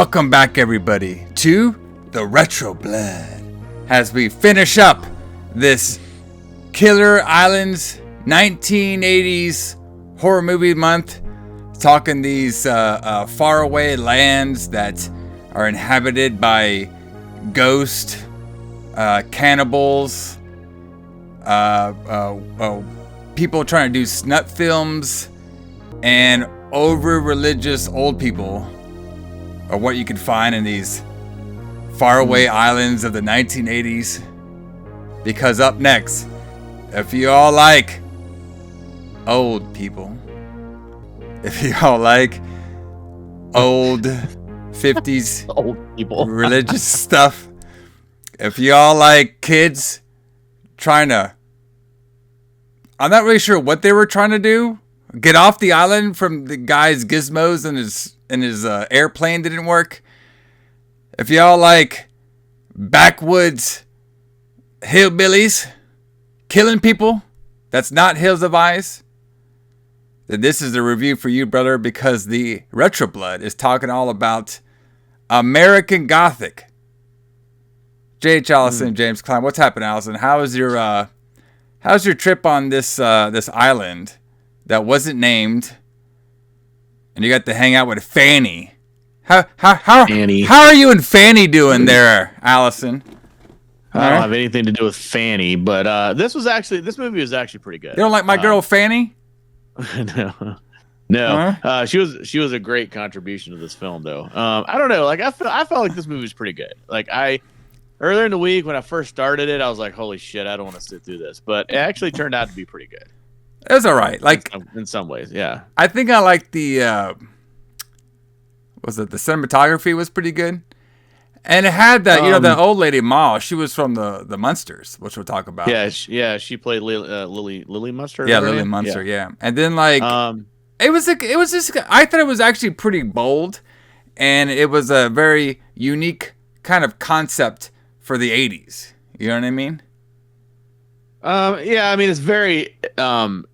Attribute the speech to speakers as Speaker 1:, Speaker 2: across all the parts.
Speaker 1: Welcome back, everybody, to the Retro Blood as we finish up this Killer Islands 1980s horror movie month, talking these faraway lands that are inhabited by ghosts, cannibals, people trying to do snut films, and over-religious old people are what you can find in these faraway islands of the 1980s. Because up next, if you all like old people, if you all like old 50s
Speaker 2: old people
Speaker 1: religious stuff, if you all like kids trying to, I'm not really sure what they were trying to do, get off the island from the guy's gizmos and his airplane didn't work. If y'all like backwoods hillbillies killing people, that's not Hills of Ice, then this is a review for you, brother, because the Retro Blood is talking all about American Gothic. J.H. Alison, James Kline. What's happening, Alison? How's your trip on this island that wasn't named? And you got to hang out with Fanny.
Speaker 2: Fanny.
Speaker 1: How are you and Fanny doing there, Alison?
Speaker 2: I don't have anything to do with Fanny, but this movie was actually pretty good.
Speaker 1: You don't like my girl Fanny?
Speaker 2: No. She was a great contribution to this film, though. I don't know. Like I felt like this movie was pretty good. Like earlier in the week when I first started it, I was like, "Holy shit, I don't want to sit through this," but it actually turned out to be pretty good.
Speaker 1: It was all right. Like
Speaker 2: in some ways, yeah.
Speaker 1: I think I liked the the cinematography was pretty good, and it had that the old lady Ma. She was from the Munsters, which we'll talk about.
Speaker 2: Yeah, she played Lily Munster.
Speaker 1: Yeah, Lily Munster. Yeah, and then it was just, I thought it was actually pretty bold, and it was a very unique kind of concept for the 80s. You know what I mean?
Speaker 2: Yeah, I mean it's very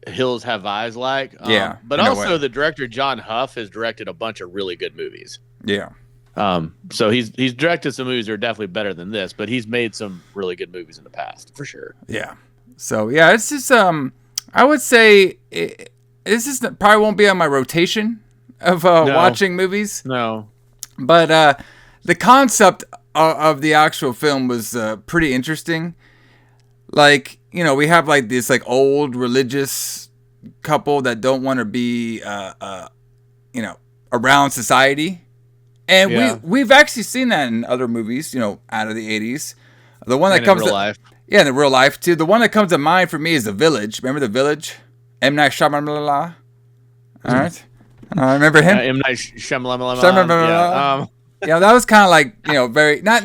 Speaker 2: Hills Have Eyes like. But also the director John Hough has directed a bunch of really good movies.
Speaker 1: Yeah.
Speaker 2: So he's directed some movies that are definitely better than this, but he's made some really good movies in the past for sure.
Speaker 1: Yeah. So yeah, it's just I would say this just probably won't be on my rotation of watching movies.
Speaker 2: No.
Speaker 1: But the concept of the actual film was pretty interesting. Like, we have like this like old religious couple that don't want to be around society. And we've actually seen that in other movies, out of the 80s. The one that comes
Speaker 2: in real life.
Speaker 1: Yeah, in the real life too. The one that comes to mind for me is The Village. Remember The Village? M. Night Shyamalan. All right. Remember him?
Speaker 2: M. Night Shyamalan.
Speaker 1: Yeah, that was kind of like, very not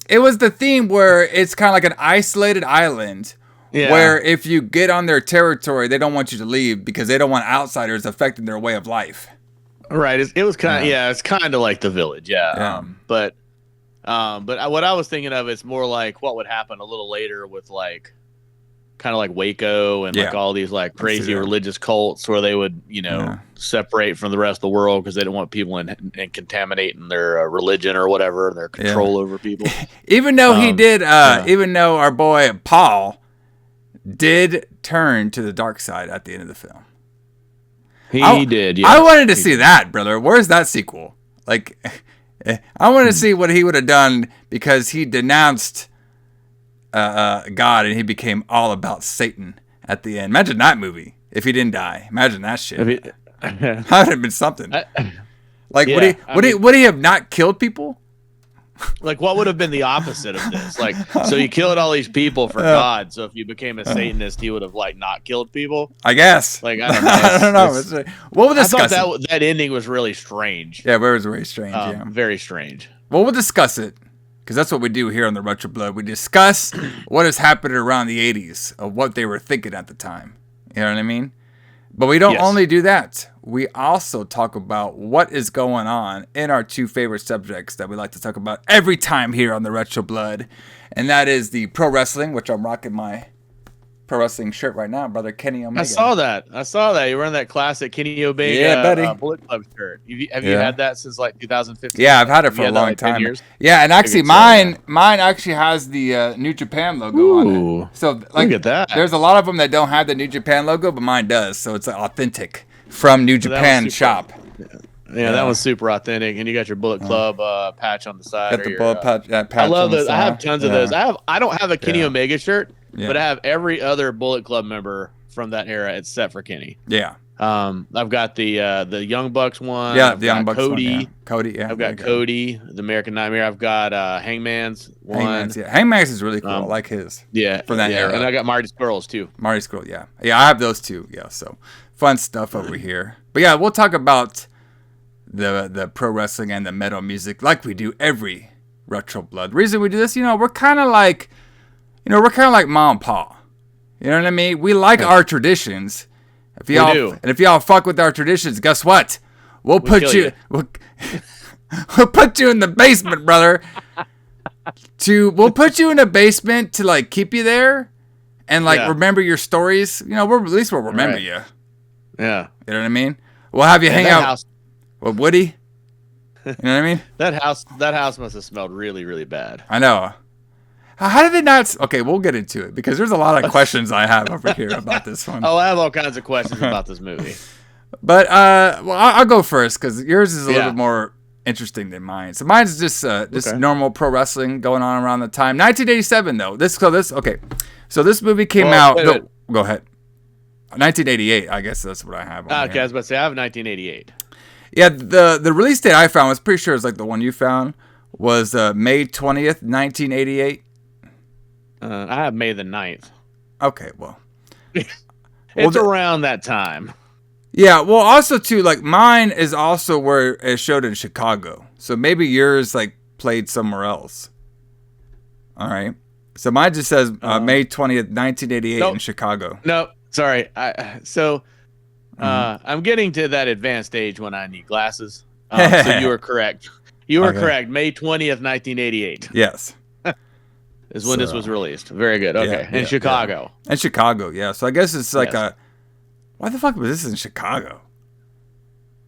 Speaker 1: it was the theme where it's kind of like an isolated island where if you get on their territory, they don't want you to leave because they don't want outsiders affecting their way of life.
Speaker 2: Right. It was kind of, it's kind of like The Village. Yeah. But what I was thinking of, it's more like what would happen a little later with like, kind of like Waco and like all these like crazy religious cults where they would, separate from the rest of the world because they didn't want people in contaminating their religion or whatever, and their control over people.
Speaker 1: Even though even though our boy Paul did turn to the dark side at the end of the film.
Speaker 2: He did, yeah.
Speaker 1: I wanted to see that, brother. Where's that sequel? Like, I wanted to see what he would have done because he denounced God and he became all about Satan at the end. Imagine that movie if he didn't die. Imagine that shit. That would have been something. Would he have not killed people?
Speaker 2: Like, what would have been the opposite of this? Like, so you killed all these people for God. So if you became a Satanist, he would have like not killed people.
Speaker 1: I guess.
Speaker 2: Like, I don't know. I
Speaker 1: don't know. We'll discuss
Speaker 2: I thought that ending was really strange.
Speaker 1: Yeah, it was very strange.
Speaker 2: Very strange.
Speaker 1: Well, we'll discuss it because that's what we do here on the Retro Blood. We discuss what has happened around the 80s of what they were thinking at the time. You know what I mean? But we don't only do that. We also talk about what is going on in our two favorite subjects that we like to talk about every time here on the Retro Blood. And that is the pro wrestling, which I'm rocking my pro wrestling shirt right now, brother. Kenny Omega.
Speaker 2: I saw that. You're wearing that classic Kenny Omega Bullet Club shirt. Have you had that since like 2015?
Speaker 1: Yeah, I've had it for a long time. Yeah, and actually mine actually has the New Japan logo on it. So like,
Speaker 2: look at that.
Speaker 1: There's a lot of them that don't have the New Japan logo, but mine does. So it's authentic from New Japan shop.
Speaker 2: Yeah, that was super authentic, and you got your Bullet Club patch on the side.
Speaker 1: Got the Bullet patch.
Speaker 2: I love those. I have tons of those. I don't have a Kenny Omega shirt, but I have every other Bullet Club member from that era except for Kenny.
Speaker 1: Yeah.
Speaker 2: I've got the Young Bucks one.
Speaker 1: Yeah, the Young Bucks
Speaker 2: Cody.
Speaker 1: one. Yeah. Cody. Yeah.
Speaker 2: I've got Cody, the American Nightmare. I've got Hangman's one.
Speaker 1: Hangman's is really cool. I like his.
Speaker 2: Yeah.
Speaker 1: From that era.
Speaker 2: And I got Marty Squirrels too.
Speaker 1: Marty Squirrel. Yeah. Yeah, I have those too. Yeah. So fun stuff over here. But yeah, we'll talk about the pro wrestling and the metal music like we do every Retro Blood. The reason we do this, we're kind of like mom and pa. You know what I mean? We like our traditions. If y'all fuck with our traditions, guess what? We'll put you we'll put you in the basement, brother. We'll put you in the basement to like keep you there and like remember your stories. At least we'll remember you.
Speaker 2: Yeah.
Speaker 1: You know what I mean? We'll have you hang out with Woody. You know what I mean?
Speaker 2: That house must have smelled really, really bad.
Speaker 1: I know. How did they not? Okay, we'll get into it because there's a lot of questions I have over here about this one.
Speaker 2: Oh, I have all kinds of questions about this movie.
Speaker 1: But I'll go first because yours is a little bit more interesting than mine. So mine's just normal pro wrestling going on around the time. 1987 though. So this movie came out. Go ahead. 1988. I guess that's what I have.
Speaker 2: Okay, I was about to say I have 1988.
Speaker 1: Yeah, the release date I found was pretty sure it's like the one you found was May 20th, 1988.
Speaker 2: I have May the 9th.
Speaker 1: Okay, well.
Speaker 2: It's around that time.
Speaker 1: Yeah, well, also, too, like, mine is also where it showed in Chicago. So maybe yours, like, played somewhere else. All right. So mine just says May 20th, 1988 in Chicago.
Speaker 2: No, sorry. I'm getting to that advanced age when I need glasses. So you were correct. You were correct. May 20th, 1988.
Speaker 1: Yes.
Speaker 2: Is when this was released. Very good. Okay. In Chicago.
Speaker 1: In Chicago, yeah. So I guess it's like why the fuck was this in Chicago?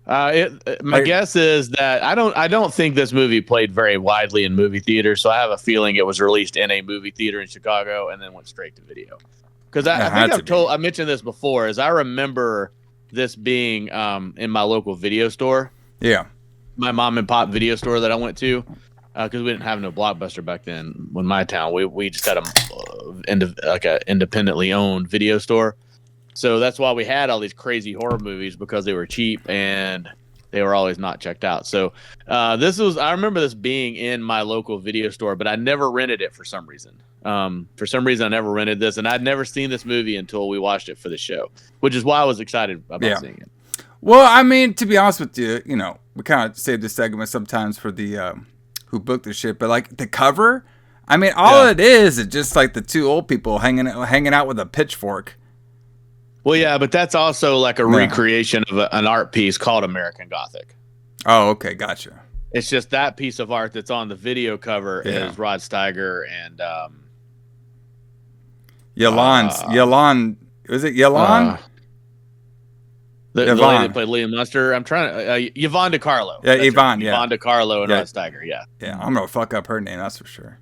Speaker 2: My guess is that I don't think this movie played very widely in movie theaters, so I have a feeling it was released in a movie theater in Chicago and then went straight to video. Because I mentioned this before, I remember this being in my local video store. Yeah. My mom and pop video store that I went to. Because we didn't have no Blockbuster back then in my town. We just had a independently owned video store. So that's why we had all these crazy horror movies, because they were cheap and they were always not checked out. So I remember this being in my local video store, but I never rented it for some reason. For some reason, I never rented this, and I'd never seen this movie until we watched it for the show, which is why I was excited about seeing it.
Speaker 1: Well, I mean, to be honest with you, we kind of save this segment sometimes for the who booked the shit, but like the cover, I mean, all it is just like the two old people hanging out with a pitchfork.
Speaker 2: Well, yeah, but that's also like a recreation of an art piece called American Gothic.
Speaker 1: Oh, okay, gotcha.
Speaker 2: It's just that piece of art that's on the video cover is Rod Steiger and
Speaker 1: Yvonne. Was it Yvonne?
Speaker 2: The lady that played Liam Munster. I'm trying to Yvonne De Carlo.
Speaker 1: Yeah, Yvonne. Yeah,
Speaker 2: Yvonne De Carlo and Rod Steiger. Yeah.
Speaker 1: Yeah, I'm gonna fuck up her name. That's for sure.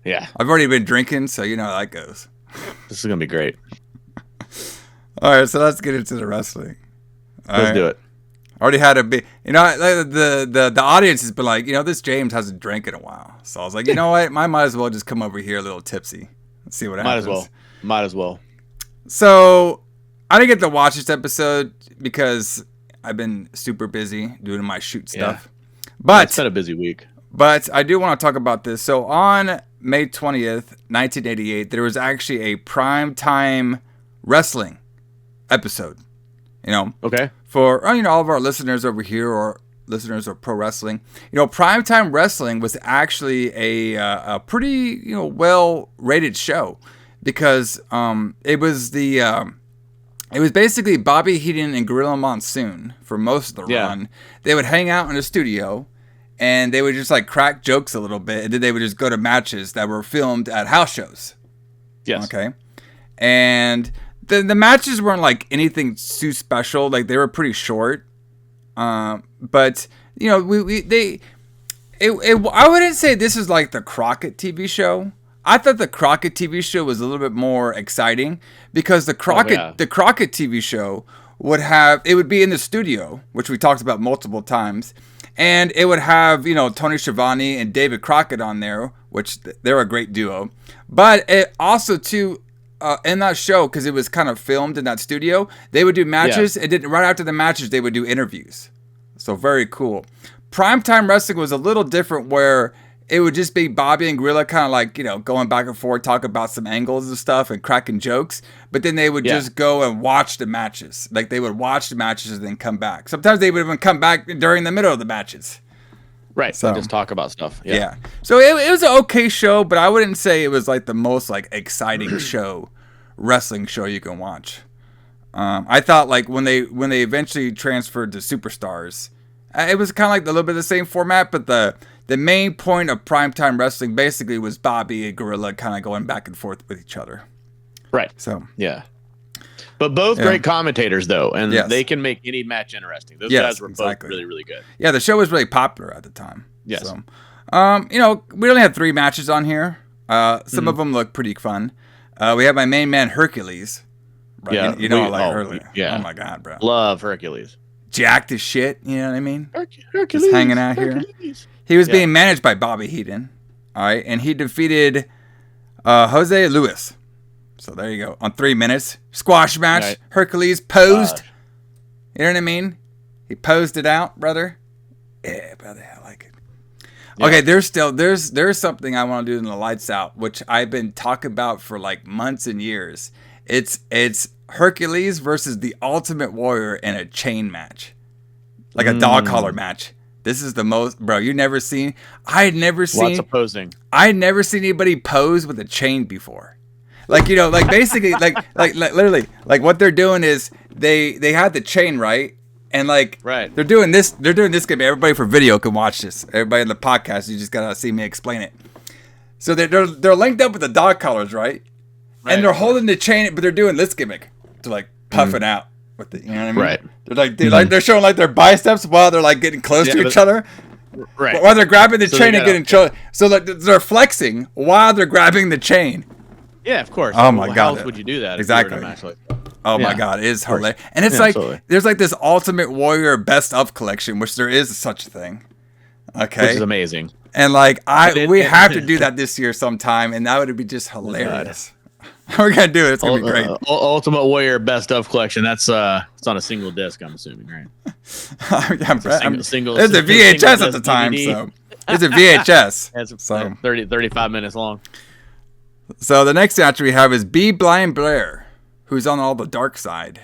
Speaker 2: Yeah,
Speaker 1: I've already been drinking, so you know how that goes.
Speaker 2: This is gonna be great.
Speaker 1: All right, so let's get into the wrestling.
Speaker 2: Let's do it.
Speaker 1: Already had a big, the audience has been like, this James hasn't drank in a while, so I was like, you know what, I might as well just come over here a little tipsy and see what happens.
Speaker 2: Might as well.
Speaker 1: So I didn't get to watch this episode because I've been super busy doing my shoot stuff. But
Speaker 2: it's been a busy week.
Speaker 1: But I do want to talk about this. So on May 20th, 1988, there was actually a primetime wrestling episode.
Speaker 2: Okay.
Speaker 1: For all of our listeners over here, or listeners of pro wrestling, primetime wrestling was actually a pretty well rated show, because it was basically Bobby Heenan and Gorilla Monsoon for most of the run. They would hang out in a studio and they would just like crack jokes a little bit, and then they would just go to matches that were filmed at house shows.
Speaker 2: Yes.
Speaker 1: Okay. and the matches weren't like anything too special. Like they were pretty short, but you know, I wouldn't say this is like the Crockett TV show. I thought the Crockett TV show was a little bit more exciting because the Crockett TV show would be in the studio, which we talked about multiple times, and it would have, you know, Tony Schiavone and David Crockett on there, which they're a great duo. But it also too, in that show, because it was kind of filmed in that studio, they would do matches, and then right after the matches they would do interviews. So very cool. Primetime Wrestling was a little different, where it would just be Bobby and Gorilla kind of like, you know, going back and forth, talk about some angles and stuff and cracking jokes. But then they would just go and watch the matches. Like they would watch the matches and then come back. Sometimes they would even come back during the middle of the matches.
Speaker 2: Right. So just talk about stuff.
Speaker 1: Yeah. So it was an okay show, but I wouldn't say it was like the most like exciting wrestling show you can watch. I thought like when they eventually transferred to Superstars, it was kind of like a little bit of the same format, but the main point of Primetime Wrestling basically was Bobby and Gorilla kind of going back and forth with each other.
Speaker 2: Right.
Speaker 1: So
Speaker 2: yeah. But both great commentators, though, and they can make any match interesting. Those guys were both really, really good.
Speaker 1: Yeah, the show was really popular at the time.
Speaker 2: Yes.
Speaker 1: So, you know, we only had 3 matches on here. Some of them look pretty fun. We have my main man, Hercules. Right?
Speaker 2: Yeah.
Speaker 1: You know, I like Hercules.
Speaker 2: Yeah.
Speaker 1: Oh, my God, bro.
Speaker 2: Love Hercules.
Speaker 1: Jacked as shit, you know what I mean?
Speaker 2: Hercules.
Speaker 1: Just hanging out here. He was being managed by Bobby Heenan. All right, and he defeated Jose Luis. So there you go. On 3 minutes. Squash match. Right. Hercules posed. You know what I mean? He posed it out, brother. Yeah, brother. I like it. Yeah. Okay, there's something I want to do in the Lights Out, which I've been talking about for like months and years. It's Hercules versus the Ultimate Warrior in a chain match. Like a dog collar match. This is the most, bro, you never seen. I had never seen.
Speaker 2: Lots of posing.
Speaker 1: I had never seen anybody pose with a chain before. Like, you know, like basically, like literally, like what they're doing is they had the chain, right? And like, they're doing this game. Everybody for video can watch this. Everybody in the podcast, you just gotta see me explain it. So they're linked up with the dog collars, right? And they're holding the chain, but they're doing this gimmick to like puffing out with the, you know what I mean?
Speaker 2: Right.
Speaker 1: They're showing like their biceps while they're like getting close to each other. Right. While they're grabbing the chain and getting so like they're flexing while they're grabbing the chain.
Speaker 2: Yeah, of course.
Speaker 1: Oh my God.
Speaker 2: How else would you do that?
Speaker 1: Exactly. Oh my God, it is hilarious. And it's like there's like this Ultimate Warrior best of collection, which there is such a thing. Okay.
Speaker 2: Which is amazing.
Speaker 1: And like we have to do that this year sometime, and that would be just hilarious. We're gonna do it. It's gonna be great.
Speaker 2: Ultimate Warrior best of collection. That's it's on a single disc, I'm assuming, right?
Speaker 1: Single. It's a VHS at the time, so it's a VHS.
Speaker 2: It's 35 minutes long.
Speaker 1: So the next match we have is B. Blind Blair, who's on all the dark side.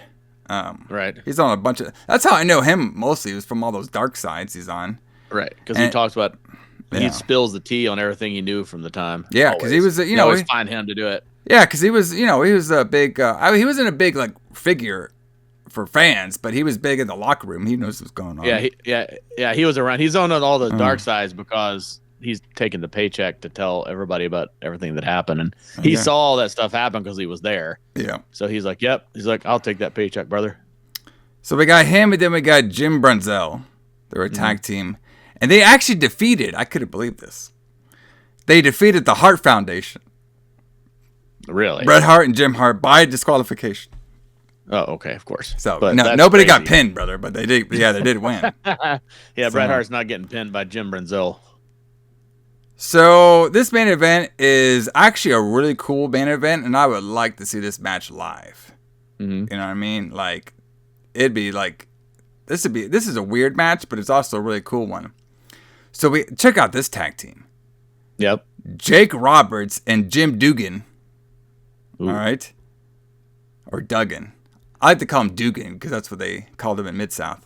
Speaker 2: Right.
Speaker 1: He's on a bunch of. That's how I know him mostly. It was from all those dark sides he's on.
Speaker 2: Right, because he talks about. He spills the tea on everything he knew from the time.
Speaker 1: Yeah, because he was, you
Speaker 2: always find him to do it.
Speaker 1: Yeah, because he was, he was a big. He wasn't a big like figure for fans, but he was big in the locker room. He knows what's going on.
Speaker 2: Yeah, he was around. He's on all the dark sides because he's taking the paycheck to tell everybody about everything that happened, and he saw all that stuff happen because he was there.
Speaker 1: Yeah.
Speaker 2: So he's like, "Yep." He's like, "I'll take that paycheck, brother."
Speaker 1: So we got him, and then we got Jim Brunzell. They were a tag team. And they actually defeated, I couldn't believe this. They defeated the Hart Foundation.
Speaker 2: Really?
Speaker 1: Bret Hart and Jim Hart by disqualification.
Speaker 2: Oh, okay, of course.
Speaker 1: So nobody got pinned, brother, but they did. Yeah, they did win.
Speaker 2: Bret Hart's not getting pinned by Jim Brunzell.
Speaker 1: So this main event is actually a really cool main event, and I would like to see this match live.
Speaker 2: Mm-hmm.
Speaker 1: You know what I mean? Like, it'd be like, this is a weird match, but it's also a really cool one. So we check out this tag team.
Speaker 2: Yep.
Speaker 1: Jake Roberts and Jim Duggan. Ooh. All right. Or Duggan. I like to call him Duggan because that's what they called him in Mid-South.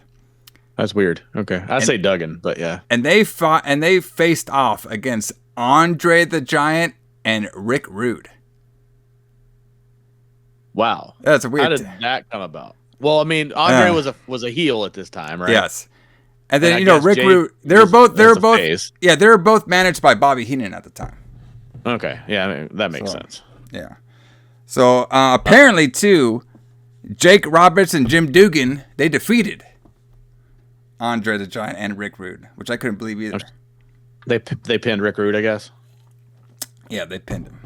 Speaker 2: That's weird. Okay. I say Duggan, but yeah.
Speaker 1: And they fought and they faced off against Andre the Giant and Rick Rude.
Speaker 2: Wow.
Speaker 1: That's weird.
Speaker 2: How did that come about? Well, I mean, Andre was a heel at this time, right?
Speaker 1: Yes. And then Rick Rude, they were both managed by Bobby Heenan at the time.
Speaker 2: Okay. Yeah, I mean, that makes sense.
Speaker 1: Yeah. So apparently, too, Jake Roberts and Jim Duggan, they defeated Andre the Giant and Rick Rude, which I couldn't believe either.
Speaker 2: They pinned Rick Rude, I guess.
Speaker 1: Yeah, they pinned him.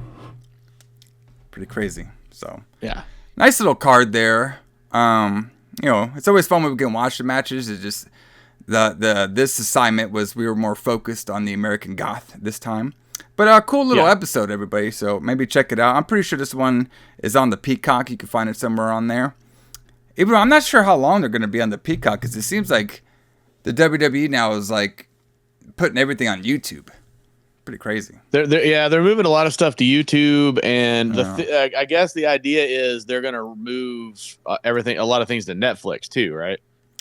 Speaker 1: Pretty crazy. So
Speaker 2: yeah,
Speaker 1: nice little card there. It's always fun when we can watch the matches. It's just this assignment we were more focused on the American Goth this time. But a cool little episode, everybody. So maybe check it out. I'm pretty sure this one is on the Peacock. You can find it somewhere on there. Even though I'm not sure how long they're going to be on the Peacock, because it seems like the WWE now is like putting everything on YouTube. Pretty crazy.
Speaker 2: They're moving a lot of stuff to YouTube, and I guess the idea is they're going to move a lot of thing to Netflix too, right?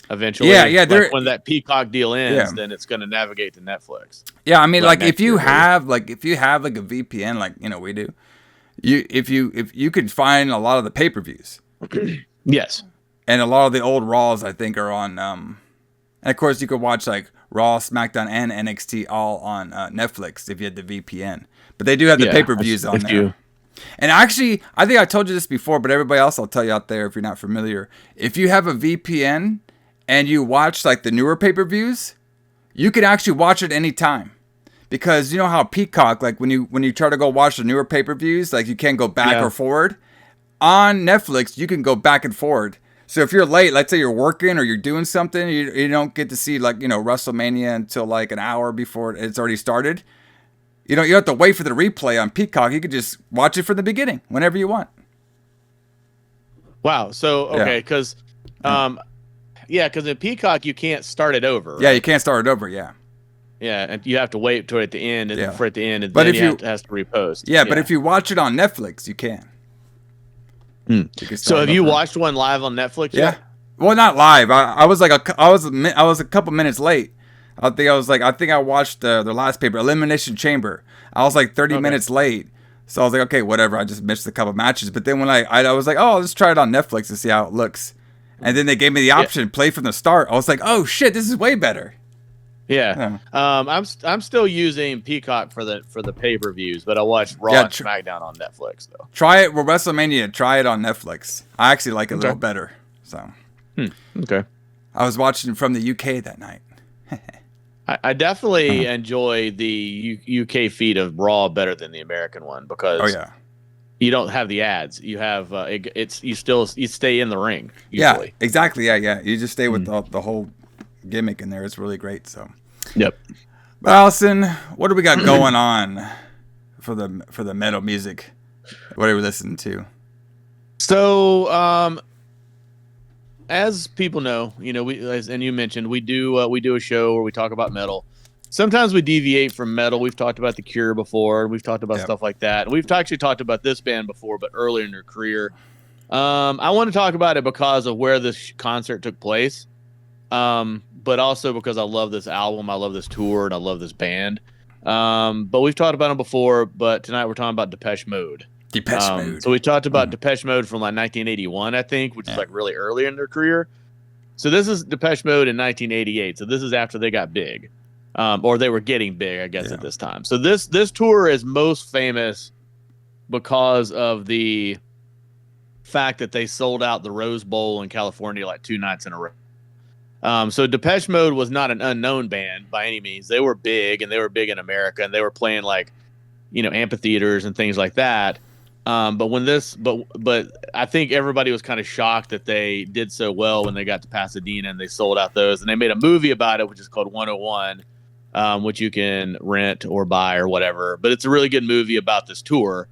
Speaker 2: Eventually, when that Peacock deal ends, then it's going to navigate to Netflix.
Speaker 1: Yeah, I mean, like if you have like a VPN, like we do, if you could find a lot of the pay-per-views.
Speaker 2: Yes,
Speaker 1: and a lot of the old Raws I think are on. And of course, you could watch like Raw, SmackDown, and NXT all on Netflix if you had the VPN. But they do have the pay-per-views on there. And actually, I think I told you this before, but everybody else, I'll tell you out there if you're not familiar. If you have a VPN and you watch like the newer pay-per-views, you can actually watch it anytime. Because you know how Peacock, like when you try to go watch the newer pay-per-views, like you can't go back or forward. On Netflix, you can go back and forward. So if you're late, let's say you're working or you're doing something, you don't get to see like WrestleMania until like an hour before it's already started. You don't have to wait for the replay on Peacock. You can just watch it from the beginning whenever you want.
Speaker 2: Wow. So okay, because because in Peacock you can't start it over. Right?
Speaker 1: Yeah, you can't start it over. Yeah.
Speaker 2: Yeah, and you have to wait till at the end for it to end, and
Speaker 1: but
Speaker 2: then
Speaker 1: if
Speaker 2: has to repost.
Speaker 1: Yeah, but if you watch it on Netflix, you can.
Speaker 2: So have you watched one live on Netflix yet?
Speaker 1: Well, not live. I was a couple minutes late. I think I watched their last paper, Elimination Chamber. I was like 30 minutes late. So I was like, okay, whatever. I just missed a couple matches. But then when I was like, oh, let's try it on Netflix to see how it looks. And then they gave me the option, play from the start. I was like, oh shit, this is way better.
Speaker 2: Yeah. I'm still using Peacock for the pay-per-views, but I watched Raw and SmackDown on Netflix though.
Speaker 1: Try it with WrestleMania. Try it on Netflix. I actually like it a little better. So.
Speaker 2: Okay.
Speaker 1: I was watching from the UK that night.
Speaker 2: I definitely enjoy the UK feed of Raw better than the American one because you don't have the ads. You have you stay in the ring usually.
Speaker 1: Yeah, exactly. Yeah. You just stay with the whole gimmick in there. It's really great. So.
Speaker 2: Yep.
Speaker 1: But Alison, what do we got going on for the metal music? What are we listening to?
Speaker 2: So, as people know, and you mentioned, we do a show where we talk about metal. Sometimes we deviate from metal. We've talked about The Cure before. We've talked about stuff like that. And we've actually talked about this band before, but earlier in their career. I want to talk about it because of where this concert took place, but also because I love this album, I love this tour, and I love this band. But we've talked about them before, but tonight we're talking about Depeche Mode. So we talked about Depeche Mode from like 1981, I think, which is like really early in their career. So this is Depeche Mode in 1988. So this is after they got big, or they were getting big, I guess, at this time. So this tour is most famous because of the fact that they sold out the Rose Bowl in California like 2 nights in a row. So Depeche Mode was not an unknown band by any means. They were big, and they were big in America, and they were playing like, amphitheaters and things like that. But I think everybody was kind of shocked that they did so well when they got to Pasadena and they sold out those, and they made a movie about it, which is called 101, which you can rent or buy or whatever. But it's a really good movie about this tour.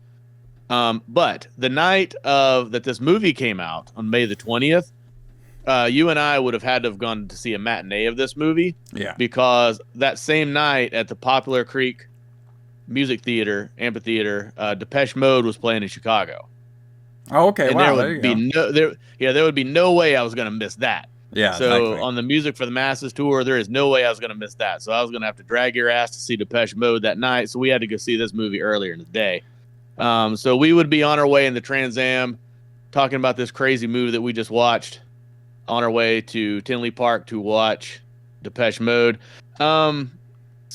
Speaker 2: But the night that this movie came out on May the 20th, you and I would have had to have gone to see a matinee of this movie. Yeah. Because that same night at the Poplar Creek Music Theater, Amphitheater, Depeche Mode was playing in Chicago.
Speaker 1: Oh, okay.
Speaker 2: And
Speaker 1: wow,
Speaker 2: there would be no way I was going to miss that.
Speaker 1: Yeah.
Speaker 2: So exactly. On the Music for the Masses tour, there is no way I was going to miss that. So I was going to have to drag your ass to see Depeche Mode that night. So we had to go see this movie earlier in the day. So we would be on our way in the Trans Am talking about this crazy movie that we just watched on our way to Tinley Park to watch Depeche Mode. So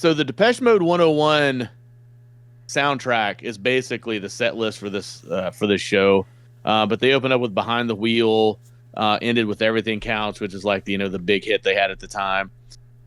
Speaker 2: the Depeche Mode 101 soundtrack is basically the set list for this show. But they opened up with Behind the Wheel, ended with Everything Counts, which is like, the big hit they had at the time.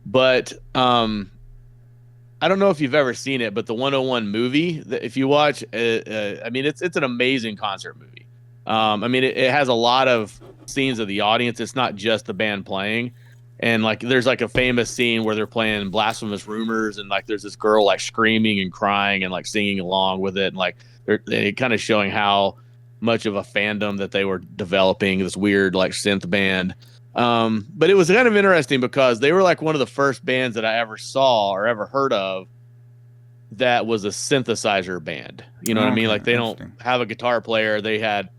Speaker 2: But I don't know if you've ever seen it, but the 101 movie, if you watch, I mean, it's an amazing concert movie. I mean, it has a lot of scenes of the audience. It's not just the band playing. And like, there's like a famous scene where they're playing Blasphemous Rumors, and like, there's this girl like screaming and crying and like singing along with it. And like, they're kind of showing how much of a fandom that they were developing, this weird like synth band. But it was kind of interesting because they were like one of the first bands that I ever saw or ever heard of that was a synthesizer band. You know what I mean? Like, they don't have a guitar player. They had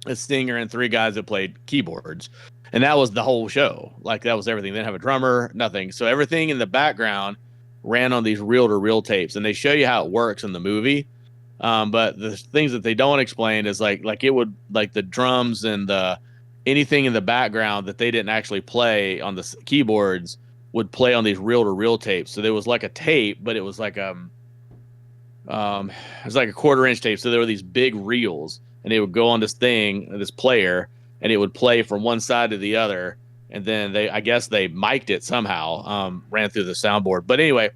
Speaker 2: a singer and 3 guys that played keyboards, and that was the whole show. Like, that was everything. They didn't have a drummer, nothing. So everything in the background ran on these reel-to-reel tapes, and they show you how it works in the movie. But the things that they don't explain is like it would, like, the drums and anything in the background that they didn't actually play on the keyboards would play on these reel-to-reel tapes. So there was like a tape, but it was like it was like a 1/4-inch tape. So there were these big reels, and they would go on this player, and it would play from one side to the other. And then I guess they mic'd it somehow, ran through the soundboard. But anyway,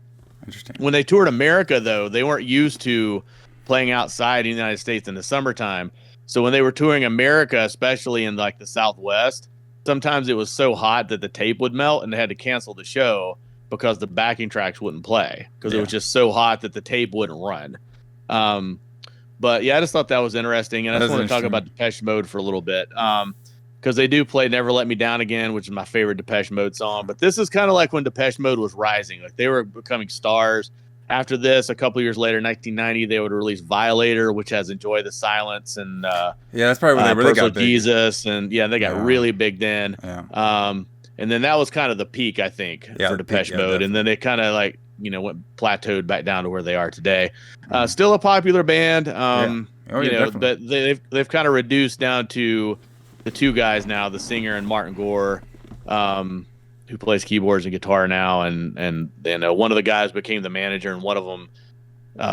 Speaker 1: interesting.
Speaker 2: When they toured America, though, they weren't used to playing outside in the United States in the summertime. So when they were touring America, especially in like the Southwest, sometimes it was so hot that the tape would melt, and they had to cancel the show because the backing tracks wouldn't play because it was just so hot that the tape wouldn't run. But yeah, I just thought that was interesting. And I just want to talk about Depeche Mode for a little bit. Because they do play Never Let Me Down Again, which is my favorite Depeche Mode song. But this is kind of like when Depeche Mode was rising. Like, they were becoming stars. After this, a couple years later, 1990, they would release Violator, which has Enjoy the Silence, and
Speaker 1: that's probably when they really got big.
Speaker 2: Jesus, and they got really big then. Yeah. And then that was kind of the peak, I think, for Depeche Mode. Definitely. And then they kind of like, went plateaued back down to where they are today. Still a popular band. But they've kind of reduced down to the 2 guys now, the singer and Martin Gore, who plays keyboards and guitar now, and then one of the guys became the manager, and one of them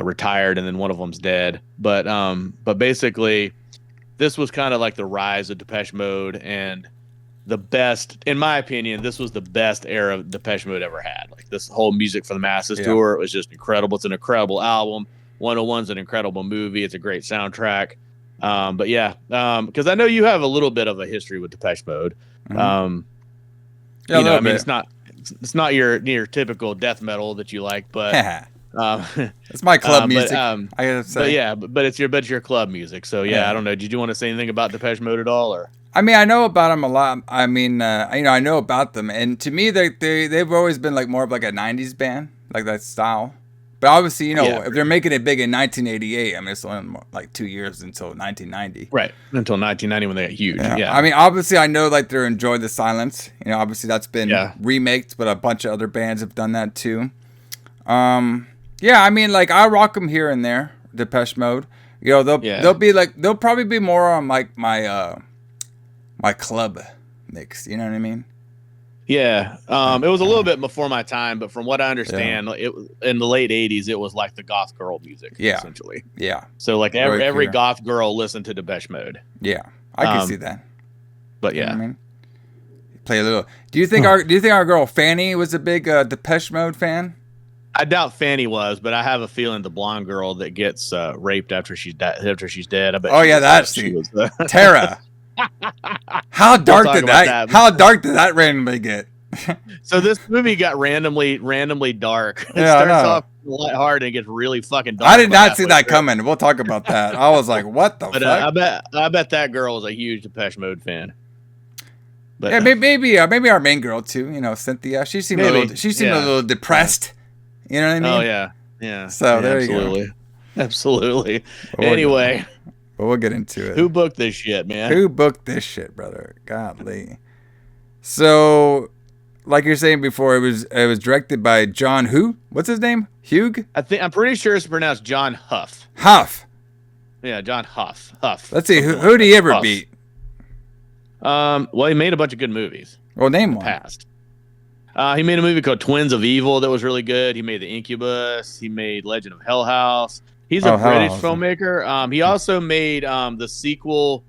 Speaker 2: retired, and then one of them's dead. But basically, this was kind of like the rise of Depeche Mode, and the best, in my opinion, this was the best era Depeche Mode ever had. Like, this whole Music for the Masses tour, it was just incredible. It's an incredible album. 101's an incredible movie. It's a great soundtrack. But because I know you have a little bit of a history with Depeche Mode.
Speaker 1: Mm-hmm.
Speaker 2: I mean, it's not your typical death metal that you like, but
Speaker 1: it's my club music. I gotta say,
Speaker 2: but it's your club music. So I don't know. Did you want to say anything about Depeche Mode at all, or?
Speaker 1: I mean, I know about them a lot. I mean, I know about them, and to me, they've always been like more of like a '90s band, like that style. But obviously, if they're making it big in 1988, I mean, it's only like 2 years until 1990.
Speaker 2: Right, until 1990 when they got huge. Yeah.
Speaker 1: I mean, obviously, I know like they're Enjoy the Silence. Obviously that's been remaked, but a bunch of other bands have done that too. I mean, like, I rock them here and there, Depeche Mode. They'll probably be more on like my club mix. You know what I mean?
Speaker 2: Yeah, it was a little bit before my time, but from what I understand, it in the late '80s, it was like the goth girl music, essentially.
Speaker 1: Yeah.
Speaker 2: So like every goth girl listened to Depeche Mode.
Speaker 1: Yeah, I can see that.
Speaker 2: But
Speaker 1: you know what I mean, play a little. Do you think our girl Fanny was a big Depeche Mode fan?
Speaker 2: I doubt Fanny was, but I have a feeling the blonde girl that gets raped after she's dead. I bet.
Speaker 1: She was Tara. How dark did that randomly get?
Speaker 2: So this movie got randomly dark. It starts off lighthearted and gets really fucking dark.
Speaker 1: I did not see that coming. We'll talk about that. I was like, what the fuck?
Speaker 2: I bet that girl was a huge Depeche Mode fan.
Speaker 1: But maybe our main girl too, Cynthia. She seemed a little depressed. You know what I mean?
Speaker 2: Oh yeah.
Speaker 1: So there you go.
Speaker 2: Absolutely. Anyway.
Speaker 1: But we'll get into it.
Speaker 2: Who booked this shit, man?
Speaker 1: Who booked this shit, brother? Godly. So, like you're saying before, it was directed by John Hough. What's his name? Hugh?
Speaker 2: I'm pretty sure it's pronounced John Hough.
Speaker 1: Hough.
Speaker 2: Yeah, John Hough.
Speaker 1: Let's see. Who did he ever beat?
Speaker 2: Well, he made a bunch of good movies.
Speaker 1: Well, name one.
Speaker 2: Past. He made a movie called Twins of Evil that was really good. He made The Incubus. He made Legend of Hell House. He's a British filmmaker. He also made the sequel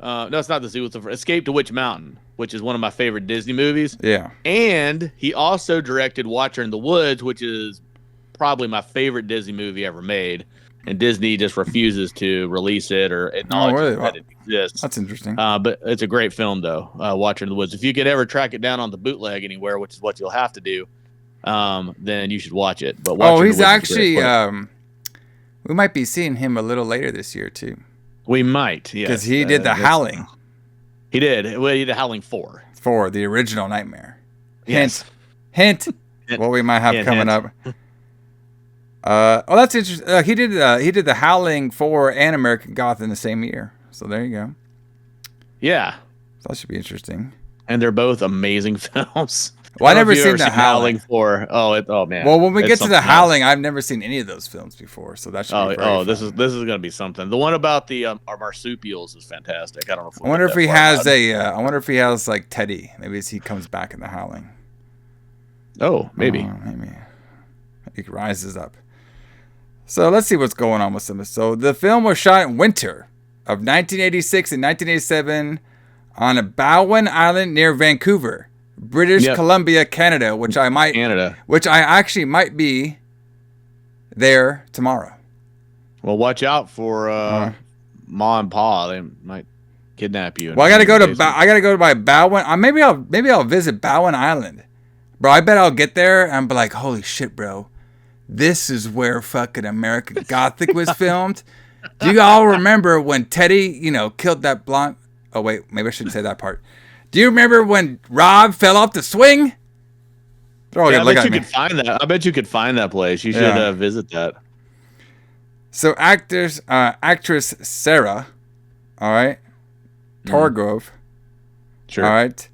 Speaker 2: No, it's not the Zoo. It's Escape to Witch Mountain, which is one of my favorite Disney movies.
Speaker 1: Yeah.
Speaker 2: And he also directed Watcher in the Woods, which is probably my favorite Disney movie ever made. And Disney just refuses to release it or acknowledge that it exists.
Speaker 1: That's interesting.
Speaker 2: But it's a great film, though, Watcher in the Woods. If you could ever track it down on the bootleg anywhere, which is what you'll have to do, then you should watch it. But
Speaker 1: he's actually... we might be seeing him a little later this year, too.
Speaker 2: We might, yes.
Speaker 1: Because he did The Howling.
Speaker 2: He did. Well, he did The Howling 4.
Speaker 1: For the original Nightmare.
Speaker 2: Yes.
Speaker 1: Hint. What we might have coming up. That's interesting. He did The Howling 4 and American Goth in the same year. So there you go.
Speaker 2: Yeah.
Speaker 1: So that should be interesting.
Speaker 2: And they're both amazing films.
Speaker 1: Well, I never seen The Howling
Speaker 2: 4. Oh man.
Speaker 1: Well, when we get to The Howling, I've never seen any of those films before, so that should be very fun.
Speaker 2: This is going to be something. The one about the our marsupials is fantastic. I don't know if
Speaker 1: I wonder if he has I wonder if he has like Teddy. Maybe he comes back in The Howling.
Speaker 2: Oh, maybe.
Speaker 1: Maybe he rises up. So let's see what's going on with some. So the film was shot in winter of 1986 and 1987 on a Backwoods Island near Vancouver, British Columbia, Canada, which I actually might be there tomorrow.
Speaker 2: Well, watch out for Ma and Pa. They might kidnap you.
Speaker 1: Well, I gotta go to my Backwoods. Maybe I'll visit Backwoods Island, bro. I bet I'll get there and be like, holy shit, bro. This is where fucking American Gothic was filmed. Do you all remember when Teddy, killed that blonde? Oh, wait, maybe I shouldn't say that part. Do you remember when Rob fell off the swing?
Speaker 2: I bet you could find that. I bet you could find that place. You should visit that.
Speaker 1: So actress Sarah, all right, Torgrove,
Speaker 2: sure,
Speaker 1: all right.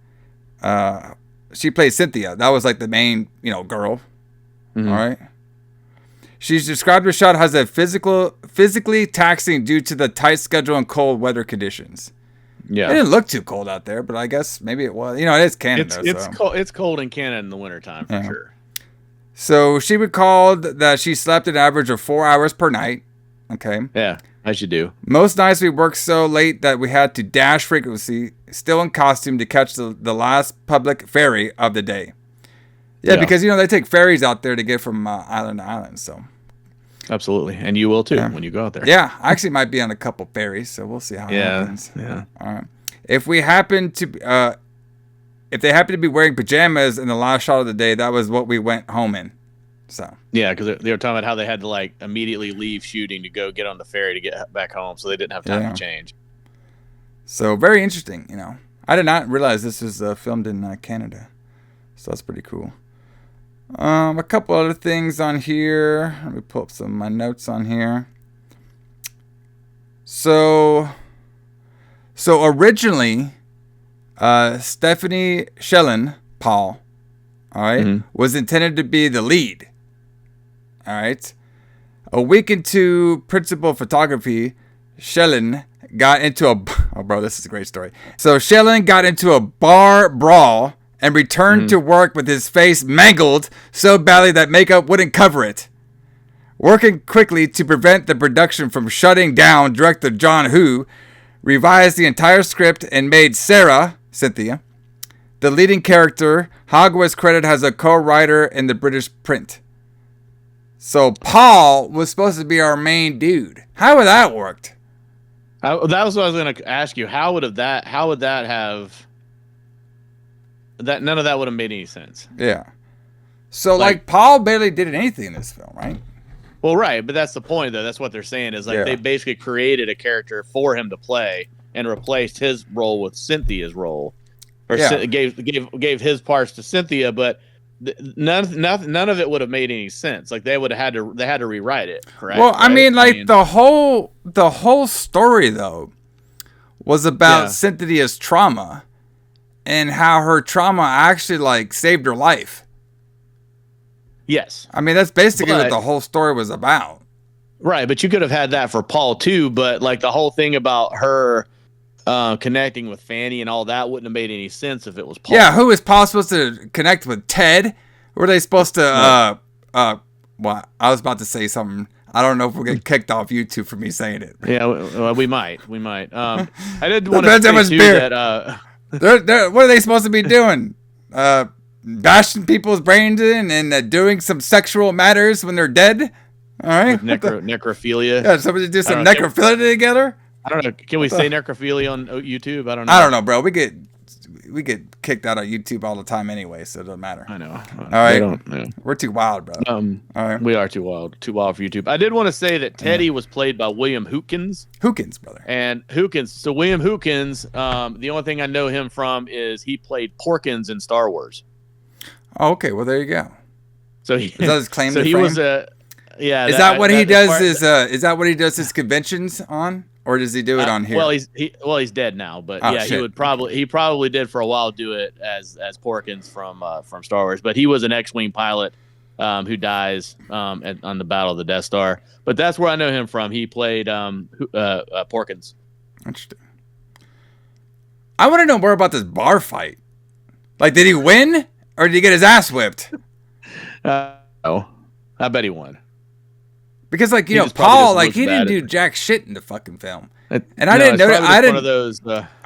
Speaker 1: She played Cynthia. That was like the main, girl.
Speaker 2: Mm-hmm.
Speaker 1: All right. She's described the shot as a physically taxing due to the tight schedule and cold weather conditions.
Speaker 2: Yeah,
Speaker 1: it didn't look too cold out there, but I guess maybe it was. It is Canada.
Speaker 2: It's cold in Canada in the wintertime for sure.
Speaker 1: So she recalled that she slept an average of 4 hours per night. Okay.
Speaker 2: Yeah, as you do.
Speaker 1: Most nights we worked so late that we had to dash frequency, still in costume, to catch the last public ferry of the day. Yeah, because they take ferries out there to get from island to island. So.
Speaker 2: Absolutely, and you will too when you go out there.
Speaker 1: Yeah, I actually might be on a couple ferries, so we'll see how it happens.
Speaker 2: Yeah.
Speaker 1: All right. If they happen to be wearing pajamas in the last shot of the day, that was what we went home in. So.
Speaker 2: Yeah, because they were talking about how they had to immediately leave shooting to go get on the ferry to get back home, so they didn't have time to change.
Speaker 1: So very interesting. I did not realize this was filmed in Canada, so that's pretty cool. A couple other things on here. Let me pull up some of my notes on here. So originally, Stephen Shellen, Paul, all right, was intended to be the lead. All right. A week into principal photography, Shellen got into this is a great story. So Shellen got into a bar brawl and returned to work with his face mangled so badly that makeup wouldn't cover it. Working quickly to prevent the production from shutting down, director John Hough revised the entire script and made Sarah, Cynthia, the leading character. Hogg was credited as a co-writer in the British print. So Paul was supposed to be our main dude. How would that worked?
Speaker 2: That was what I was going to ask you. How would that have... None of that would have made any sense.
Speaker 1: Yeah. So Paul barely did anything in this film, right?
Speaker 2: Well, right, but that's the point though. That's what they're saying is they basically created a character for him to play and replaced his role with Cynthia's role, or gave his parts to Cynthia, but none of it would have made any sense. They had to rewrite it, correct?
Speaker 1: Well, right? The whole story though was about Cynthia's trauma. And how her trauma actually saved her life.
Speaker 2: Yes.
Speaker 1: That's basically what the whole story was about.
Speaker 2: Right, but you could have had that for Paul too, but the whole thing about her connecting with Fanny and all that wouldn't have made any sense if it was Paul.
Speaker 1: Yeah, who is Paul supposed to connect with? Ted? Were they supposed to well, I was about to say something. I don't know if we'll get kicked off YouTube for me saying it.
Speaker 2: Yeah, well, we might. I did want to say too that
Speaker 1: what are they supposed to be doing? Bashing people's brains in and doing some sexual matters when they're dead? All right.
Speaker 2: Necrophilia.
Speaker 1: Yeah, somebody do some necrophilia together?
Speaker 2: I don't know. Can we say necrophilia on YouTube? I don't know.
Speaker 1: I don't know, bro. We get kicked out of YouTube all the time anyway, so it doesn't matter.
Speaker 2: I know.
Speaker 1: All right. We're too wild, bro.
Speaker 2: All right. We are too wild. Too wild for YouTube. I did want to say that Teddy was played by William Hootkins.
Speaker 1: Hootkins, brother.
Speaker 2: And Hootkins. So William Hootkins, the only thing I know him from is he played Porkins in Star Wars.
Speaker 1: Oh, okay. Well, there you go.
Speaker 2: So
Speaker 1: is that his claim to
Speaker 2: fame?
Speaker 1: Was
Speaker 2: yeah.
Speaker 1: Is that what he does? Is that what he does his conventions on? Or does he do it on here?
Speaker 2: Well, he's dead now, but shit. he probably did for a while do it as Porkins from Star Wars. But he was an X-wing pilot who dies on the Battle of the Death Star. But that's where I know him from. He played Porkins.
Speaker 1: Interesting. I want to know more about this bar fight. Like, did he win or did he get his ass whipped?
Speaker 2: Oh, I bet he won.
Speaker 1: Because, like, Paul, like, he didn't do jack shit in the fucking film. And I didn't notice. I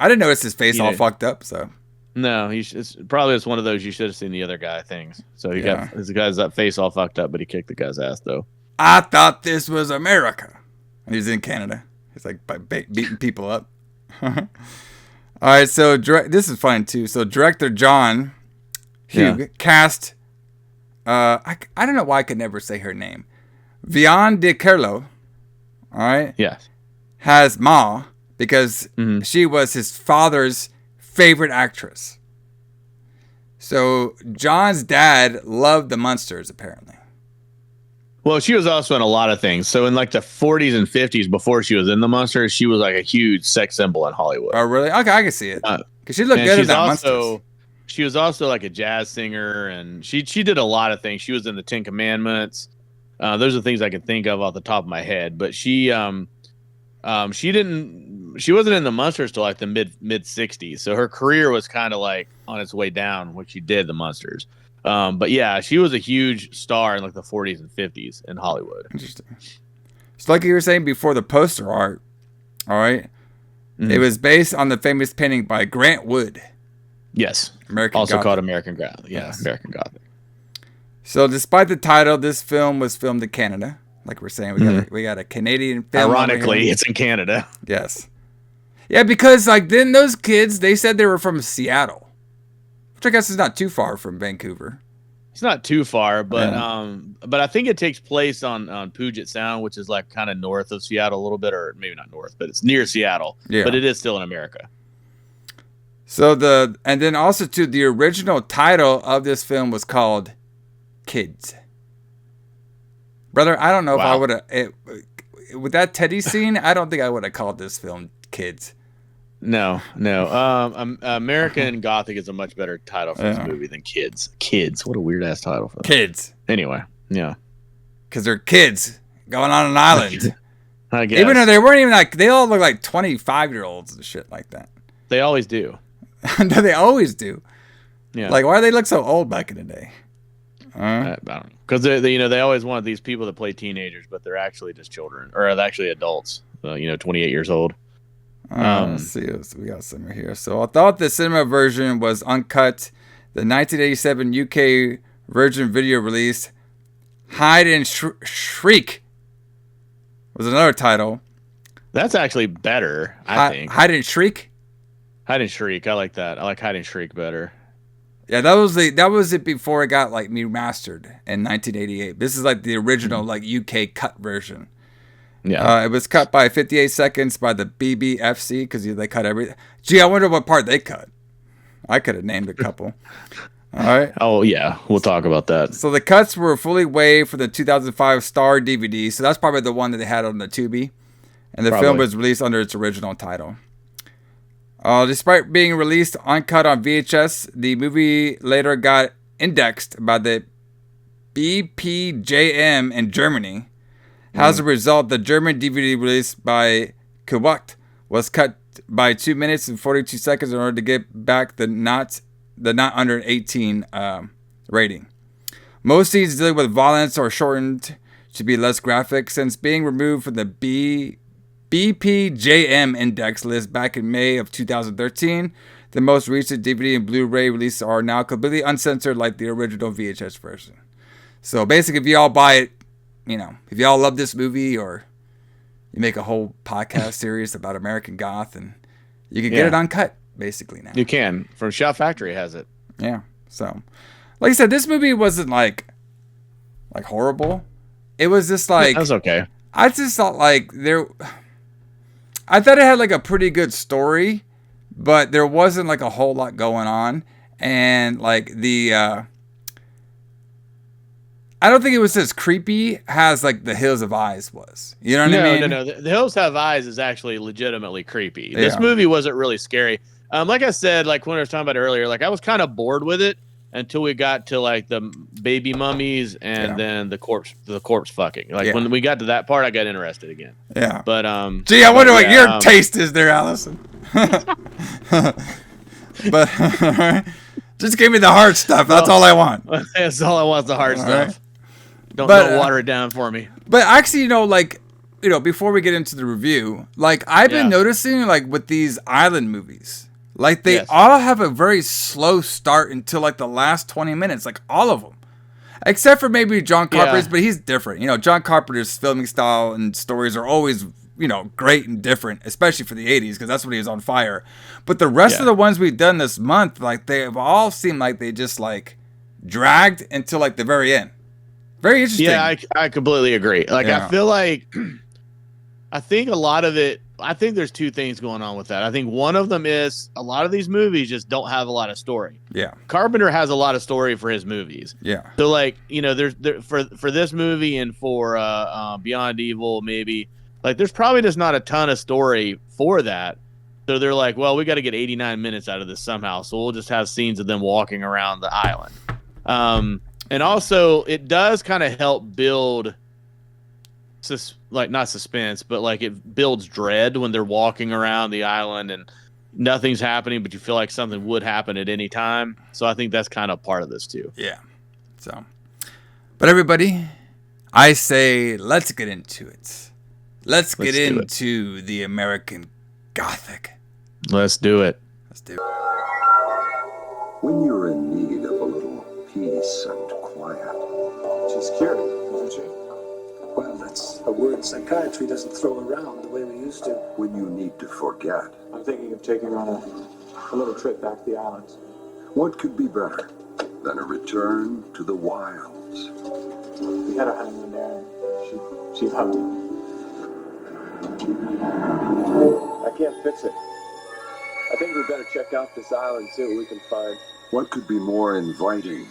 Speaker 1: didn't notice his face all fucked up, so.
Speaker 2: No, it's probably just one of those you should have seen the other guy things. So he got his guy's that face all fucked up, but he kicked the guy's ass, though.
Speaker 1: I thought this was America. And he's in Canada. He's, like, beating people up. All right, so this is fun, too. So director John Hough cast, I don't know why I could never say her name. Yvonne De Carlo, all right?
Speaker 2: Yes.
Speaker 1: Has Ma because she was his father's favorite actress. So John's dad loved the Munsters, apparently.
Speaker 2: Well, she was also in a lot of things. So in like the 40s and 50s, before she was in the Munsters, she was like a huge sex symbol in Hollywood.
Speaker 1: Oh, really? Okay, I can see it. Because she looked good in that Munsters.
Speaker 2: She was also like a jazz singer, and she did a lot of things. She was in the Ten Commandments. Those are things I can think of off the top of my head, but she wasn't in the Munsters till like the mid 60s. So her career was kind of like on its way down when she did the Munsters. But yeah, she was a huge star in like the 40s and 50s in Hollywood.
Speaker 1: Interesting. It's like you were saying before, the poster art. All right. It was based on the famous painting by Grant Wood.
Speaker 2: Yes.
Speaker 1: American
Speaker 2: also
Speaker 1: Gothic.
Speaker 2: Called American Gothic. Yeah, yes. American Gothic.
Speaker 1: So, despite the title, this film was filmed in Canada. Like we're saying, we got a Canadian film.
Speaker 2: Ironically, it's in Canada.
Speaker 1: Yes. Yeah, because like then those kids, they said they were from Seattle, which I guess is not too far from Vancouver.
Speaker 2: It's not too far, but I think it takes place on Puget Sound, which is like kind of north of Seattle a little bit, or maybe not north, but it's near Seattle. Yeah. But it is still in America.
Speaker 1: So and then also too, the original title of this film was called Kids. Brother, I don't know if I would have with that Teddy scene. I don't think I would have called this film Kids.
Speaker 2: No. American Gothic is a much better title for this movie than Kids. Kids, what a weird ass title for them.
Speaker 1: Kids.
Speaker 2: Anyway, yeah,
Speaker 1: because they're kids going on an island.
Speaker 2: I guess.
Speaker 1: Even though they weren't even like, they all look like 25-year-olds and shit like that.
Speaker 2: They always do.
Speaker 1: No, they always do.
Speaker 2: Yeah.
Speaker 1: Like, why do they look so old back in the day?
Speaker 2: I don't know. Because they always want these people that play teenagers, but they're actually just children, or they're actually adults. 28 years old.
Speaker 1: Let's see, we got some right here. So I thought the cinema version was uncut. The 1987 UK Virgin video release, Hide and Shriek, was another title.
Speaker 2: That's actually better, I think.
Speaker 1: Hide and Shriek.
Speaker 2: Hide and Shriek. I like that. I like Hide and Shriek better.
Speaker 1: Yeah, that was it before it got like remastered in 1988. This is like the original like UK cut version.
Speaker 2: Yeah,
Speaker 1: it was cut by 58 seconds by the BBFC because they cut everything. Gee, I wonder what part they cut. I could have named a couple. All right.
Speaker 2: Oh yeah, we'll talk about that.
Speaker 1: So the cuts were fully waived for the 2005 Star DVD. So that's probably the one that they had on the Tubi, and the film was released under its original title. Despite being released uncut on VHS, the movie later got indexed by the BPJM in Germany. As a result, the German DVD released by Kowakt was cut by 2 minutes and 42 seconds in order to get back the not under 18 rating. Most scenes dealing with violence are shortened to be less graphic since being removed from the BPJM index list back in May of 2013. The most recent DVD and Blu-ray releases are now completely uncensored like the original VHS version. So basically, if y'all buy it, if y'all love this movie, or you make a whole podcast series about American Goth, and you can get it uncut, basically, now.
Speaker 2: You can. From Shout Factory has it.
Speaker 1: Yeah. So, like I said, this movie wasn't like horrible. It was just like...
Speaker 2: That's okay.
Speaker 1: I just thought I thought it had like a pretty good story, but there wasn't like a whole lot going on. And like I don't think it was as creepy as like The Hills Have Eyes was. You know what I mean?
Speaker 2: No. The Hills Have Eyes is actually legitimately creepy. This movie wasn't really scary. Like I said, like when I was talking about it earlier, like I was kind of bored with it until we got to like the baby mummies and then the corpse fucking. Like when we got to that part, I got interested again.
Speaker 1: Yeah.
Speaker 2: But
Speaker 1: gee, I wonder what your taste is there, Alison. But just give me the hard stuff. That's all I want.
Speaker 2: That's all I want. The hard stuff.
Speaker 1: Right.
Speaker 2: Don't water it down for me.
Speaker 1: But actually, before we get into the review, like I've been noticing, like with these island movies, like they all have a very slow start until like the last 20 minutes, like all of them, except for maybe John Carpenter's, but he's different. John Carpenter's filming style and stories are always, great and different, especially for the 80s, because that's when he was on fire. But the rest of the ones we've done this month, like they've all seemed like they just like dragged until like the very end. Very interesting.
Speaker 2: Yeah, I completely agree. Like, I feel like, I think a lot of it, I think there's two things going on with that. I think one of them is a lot of these movies just don't have a lot of story.
Speaker 1: Yeah.
Speaker 2: Carpenter has a lot of story for his movies.
Speaker 1: Yeah.
Speaker 2: So like, there's for this movie and for Beyond Evil, maybe, like there's probably just not a ton of story for that. So they're like, well, we got to get 89 minutes out of this somehow. So we'll just have scenes of them walking around the island. And also, it does kind of help build, not suspense, but like it builds dread when they're walking around the island and nothing's happening, but you feel like something would happen at any time. So I think that's kind of part of this too.
Speaker 1: Yeah. So, but everybody, I say let's get into it. Let's get into the American Gothic.
Speaker 2: Let's do it.
Speaker 1: Let's do it.
Speaker 3: When you're in need of a little peace and quiet.
Speaker 4: She's cured, isn't she?
Speaker 3: Well, that's
Speaker 4: A word psychiatry doesn't throw around the way we used to.
Speaker 3: when you need to forget.
Speaker 4: I'm thinking of taking her on a little trip back to the islands.
Speaker 3: What could be better than a return to the wilds?
Speaker 4: We had a honeymoon there, and she loved it. I can't fix it. I think we better check out this island and see what we can find.
Speaker 3: What could be more inviting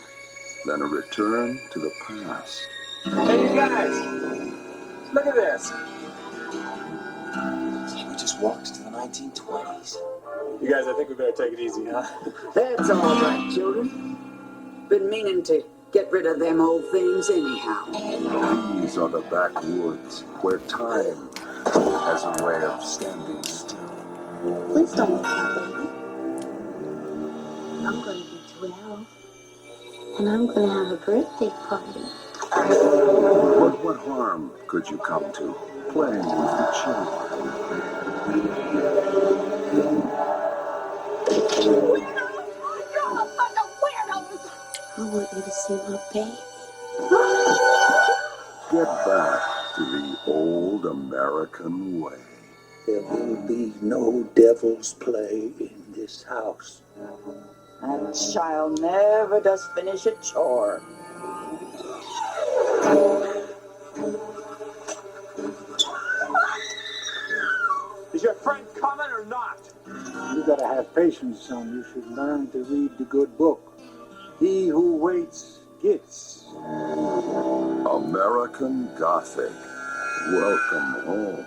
Speaker 3: than a return to the past?
Speaker 4: Hey, you guys! Look at this!
Speaker 5: We just walked to the 1920s.
Speaker 4: You guys, I think we better take it easy, huh?
Speaker 6: That's all right, children. Been meaning to get rid of them old things anyhow.
Speaker 3: These are the backwoods, where time has a way of standing still.
Speaker 7: Please don't look at me. I'm going to be 12. And I'm going to have a birthday party.
Speaker 3: But what harm could you come to playing with the children?
Speaker 7: I want you to see my baby.
Speaker 3: Get back to the old American way.
Speaker 5: There will be no devil's play in this house.
Speaker 6: That child never does finish a chore.
Speaker 4: Is your friend coming or not?
Speaker 8: You gotta have patience, son. You should learn to read the good book. He who waits gets.
Speaker 3: American Gothic. Welcome home.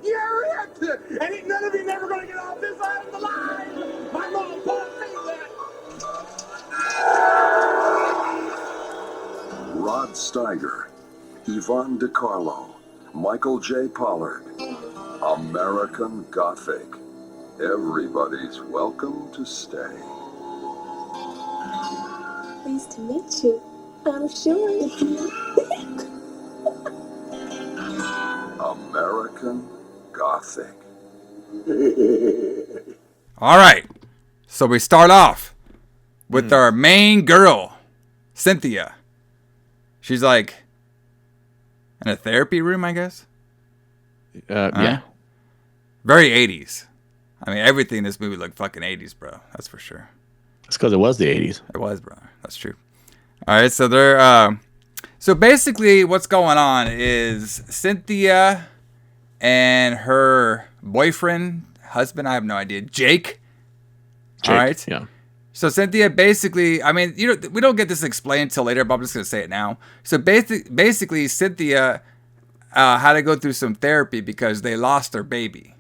Speaker 4: You're it! And none of you never gonna get off this island alive! My mom told me that!
Speaker 3: Rod Steiger, Yvonne De Carlo, Michael J. Pollard. American Gothic. Everybody's welcome to stay.
Speaker 7: Pleased to meet you. I'm sure.
Speaker 3: American Gothic.
Speaker 1: All right. So we start off with our main girl, Cynthia. She's like in a therapy room, I guess.
Speaker 2: Yeah.
Speaker 1: Very 80s. I mean, everything in this movie looked fucking 80s, bro. That's for sure.
Speaker 2: It's because it was the 80s.
Speaker 1: It was, bro. That's true. All right, so they're so basically what's going on is Cynthia and her boyfriend, husband, I have no idea, Jake. All right.
Speaker 2: Yeah.
Speaker 1: So Cynthia basically, I mean, we don't get this explained until later, but I'm just gonna say it now. So basically, Cynthia had to go through some therapy because they lost their baby.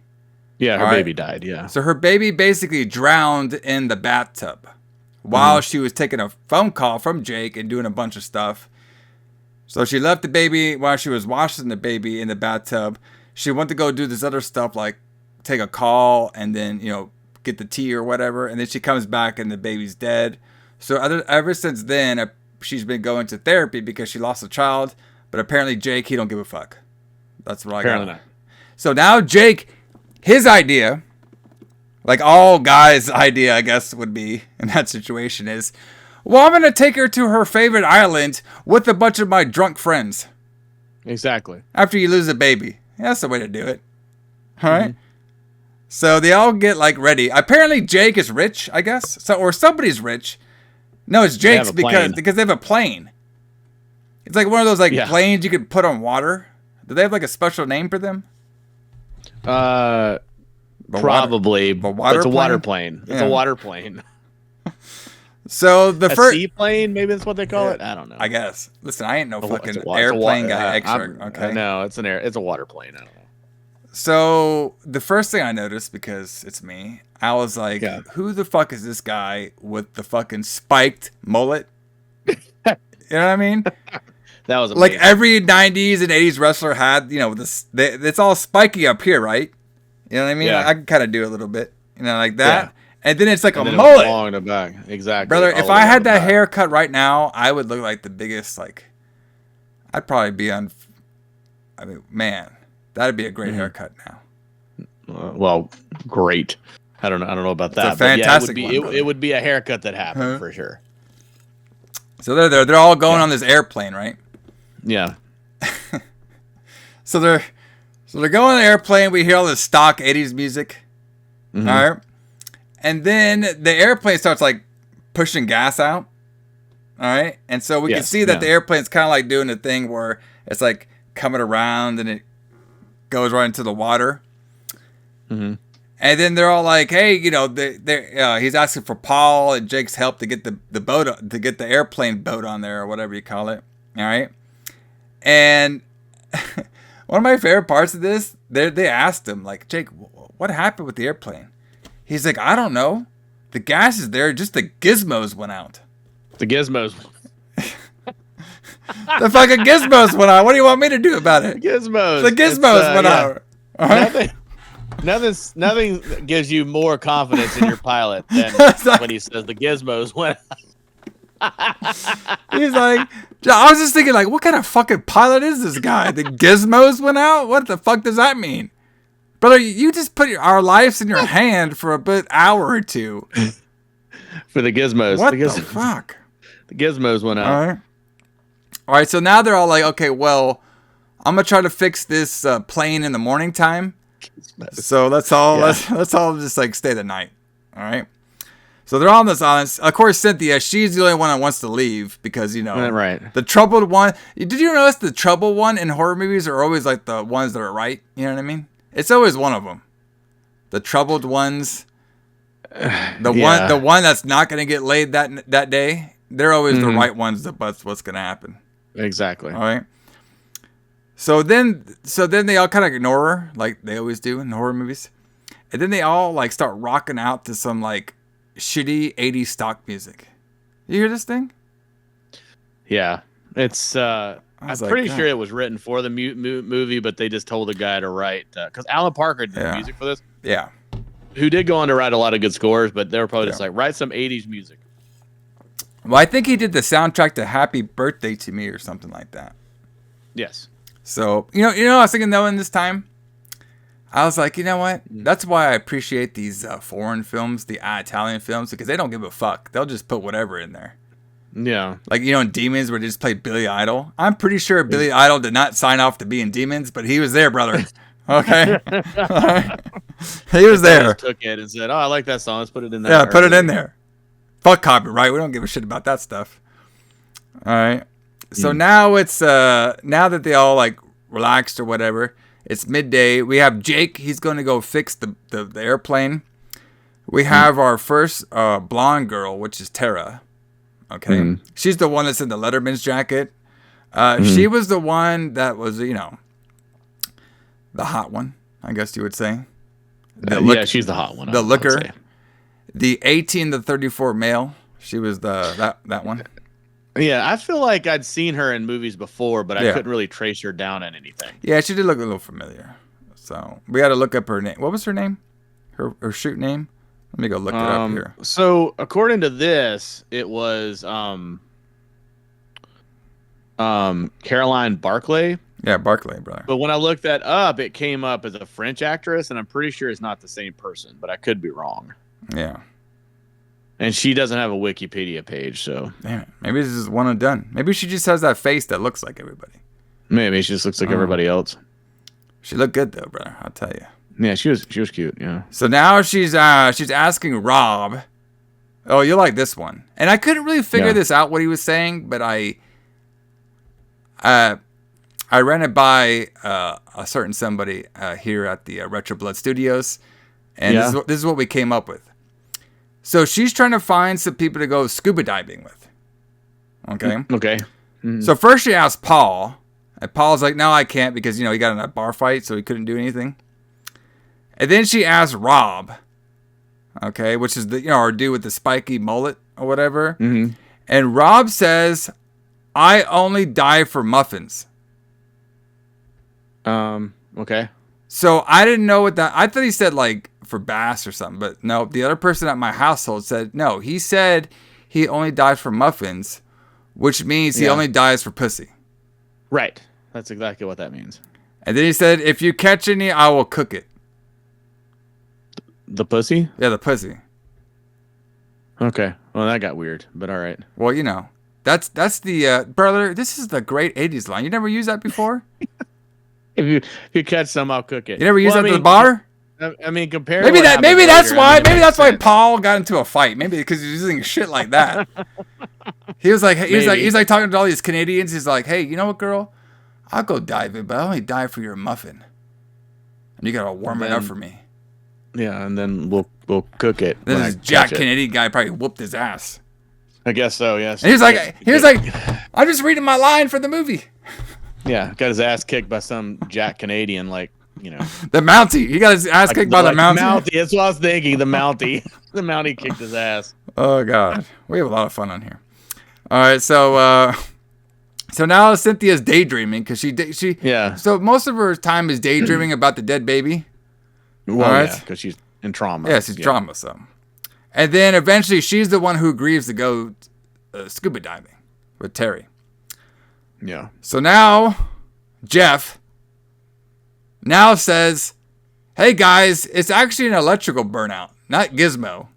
Speaker 2: Yeah, her baby died. Yeah.
Speaker 1: So her baby basically drowned in the bathtub while she was taking a phone call from Jake and doing a bunch of stuff. So she left the baby while she was washing the baby in the bathtub. She went to go do this other stuff like take a call and then, get the tea or whatever. And then she comes back and the baby's dead. So ever since then, she's been going to therapy because she lost a child. But apparently Jake, he don't give a fuck. That's what I got.
Speaker 2: Apparently not.
Speaker 1: So now Jake, his idea, like all guys' idea, I guess, would be in that situation is, well, I'm going to take her to her favorite island with a bunch of my drunk friends.
Speaker 2: Exactly.
Speaker 1: After you lose a baby. Yeah, that's the way to do it. All right. So they all get like ready. Apparently Jake is rich, I guess. So or somebody's rich. No, it's Jake's because they have a plane. It's like one of those planes you could put on water. Do they have like a special name for them?
Speaker 2: Probably. It's a water plane. It's a water plane.
Speaker 1: So the first
Speaker 2: seaplane, maybe that's what they call it. I don't know.
Speaker 1: I guess. Listen, I ain't no fucking airplane guy. Okay.
Speaker 2: No, it's a water plane. I don't know.
Speaker 1: So the first thing I noticed, because it's me, I was like, who the fuck is this guy with the fucking spiked mullet? You know what I mean?
Speaker 2: That was amazing.
Speaker 1: Like every 90s and 80s wrestler had, this. It's all spiky up here, right? You know what I mean?
Speaker 2: Yeah.
Speaker 1: I can kind of do a little bit, like that. Yeah. And then it's like
Speaker 2: and
Speaker 1: a mullet.
Speaker 2: Long in the back. Exactly.
Speaker 1: Brother, if I had that haircut right now, I would look like the biggest, I'd probably be on, man, that'd be a great haircut now.
Speaker 2: Well, great. I don't know about that.
Speaker 1: It's a fantastic
Speaker 2: it would be a haircut that happened for sure.
Speaker 1: So they're all going on this airplane, right?
Speaker 2: Yeah.
Speaker 1: So they're going on the airplane. We hear all this stock 80s music. All right. And then the airplane starts pushing gas out. All right. And so we can see that the airplane's kind of doing the thing where it's coming around and it goes right into the water. And then they're all like, hey, he's asking for Paul and Jake's help to get the boat, to get the airplane boat on there or whatever you call it. All right. And one of my favorite parts of this, they asked him, Jake, what happened with the airplane? He's like, I don't know. The gas is there. Just the gizmos went out.
Speaker 2: The gizmos.
Speaker 1: The fucking gizmos went out. What do you want me to do about it?
Speaker 2: The gizmos.
Speaker 1: The gizmos went out.
Speaker 2: Nothing gives you more confidence in your pilot than when he says the gizmos went out.
Speaker 1: He's like, I was just thinking, what kind of fucking pilot is this guy? The gizmos went out? What the fuck does that mean? Brother, you just put our lives in your hand for a hour or two.
Speaker 2: For the gizmos.
Speaker 1: What the fuck?
Speaker 2: The gizmos went out.
Speaker 1: All right, so now they're all like, okay, well, I'm going to try to fix this plane in the morning time. So let's all just stay the night. All right. So they're all on this island. Of course, Cynthia, she's the only one that wants to leave because,
Speaker 2: right.
Speaker 1: The troubled one. Did you notice the troubled one in horror movies are always the ones that are right? You know what I mean? It's always one of them. The troubled ones. The one that's not going to get laid that day. They're always the right ones that's what's going to happen.
Speaker 2: Exactly.
Speaker 1: All right. So then they all kind of ignore her like they always do in horror movies. And then they all start rocking out to some shitty 80s stock music. You hear this thing?
Speaker 2: Yeah. It's I'm pretty sure it was written for the movie, but they just told the guy to write because Alan Parker did the music for this.
Speaker 1: Yeah.
Speaker 2: Who did go on to write a lot of good scores, but they were probably just write some 80s music.
Speaker 1: Well, I think he did the soundtrack to Happy Birthday to Me or something like that.
Speaker 2: Yes.
Speaker 1: So, I was thinking though in this time, I was like, you know what? That's why I appreciate these foreign films, the Italian films, because they don't give a fuck. They'll just put whatever in there.
Speaker 2: Yeah.
Speaker 1: Like, you know, in Demons, where they just played Billy Idol. I'm pretty sure Billy Idol did not sign off to be in Demons, but he was there, brother. Okay? He was there.
Speaker 2: Just took it and said, oh, I like that song. Let's put it in there.
Speaker 1: Yeah, put it in there. Fuck copyright. We don't give a shit about that stuff. All right. So now it's, now that they all, like, relaxed or whatever, it's midday. We have Jake. He's going to go fix the airplane. We have our first blonde girl, which is Tara. Okay. She's the one that's in the Letterman's jacket. She was the one that was, you know, the hot one, I guess you would say.
Speaker 2: Yeah, she's the hot one.
Speaker 1: The looker. The 18 to 34 male. She was that one.
Speaker 2: Yeah, I feel like I'd seen her in movies before, but I couldn't really trace her down in anything.
Speaker 1: Yeah, she did look a little familiar. So we got to look up her name. What was her name? Her shoot name? Let me go look it up here.
Speaker 2: So according to this, it was Caroline Barclay.
Speaker 1: Yeah, Barclay, brother.
Speaker 2: But when I looked that up, it came up as a French actress, and I'm pretty sure it's not the same person, but I could be wrong.
Speaker 1: Yeah.
Speaker 2: And she doesn't have a Wikipedia page, so
Speaker 1: damn it. Maybe this is one and done. Maybe she just has that face that looks like everybody.
Speaker 2: Maybe she just looks like everybody else.
Speaker 1: She looked good though, brother. I'll tell you.
Speaker 2: Yeah, she was cute. Yeah.
Speaker 1: So now she's asking Rob. Oh, you like this one? And I couldn't really figure this out what he was saying, but I ran it by a certain somebody here at the Retro Blood Studios, and this is what we came up with. So she's trying to find some people to go scuba diving with. Okay.
Speaker 2: Okay.
Speaker 1: So first she asked Paul, and Paul's like, "No, I can't because you know he got in a bar fight, so he couldn't do anything." And then she asked Rob, okay, which is the our dude with the spiky mullet or whatever. And Rob says, "I only dive for muffins."
Speaker 2: Okay.
Speaker 1: So I didn't know what that. I thought he said like for bass or something, but no. The other person at my household said no. He said he only dives for muffins, which means he only dives for pussy.
Speaker 2: Right. That's exactly what that means.
Speaker 1: And then he said, "If you catch any, I will cook it."
Speaker 2: The pussy?
Speaker 1: Yeah, the pussy.
Speaker 2: Okay. Well, that got weird, but all right.
Speaker 1: Well, you know, that's the brother. This is the great '80s line. You never used that before.
Speaker 2: If you catch some, I'll cook it.
Speaker 1: You never used that at the bar.
Speaker 2: I mean, compare.
Speaker 1: Maybe that's why Paul got into a fight. Maybe because he was using shit like that. He was like talking to all these Canadians. He's like, "Hey, you know what, girl? I'll go diving, but I only dive for your muffin, and you gotta warm it up for me."
Speaker 2: Yeah, and then we'll cook it.
Speaker 1: Then this Jack Canadian guy probably whooped his ass.
Speaker 2: I guess so. Yes.
Speaker 1: And he was like, "I'm just reading my line for the movie."
Speaker 2: Yeah, got his ass kicked by some Jack Canadian, like, you know.
Speaker 1: The Mountie. He got his ass kicked by the Mountie.
Speaker 2: That's what I was thinking. The Mountie. The Mountie kicked his ass.
Speaker 1: Oh, God. We have a lot of fun on here. All right, so now Cynthia's daydreaming because she. So most of her time is daydreaming about the dead baby.
Speaker 2: Well, yeah, because she's in trauma.
Speaker 1: Yeah, she's trauma, so. And then eventually she's the one who agrees to go scuba diving with Terry.
Speaker 2: Yeah.
Speaker 1: So now Jeff now says, "Hey guys, it's actually an electrical burnout, not Gizmo."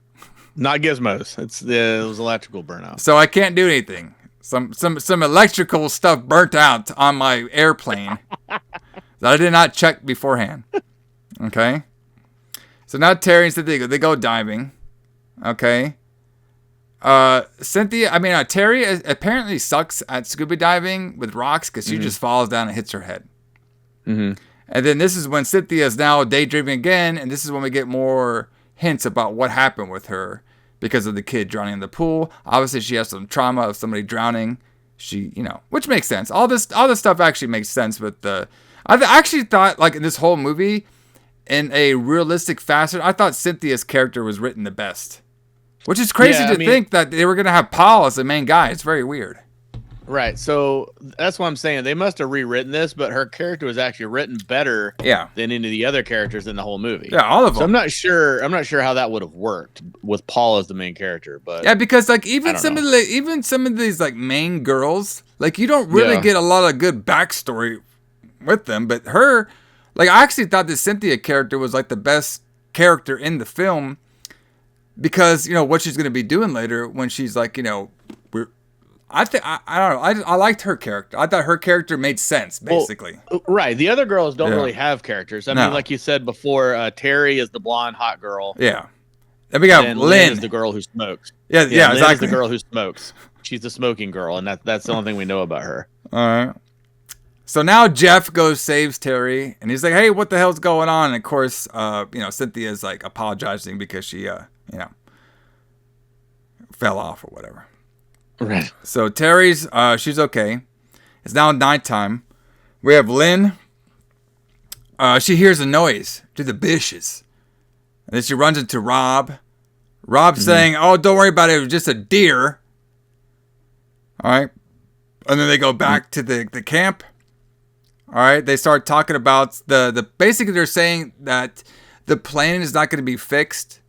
Speaker 2: Not Gizmos. It was electrical burnout.
Speaker 1: So I can't do anything. Some electrical stuff burnt out on my airplane that I did not check beforehand. Okay. So now Terry and Cynthia they go diving. Okay. Terry apparently sucks at scuba diving with rocks because she just falls down and hits her head. And then this is when Cynthia is now daydreaming again, and this is when we get more hints about what happened with her because of the kid drowning in the pool. Obviously, she has some trauma of somebody drowning. She, which makes sense. All this stuff actually makes sense with the. I actually thought, like in this whole movie, in a realistic fashion, I thought Cynthia's character was written the best. Which is crazy to think that they were going to have Paul as the main guy. It's very weird.
Speaker 2: Right. So that's what I'm saying. They must have rewritten this, but her character was actually written better than any of the other characers in the whole movie.
Speaker 1: Yeah, all of them.
Speaker 2: So I'm not sure how that would have worked with Paul as the main character, but
Speaker 1: yeah, because like even some of these like main girls, like you don't really get a lot of good backstory with them, but her Like, I actually thought the Cynthia character was like the best character in the film because, you know, what she's going to be doing later when she's like, you know, I don't know. I liked her character. I thought her character made sense, basically.
Speaker 2: Well, right. The other girls don't really have characters. I mean, like you said before, Terry is the blonde hot girl.
Speaker 1: Yeah. Then we got Lynn
Speaker 2: is the girl who smokes.
Speaker 1: Yeah,
Speaker 2: Lynn
Speaker 1: exactly.
Speaker 2: is the girl who smokes. She's the smoking girl, and that's the only thing we know about her.
Speaker 1: All right. So now Jeff goes saves Terry, and he's like, "Hey, what the hell's going on?" And of course, you know, Cynthia's like apologizing because she, you know, fell off or whatever.
Speaker 2: Right.
Speaker 1: So Terry's, she's okay. It's now nighttime. We have Lynn. She hears a noise through the bushes. And then she runs into Rob. Rob's saying, "Oh, don't worry about it. It was just a deer." All right. And then they go back to the camp. All right. They start talking about basically they're saying that the plane is not going to be fixed.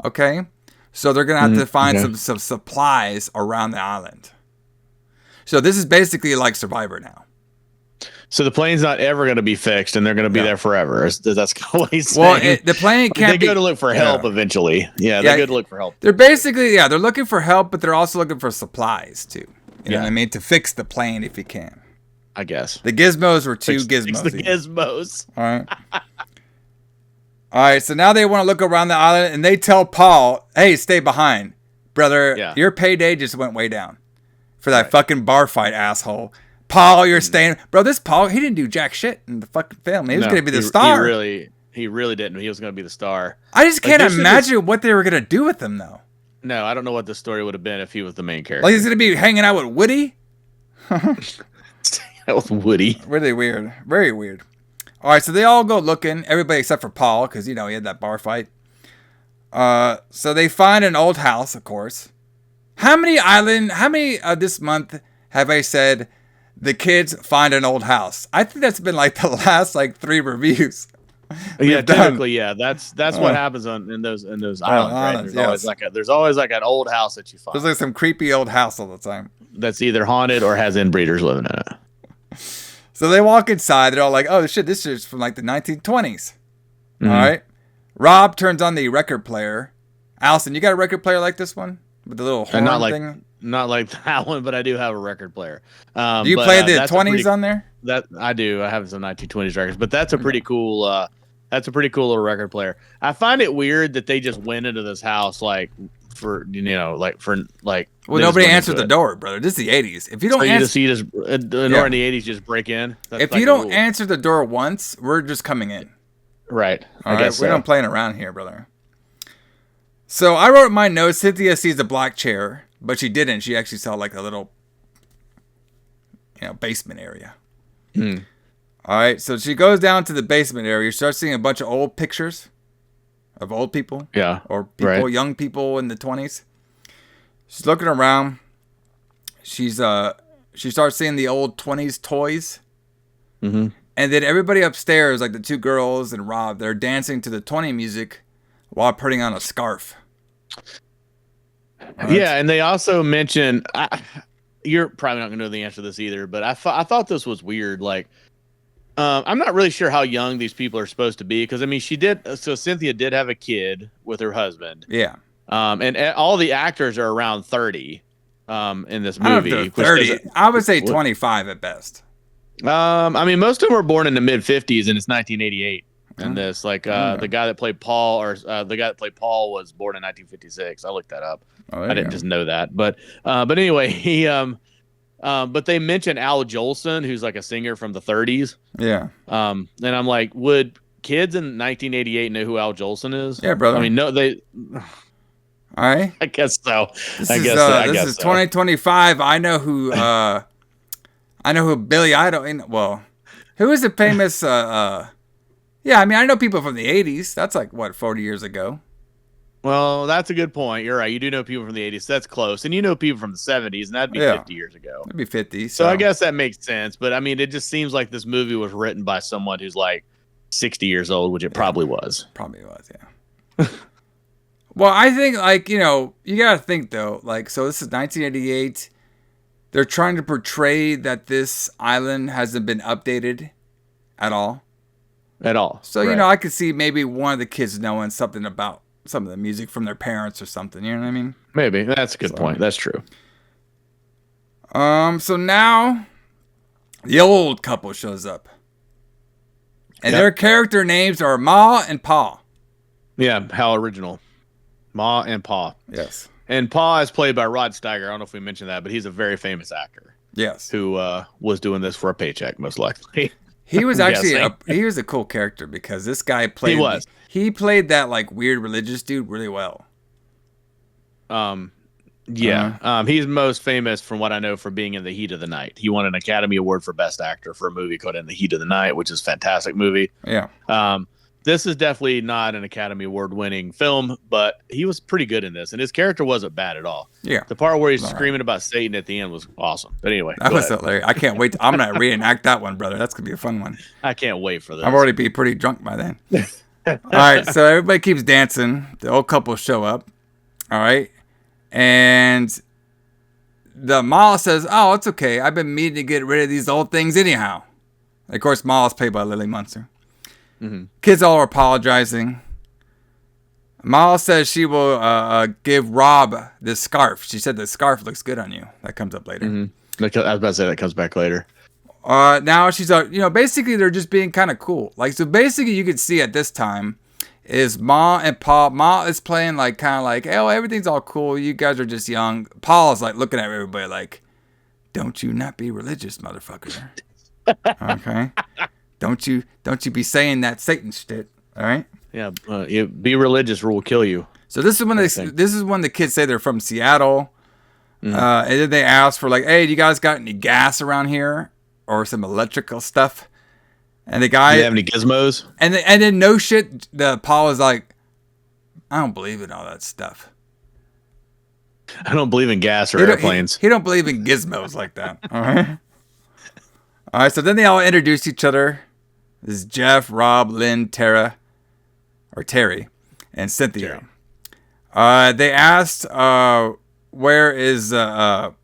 Speaker 1: Okay. So they're going to have to find some supplies around the island. So this is basically like Survivor now.
Speaker 2: So the plane's not ever going to be fixed, and they're going to be there forever. That's kind of what he's saying.
Speaker 1: Well, the plane can't
Speaker 2: They go to look for help eventually. Yeah, they go to look for help.
Speaker 1: They're basically, they're looking for help, but they're also looking for supplies, too. You know what I mean? To fix the plane if you can.
Speaker 2: I guess.
Speaker 1: The gizmos were too gizmos.
Speaker 2: Fix the gizmos.
Speaker 1: All right. All right, so now they want to look around the island, and they tell Paul, "Hey, stay behind. Brother, your payday just went way down for that fucking bar fight, asshole. Paul, you're staying." Bro, this Paul, he didn't do jack shit in the fucking film. He was going to be the star.
Speaker 2: He really didn't. He was going to be the star.
Speaker 1: I just can't imagine what they were going to do with him, though.
Speaker 2: No, I don't know what the story would have been if he was the main character.
Speaker 1: Like, he's going to be hanging out with Woody?
Speaker 2: That was Woody.
Speaker 1: Really weird. Very weird. All right, so they all go looking, everybody except for Paul, because, you know, he had that bar fight. So they find an old house, of course. How many this month have I said the kids find an old house? I think that's been like the last 3 reviews.
Speaker 2: Yeah, typically, that's what happens in those islands. Right? There's always like an old house that you find.
Speaker 1: There's like some creepy old house all the time.
Speaker 2: That's either haunted or has inbreeders living in it.
Speaker 1: So they walk inside. They're all like, "Oh shit, this is from like the 1920s." All right. Rob turns on the record player. Alison, you got a record player like this one with the little horn thing?
Speaker 2: Not like that one, but I do have a record player.
Speaker 1: Do you play the 20s on there?
Speaker 2: That I do. I have some 1920s records, but that's a pretty cool. That's a pretty cool little record player. I find it weird that they just went into this house Well,
Speaker 1: nobody answered the door, brother. This is the 80s. If you don't
Speaker 2: in the 80s, just break in.
Speaker 1: If you don't answer the door once, we're just coming in.
Speaker 2: Right.
Speaker 1: All right. We're not playing around here, brother. So I wrote in my notes, Cynthia sees a black chair, but she didn't. She actually saw like a little, basement area. All right. So she goes down to the basement area. She starts seeing a bunch of old pictures of old people.
Speaker 2: Yeah.
Speaker 1: Or people, young people in the 20s. She's looking around. She starts seeing the old 20s toys.
Speaker 2: Mm-hmm.
Speaker 1: And then everybody upstairs, like the 2 girls and Rob, they're dancing to the 20 music while putting on a scarf.
Speaker 2: Right? Yeah, and they also mention, you're probably not going to know the answer to this either, but I thought this was weird. Like, I'm not really sure how young these people are supposed to be because, I mean, Cynthia did have a kid with her husband.
Speaker 1: Yeah.
Speaker 2: And all the actors are around 30 in this movie.
Speaker 1: I don't know if they're 30. I would say 25 at best.
Speaker 2: I mean, most of them were born in the mid 50s, and it's 1988. In this, the guy that played Paul, was born in 1956. I looked that up. I didn't just know that, but anyway, he but they mentioned Al Jolson, who's like a singer from the 30s.
Speaker 1: Yeah.
Speaker 2: And I'm like, would kids in 1988 know who Al Jolson is?
Speaker 1: Yeah, brother.
Speaker 2: I mean, no, they.
Speaker 1: All right.
Speaker 2: I guess so.
Speaker 1: This is 2025. I know who. I know who Billy Idol. Well, who is the famous? Yeah, I mean, I know people from the 80s. That's like, 40 years ago?
Speaker 2: Well, that's a good point. You're right. You do know people from the 80s. That's close. And you know people from the 70s, and that'd be 50 years ago.
Speaker 1: That'd be 50.
Speaker 2: So I guess that makes sense. But, I mean, it just seems like this movie was written by someone who's like 60 years old, which it probably was.
Speaker 1: Probably was, yeah. Well, I think, you got to think, though. So this is 1988. They're trying to portray that this island hasn't been updated at all.
Speaker 2: at all.
Speaker 1: So, you know, I could see maybe one of the kids knowing something about some of the music from their parents or something. You know what I mean?
Speaker 2: Maybe. That's a good point. That's true.
Speaker 1: So now the old couple shows up. And their character names are Ma and Pa.
Speaker 2: Yeah, how original. Ma and Pa.
Speaker 1: Yes.
Speaker 2: And Pa is played by Rod Steiger. I don't know if we mentioned that, but he's a very famous actor.
Speaker 1: Yes.
Speaker 2: Who was doing this for a paycheck, most likely.
Speaker 1: He was actually he was a cool character because this guy played. He played that like weird religious dude really well.
Speaker 2: He's most famous from what I know for being in The Heat of the Night. He won an Academy Award for Best Actor for a movie called In the Heat of the Night, which is a fantastic movie.
Speaker 1: Yeah.
Speaker 2: This is definitely not an Academy Award winning film, but he was pretty good in this, and his character wasn't bad at all.
Speaker 1: Yeah.
Speaker 2: The part where he's screaming about Satan at the end was awesome. But anyway,
Speaker 1: that was hilarious. I can't wait. I'm gonna reenact that one, brother. That's gonna be a fun one.
Speaker 2: I can't wait for this.
Speaker 1: I'm already be pretty drunk by then. All right, so everybody keeps dancing. The old couple show up. All right, and the Ma says, "Oh, it's okay. I've been meaning to get rid of these old things anyhow." Of course, Ma is played by Lily Munster. Mm-hmm. Kids all are apologizing. Ma says she will give Rob this scarf. She said the scarf looks good on you. That comes up later.
Speaker 2: Mm-hmm. I was about to say that comes back later.
Speaker 1: Now she's basically they're just being kind of cool. Like, so basically you could see at this time is Ma and Pa. Ma is playing like kind of like, oh, everything's all cool. You guys are just young. Paul is like looking at everybody like, don't you not be religious, motherfucker. Okay. Don't you be saying that Satan shit. All right.
Speaker 2: Yeah. You be religious or we'll kill you.
Speaker 1: So this is when the kids say they're from Seattle. Mm-hmm. And then they ask for like, hey, do you guys got any gas around here or some electrical stuff? And the guy,
Speaker 2: do you have any gizmos?
Speaker 1: And then no shit. The Paul was like, I don't believe in all that stuff.
Speaker 2: I don't believe in gas or airplanes.
Speaker 1: He don't believe in gizmos like that. All right. All right. So then they all introduce each other. This is Jeff, Rob, Lynn, Terry, and Cynthia. They asked, where is, so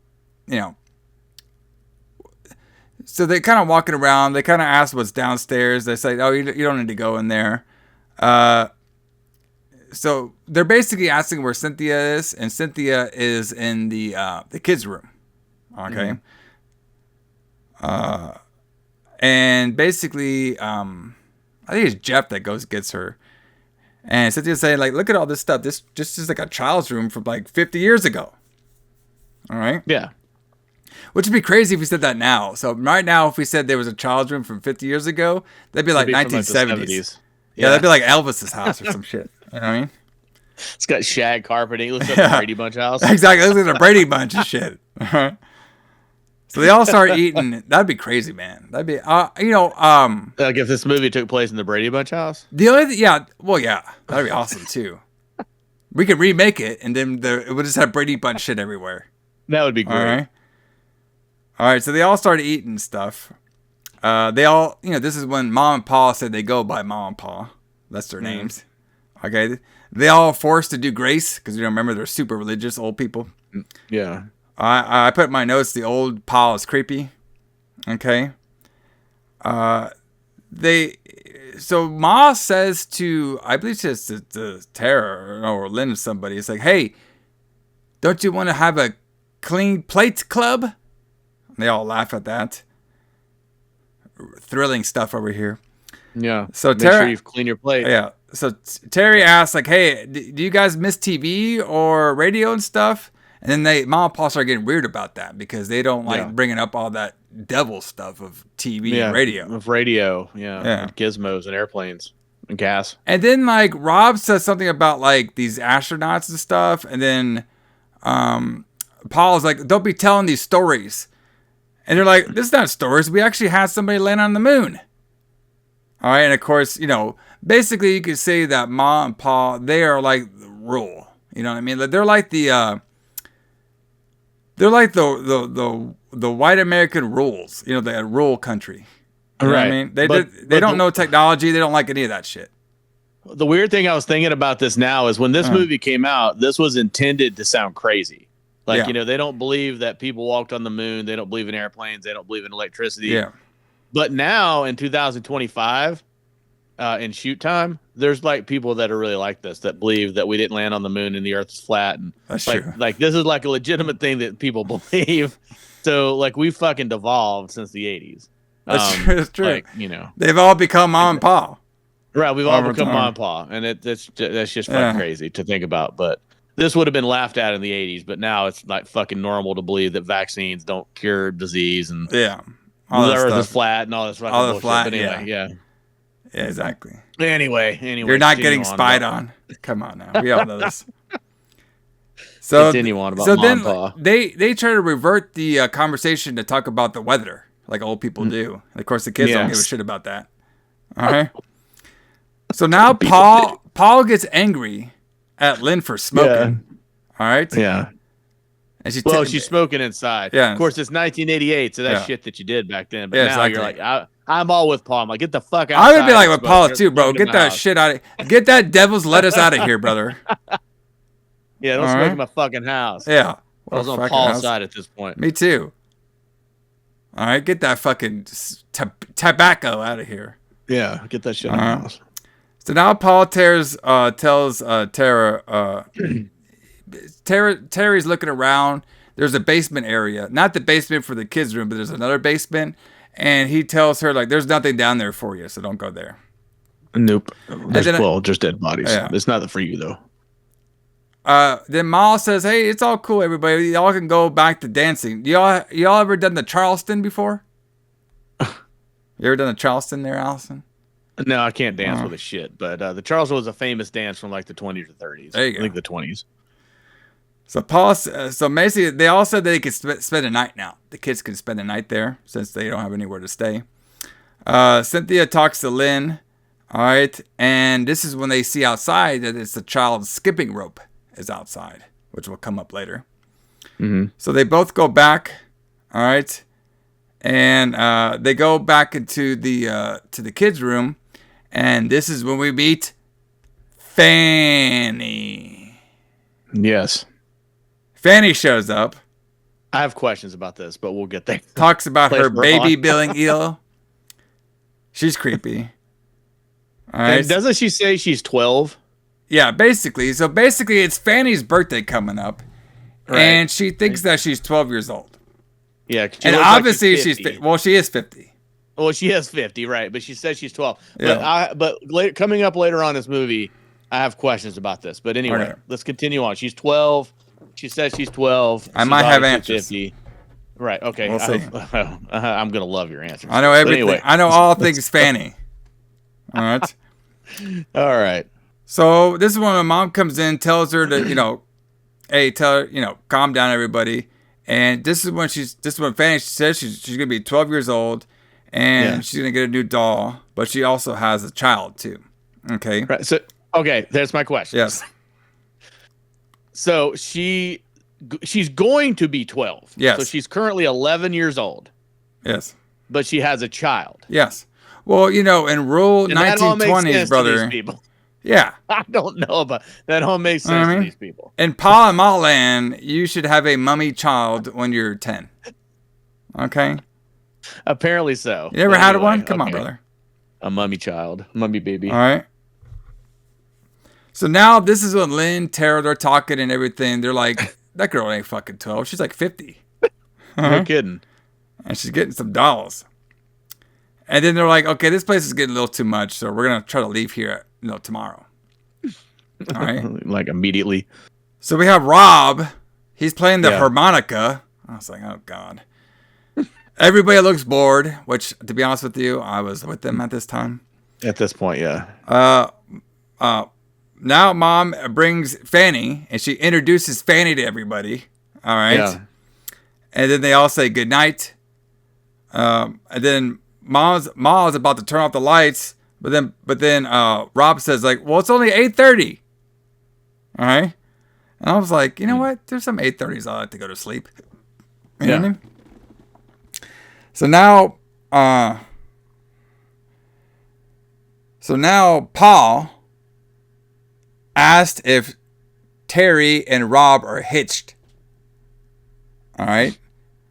Speaker 1: they're kind of walking around. They kind of ask what's downstairs. They say, oh, you don't need to go in there. So they're basically asking where Cynthia is, and Cynthia is in the kids' room. Okay. Mm-hmm. And basically, I think it's Jeff that gets her. And Cynthia's saying, like, look at all this stuff. This just is like a child's room from like 50 years ago. All right?
Speaker 2: Yeah.
Speaker 1: Which would be crazy if we said that now. So right now, if we said there was a child's room from 50 years ago, that'd be like 1970s. Yeah, that'd be like Elvis's house or some shit. You know what I mean?
Speaker 2: It's got shag carpeting. It looks like the Brady Bunch house.
Speaker 1: Exactly. It looks like the Brady Bunch of shit. So they all start eating. That'd be crazy, man. That'd be, like
Speaker 2: if this movie took place in the Brady Bunch house.
Speaker 1: The only, that'd be awesome too. We could remake it, and then it would just have Brady Bunch shit everywhere.
Speaker 2: That would be great.
Speaker 1: All right. So they all started eating stuff. They all, this is when Mom and Pa said they go by Mom and Pa. That's their names. Okay. They all forced to do grace because remember they're super religious old people.
Speaker 2: Yeah.
Speaker 1: I put in my notes the old Pa is creepy. Okay. So Ma says to, I believe it's to Tara or Lynn or somebody, it's like, hey, don't you want to have a clean plates club? And they all laugh at that. Thrilling stuff over here.
Speaker 2: Yeah.
Speaker 1: So
Speaker 2: make sure you clean your plate.
Speaker 1: Yeah. So Terry asks, like, hey, do you guys miss TV or radio and stuff? And then Mom and Pa start getting weird about that because they don't like bringing up all that devil stuff of TV and radio.
Speaker 2: Of radio, and gizmos and airplanes and gas.
Speaker 1: And then like Rob says something about like these astronauts and stuff. And then Paul's like, don't be telling these stories. And they're like, this is not stories. We actually had somebody land on the moon. All right. And of course, basically you could say that Mom and Pa, they are like the rule. You know what I mean? Like, they're like the white American rules, the rural country. You know what I mean? They don't know technology. They don't like any of that shit.
Speaker 2: The weird thing I was thinking about this now is when this movie came out, this was intended to sound crazy. Like, they don't believe that people walked on the moon. They don't believe in airplanes. They don't believe in electricity.
Speaker 1: Yeah.
Speaker 2: But now in 2025, in shoot time, there's like people that are really like this, that believe that we didn't land on the moon and the Earth is flat, and
Speaker 1: That's
Speaker 2: like
Speaker 1: true.
Speaker 2: like this is like a legitimate thing that people believe. So like we fucking devolved since the 80s.
Speaker 1: That's true. That's true.
Speaker 2: Like,
Speaker 1: they've all become mom and pa.
Speaker 2: Right, we've all
Speaker 1: Over
Speaker 2: become
Speaker 1: time.
Speaker 2: mom and pa, and that's just fucking crazy to think about. But this would have been laughed at in the 80s, but now it's like fucking normal to believe that vaccines don't cure disease and
Speaker 1: Yeah.
Speaker 2: the Earth is flat and all this fucking
Speaker 1: All the
Speaker 2: bullshit.
Speaker 1: flat,
Speaker 2: But anyway, yeah.
Speaker 1: Yeah, exactly.
Speaker 2: Anyway,
Speaker 1: You're not getting spied on. Come on now. We all know this. So
Speaker 2: continue on about
Speaker 1: so
Speaker 2: mom
Speaker 1: then
Speaker 2: and pa.
Speaker 1: they try to revert the conversation to talk about the weather, like old people do. And of course, the kids don't give a shit about that. All right. So now Paul gets angry at Lynn for smoking. All right.
Speaker 2: Yeah.
Speaker 1: And
Speaker 2: she's smoking inside.
Speaker 1: Yeah.
Speaker 2: Of course, it's 1988, so that's shit that you did back then. But now you're like, I'm all with Paul. I'm like, get the fuck out.
Speaker 1: I would be like with Paul too, bro. Get that shit out of get that devil's lettuce out of here, brother.
Speaker 2: Yeah, don't smoke in my fucking house.
Speaker 1: Yeah.
Speaker 2: I was on Paul's side at this point.
Speaker 1: Me too. All right, get that fucking tobacco out of here.
Speaker 2: Yeah, get that shit out of the house.
Speaker 1: So now Paul tells Tara, Terry's looking around. There's a basement area, not the basement for the kids' room, but there's another basement. And he tells her, like, there's nothing down there for you, so don't go there.
Speaker 2: Nope. Just dead bodies. Yeah. It's nothing for you, though.
Speaker 1: Then Miles says, hey, it's all cool, everybody. Y'all can go back to dancing. Y'all ever done the Charleston before? You ever done the Charleston there, Alison?
Speaker 2: No, I can't dance with a shit. But the Charleston was a famous dance from like the 20s or 30s.
Speaker 1: There you go.
Speaker 2: I think the 20s.
Speaker 1: So basically, they all said they could spend a night now. The kids can spend a night there since they don't have anywhere to stay. Cynthia talks to Lynn. All right. And this is when they see outside that it's a child's skipping rope is outside, which will come up later.
Speaker 2: Mm-hmm.
Speaker 1: So they both go back. All right. And they go back into the kids' room. And this is when we meet Fanny.
Speaker 2: Yes.
Speaker 1: Fanny shows up.
Speaker 2: I have questions about this, but we'll get there.
Speaker 1: Talks about her baby billing eel. She's creepy. All right.
Speaker 2: And doesn't she say she's 12?
Speaker 1: Yeah, basically. So basically, it's Fanny's birthday coming up. Right. And she thinks that she's 12 years old.
Speaker 2: Yeah.
Speaker 1: And obviously, she is 50.
Speaker 2: Well, she is 50, right? But she says she's 12. Yeah. But coming up later on in this movie, I have questions about this. But anyway, let's continue on. She's 12. She says she's 12.
Speaker 1: I might have answers.
Speaker 2: 50. Right. Okay.
Speaker 1: We'll see.
Speaker 2: I'm gonna love your answers.
Speaker 1: I know everything. Anyway, I know all things Fanny. All right.
Speaker 2: All right.
Speaker 1: So this is when my mom comes in, tells her to, hey, tell her, calm down, everybody. And this is when Fanny says she's gonna be 12 years old, and she's gonna get a new doll, but she also has a child too. Okay.
Speaker 2: Right. So there's my question.
Speaker 1: Yes.
Speaker 2: So she's going to be 12.
Speaker 1: Yes.
Speaker 2: So she's currently 11 years old.
Speaker 1: Yes.
Speaker 2: But she has a child.
Speaker 1: Yes. Well, in rural 1920s, brother.
Speaker 2: People.
Speaker 1: Yeah.
Speaker 2: I don't know about that. All makes sense to these people.
Speaker 1: In Pa and Ma land, you should have a mummy child when you're 10. Okay.
Speaker 2: Apparently so.
Speaker 1: You ever had one? Come on, brother.
Speaker 2: A mummy child, mummy baby.
Speaker 1: All right. So now this is when Lynn, Tara, they're talking and everything. They're like, that girl ain't fucking 12. She's like 50.
Speaker 2: No kidding.
Speaker 1: And she's getting some dolls. And then they're like, okay, this place is getting a little too much, so we're going to try to leave here, tomorrow. All right.
Speaker 2: Like immediately.
Speaker 1: So we have Rob. He's playing the harmonica. I was like, oh, God. Everybody looks bored, which, to be honest with you, I was with them at this time.
Speaker 2: At this point, yeah.
Speaker 1: Now Mom brings Fanny, and she introduces Fanny to everybody. All right. Yeah. And then they all say goodnight. And then Mom's about to turn off the lights, but then Rob says, like, well, it's only 8:30. All right. And I was like, you know what? There's some 8:30s I like to go to sleep. You know what I mean? So now Paul asked if Terry and Rob are hitched. All right?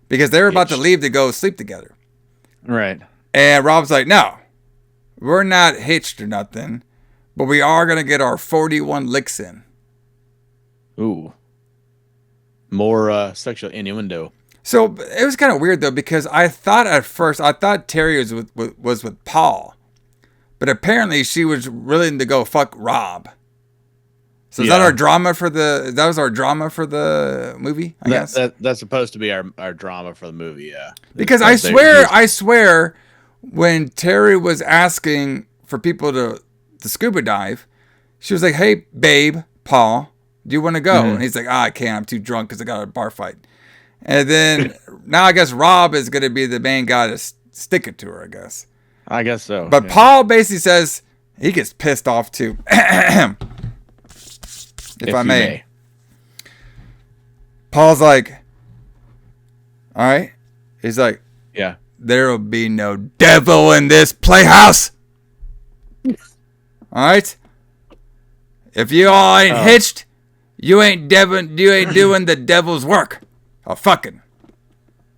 Speaker 1: Because they were about to leave to go sleep together.
Speaker 2: Right.
Speaker 1: And Rob's like, no. we're not hitched or nothing, but we are going to get our 41 licks in.
Speaker 2: Ooh. More sexual innuendo.
Speaker 1: So it was kind of weird, though, because I thought at first, Terry was with Paul. But apparently she was willing to go fuck Rob. So is that our drama for that was our drama for the movie, I guess?
Speaker 2: That's supposed to be our drama for the movie, yeah.
Speaker 1: Because I swear, when Terry was asking for people to scuba dive, she was like, hey, babe, Paul, do you want to go? And he's like, I can't, I'm too drunk because I got a bar fight. And then now I guess Rob is going to be the main guy to stick it to her, I guess.
Speaker 2: I guess so.
Speaker 1: But Paul basically says he gets pissed off too. if I may. Paul's like, all right. He's like,
Speaker 2: yeah.
Speaker 1: There will be no devil in this playhouse. All right. If you all ain't hitched, you ain't doing the devil's work. Oh, fucking.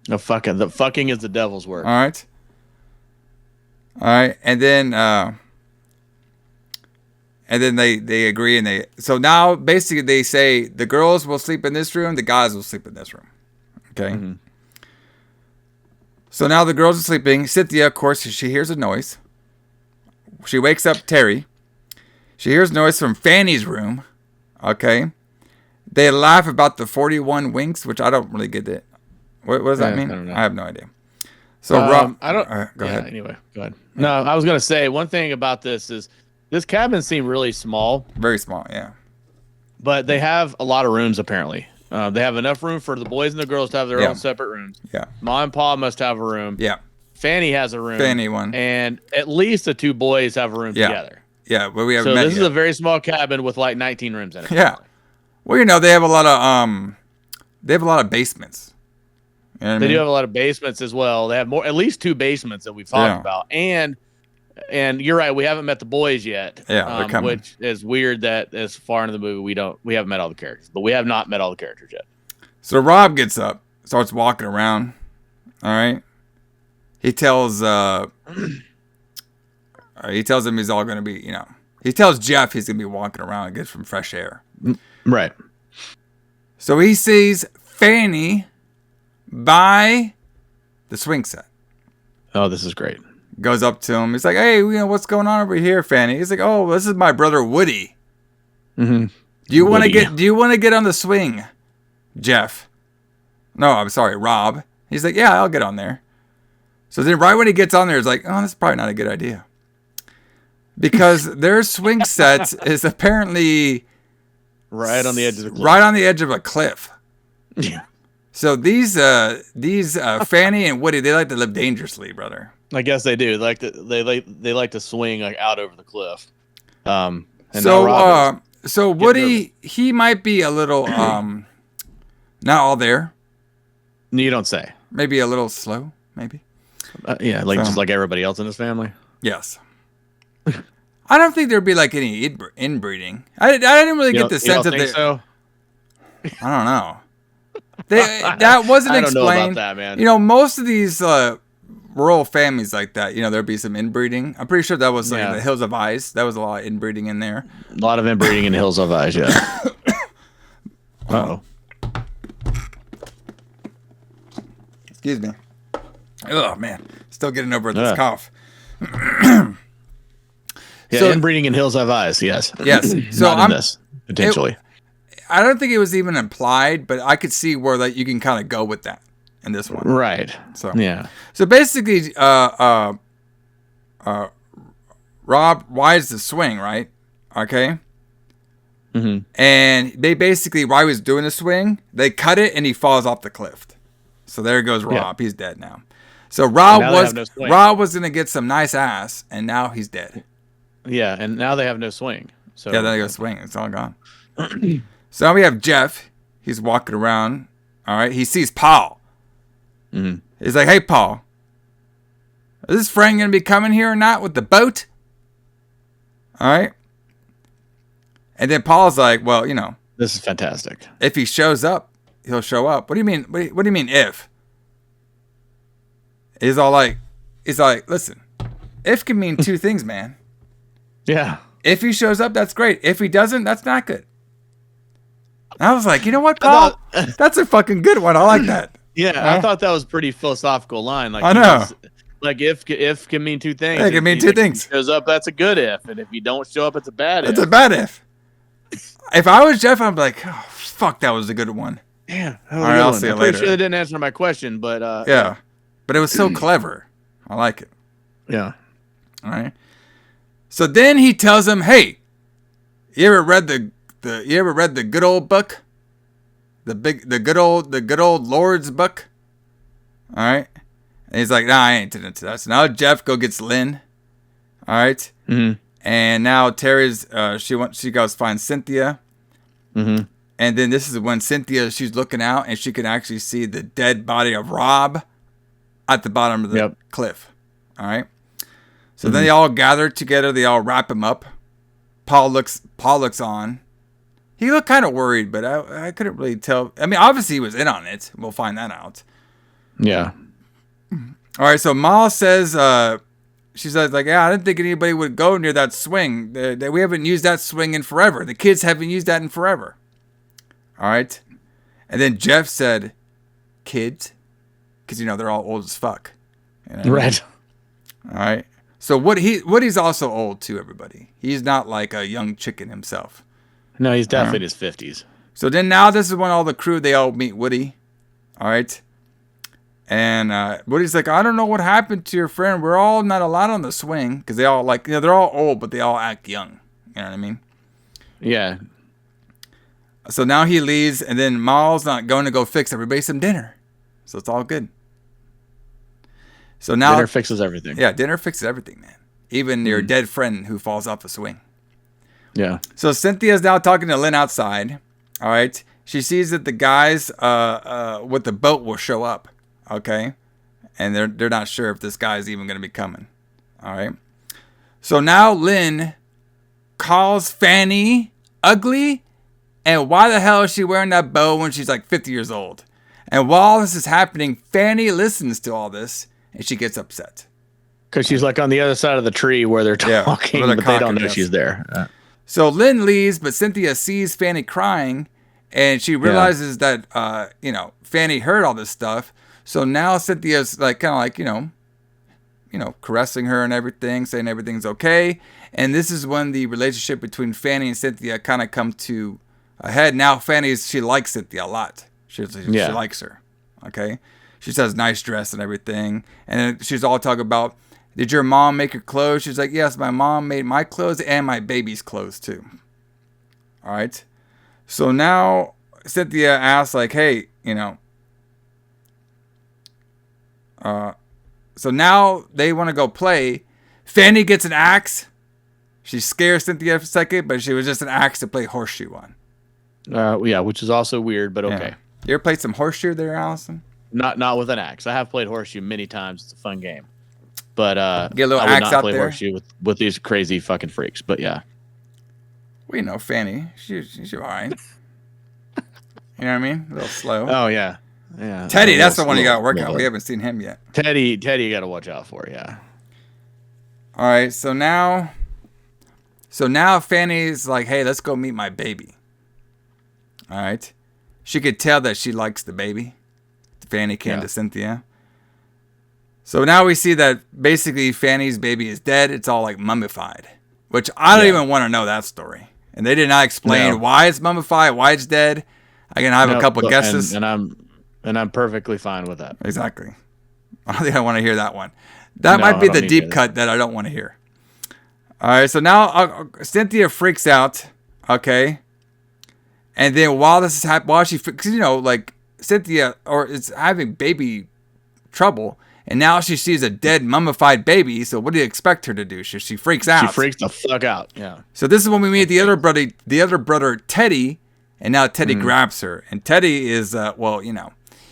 Speaker 2: No fucking. The fucking is the devil's work.
Speaker 1: All right. All right, and then they agree, and so now basically they say the girls will sleep in this room, the guys will sleep in this room. Okay. Mm-hmm. So now the girls are sleeping. Cynthia, of course, she hears a noise. She wakes up Terry. She hears noise from Fanny's room. Okay. They laugh about the 41 winks, which I don't really get it. What does that mean? I have no idea. So Rob,
Speaker 2: I don't.
Speaker 1: Go ahead.
Speaker 2: Anyway, go ahead. No, I was gonna say one thing about this is this cabin seemed really small.
Speaker 1: Very small, yeah.
Speaker 2: But they have a lot of rooms apparently. They have enough room for the boys and the girls to have their own separate rooms.
Speaker 1: Yeah.
Speaker 2: Mom and Pa must have a room.
Speaker 1: Yeah.
Speaker 2: Fanny has a room.
Speaker 1: Fanny one.
Speaker 2: And at least the two boys have a room together.
Speaker 1: Yeah, but we haven't
Speaker 2: met
Speaker 1: yet.
Speaker 2: So this is a very small cabin with like 19 rooms in it.
Speaker 1: Yeah. Well, they have a lot of basements. You know
Speaker 2: they do have a lot of basements as well. They have at least two basements that we've talked about. And you're right, we haven't met the boys yet.
Speaker 1: Yeah, they're coming.
Speaker 2: Which is weird that as far into the movie we haven't met all the characters. But we have not met all the characters yet. So
Speaker 1: Rob gets up, starts walking around. All right. He tells him he's all going to be, he tells Jeff he's going to be walking around and get some fresh air.
Speaker 2: Right.
Speaker 1: So he sees Fanny by the swing set.
Speaker 2: Oh, this is great.
Speaker 1: Goes up to him. He's like, hey, what's going on over here, Fanny? He's like, oh, this is my brother Woody.
Speaker 2: Mm-hmm.
Speaker 1: Do you want to get on the swing, Jeff? No, I'm sorry, Rob. He's like, yeah, I'll get on there. So then right when he gets on there, it's like, oh, that's probably not a good idea. Because their swing sets is apparently
Speaker 2: right on the edge of the cliff.
Speaker 1: Right on the edge of a cliff. Yeah. So these Fanny and Woody, they like to live dangerously, brother.
Speaker 2: I guess they do. They like to swing like out over the cliff.
Speaker 1: So Woody, he might be a little not all there.
Speaker 2: You don't say.
Speaker 1: Maybe a little slow, maybe.
Speaker 2: Just like everybody else in his family.
Speaker 1: Yes. I don't think there'd be like any inbreeding. I didn't really get the sense that they. So? I don't know. That wasn't explained. I don't know about that, man. Most of these rural families like that, there'd be some inbreeding. I'm pretty sure that was like the Hills of Eyes. That was a lot of inbreeding in there.
Speaker 2: A lot of inbreeding in the Hills of Eyes, yeah. Uh-oh.
Speaker 1: Excuse me. Oh, man. Still getting over this cough.
Speaker 2: Inbreeding in Hills of Eyes, yes.
Speaker 1: Yes. So
Speaker 2: Not in this, potentially.
Speaker 1: I don't think it was even implied, but I could see where you can kind of go with that in this one.
Speaker 2: Right.
Speaker 1: So
Speaker 2: yeah.
Speaker 1: So basically, Rob rides the swing, right? Okay.
Speaker 2: Mm-hmm.
Speaker 1: And they basically, while he was doing the swing, they cut it and he falls off the cliff. So there goes Rob. Yeah. He's dead now. So Rob was gonna get some nice ass, and now he's dead.
Speaker 2: Yeah, and now they have no swing. So
Speaker 1: yeah, they go swing. It's all gone. So now we have Jeff. He's walking around. All right. He sees Paul.
Speaker 2: Mm-hmm.
Speaker 1: He's like, hey, Paul. Is this friend going to be coming here or not with the boat? All right. And then Paul's like, well,
Speaker 2: this is fantastic.
Speaker 1: If he shows up, he'll show up. What do you mean? What do you mean if? He's like, listen, If can mean two things, man.
Speaker 2: Yeah.
Speaker 1: If he shows up, that's great. If he doesn't, that's not good. And I was like, you know what, Paul? That's a fucking good one. I like that.
Speaker 2: Yeah, I thought that was a pretty philosophical line. Like,
Speaker 1: I know.
Speaker 2: Like if can mean two things.
Speaker 1: It can mean two things.
Speaker 2: If he shows up, that's a good if, and if you don't show up, it's a bad if.
Speaker 1: It's a bad if. If I was Jeff, I'd be like, oh, fuck, that was a good one.
Speaker 2: Yeah.
Speaker 1: All right, I'll see you
Speaker 2: I'm
Speaker 1: later.
Speaker 2: pretty sure they didn't answer my question, but
Speaker 1: yeah, but it was so clever. I like it.
Speaker 2: Yeah.
Speaker 1: All right. So then he tells him, "Hey, you ever read the good old book? The good old Lord's book?" All right. And he's like, "Nah, I ain't into that." So now Jeff gets Lynn. All right.
Speaker 2: Mm-hmm.
Speaker 1: And now Terry's she goes find Cynthia.
Speaker 2: Mm-hmm.
Speaker 1: And then this is when she's looking out and she can actually see the dead body of Rob at the bottom of the cliff. All right. So then they all gather together. They all wrap him up. Paul looks on. He looked kind of worried, but I couldn't really tell. I mean, obviously he was in on it. We'll find that out.
Speaker 2: Yeah.
Speaker 1: All right. So Ma says, she says, like, yeah, I didn't think anybody would go near that swing. We haven't used that swing in forever. The kids haven't used that in forever. All right. And then Jeff said, kids, because, they're all old as fuck.
Speaker 2: Right.
Speaker 1: All right. So Woody's also old too, everybody. He's not like a young chicken himself.
Speaker 2: No, he's definitely in his 50s.
Speaker 1: So then now this is when all the crew, they all meet Woody. All right. And Woody's like, I don't know what happened to your friend. We're all not allowed on the swing. Because they all they're all old, but they all act young. You know what I mean?
Speaker 2: Yeah.
Speaker 1: So now he leaves, and then Maul's not going to go fix everybody some dinner. So it's all good. So now
Speaker 2: dinner fixes everything.
Speaker 1: Yeah, dinner fixes everything, man. Even your dead friend who falls off a swing.
Speaker 2: Yeah.
Speaker 1: So Cynthia's now talking to Lynn outside. All right. She sees that the guys with the boat will show up. Okay. And they're not sure if this guy's even going to be coming. All right. So now Lynn calls Fanny ugly. And why the hell is she wearing that bow when she's like 50 years old? And while this is happening, Fanny listens to all this. And she gets upset.
Speaker 2: Because she's like on the other side of the tree where they're talking, but they don't know she's there.
Speaker 1: So Lynn leaves, but Cynthia sees Fanny crying. And she realizes that, Fanny heard all this stuff. So now Cynthia's like, kind of caressing her and everything, saying everything's okay. And this is when the relationship between Fanny and Cynthia kind of come to a head. Now she likes Cynthia a lot. She likes her. Okay. She says nice dress and everything. And then she's all talking about, did your mom make your clothes? She's like, yes, my mom made my clothes and my baby's clothes too. All right. So now Cynthia asks like, hey, so now they want to go play. Fanny gets an axe. She scares Cynthia for a second, but she was just an axe to play horseshoe on.
Speaker 2: Yeah, which is also weird, but okay.
Speaker 1: Yeah. You ever played some horseshoe there, Alison?
Speaker 2: Not with an axe. I have played horseshoe many times. It's a fun game. But
Speaker 1: get a little
Speaker 2: I would
Speaker 1: axe
Speaker 2: not
Speaker 1: out
Speaker 2: play
Speaker 1: there
Speaker 2: horseshoe with these crazy fucking freaks. But yeah.
Speaker 1: Well, Fanny. She's all right. You know what I mean? A little slow.
Speaker 2: Oh, yeah. Yeah.
Speaker 1: Teddy, that's the one you got to work out. We haven't seen him yet.
Speaker 2: Teddy, you got to watch out for, yeah.
Speaker 1: All right, so now Fanny's like, hey, let's go meet my baby. All right. She could tell that she likes the baby. Fanny came to Cynthia. So now we see that basically Fanny's baby is dead. It's all like mummified, which I don't even want to know that story. And they did not explain why it's mummified, why it's dead. I can have a couple guesses.
Speaker 2: And I'm perfectly fine with that.
Speaker 1: Exactly. I think I want to hear that one. That might be the deep cut that I don't want to hear. All right, so now Cynthia freaks out, okay? And then while this is happening, because, Cynthia is having baby trouble, and now she sees a dead, mummified baby, so what do you expect her to do? She freaks out.
Speaker 2: She freaks the fuck out, yeah.
Speaker 1: So this is when we meet the other brother, Teddy, and now Teddy grabs her. And Teddy is,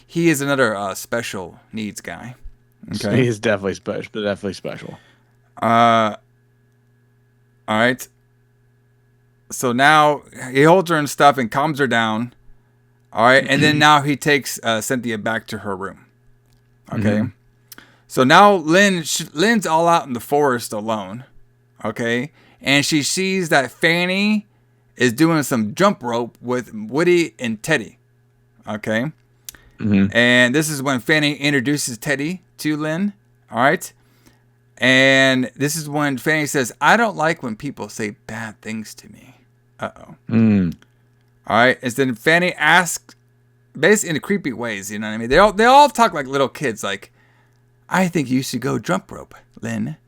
Speaker 1: he is another special needs guy. Okay.
Speaker 2: He is definitely special.
Speaker 1: All right. So now he holds her and stuff and calms her down. All right. And then now he takes Cynthia back to her room. Okay. So now Lynn's all out in the forest alone, okay? And she sees that Fanny is doing some jump rope with Woody and Teddy, okay? Mm-hmm. And this is when Fanny introduces Teddy to Lynn, all right? And this is when Fanny says, I don't like when people say bad things to me. Uh-oh. Mm. All right? And then Fanny asks, basically in creepy ways, you know what I mean? They all talk like little kids, like, I think you should go jump rope, Lynn.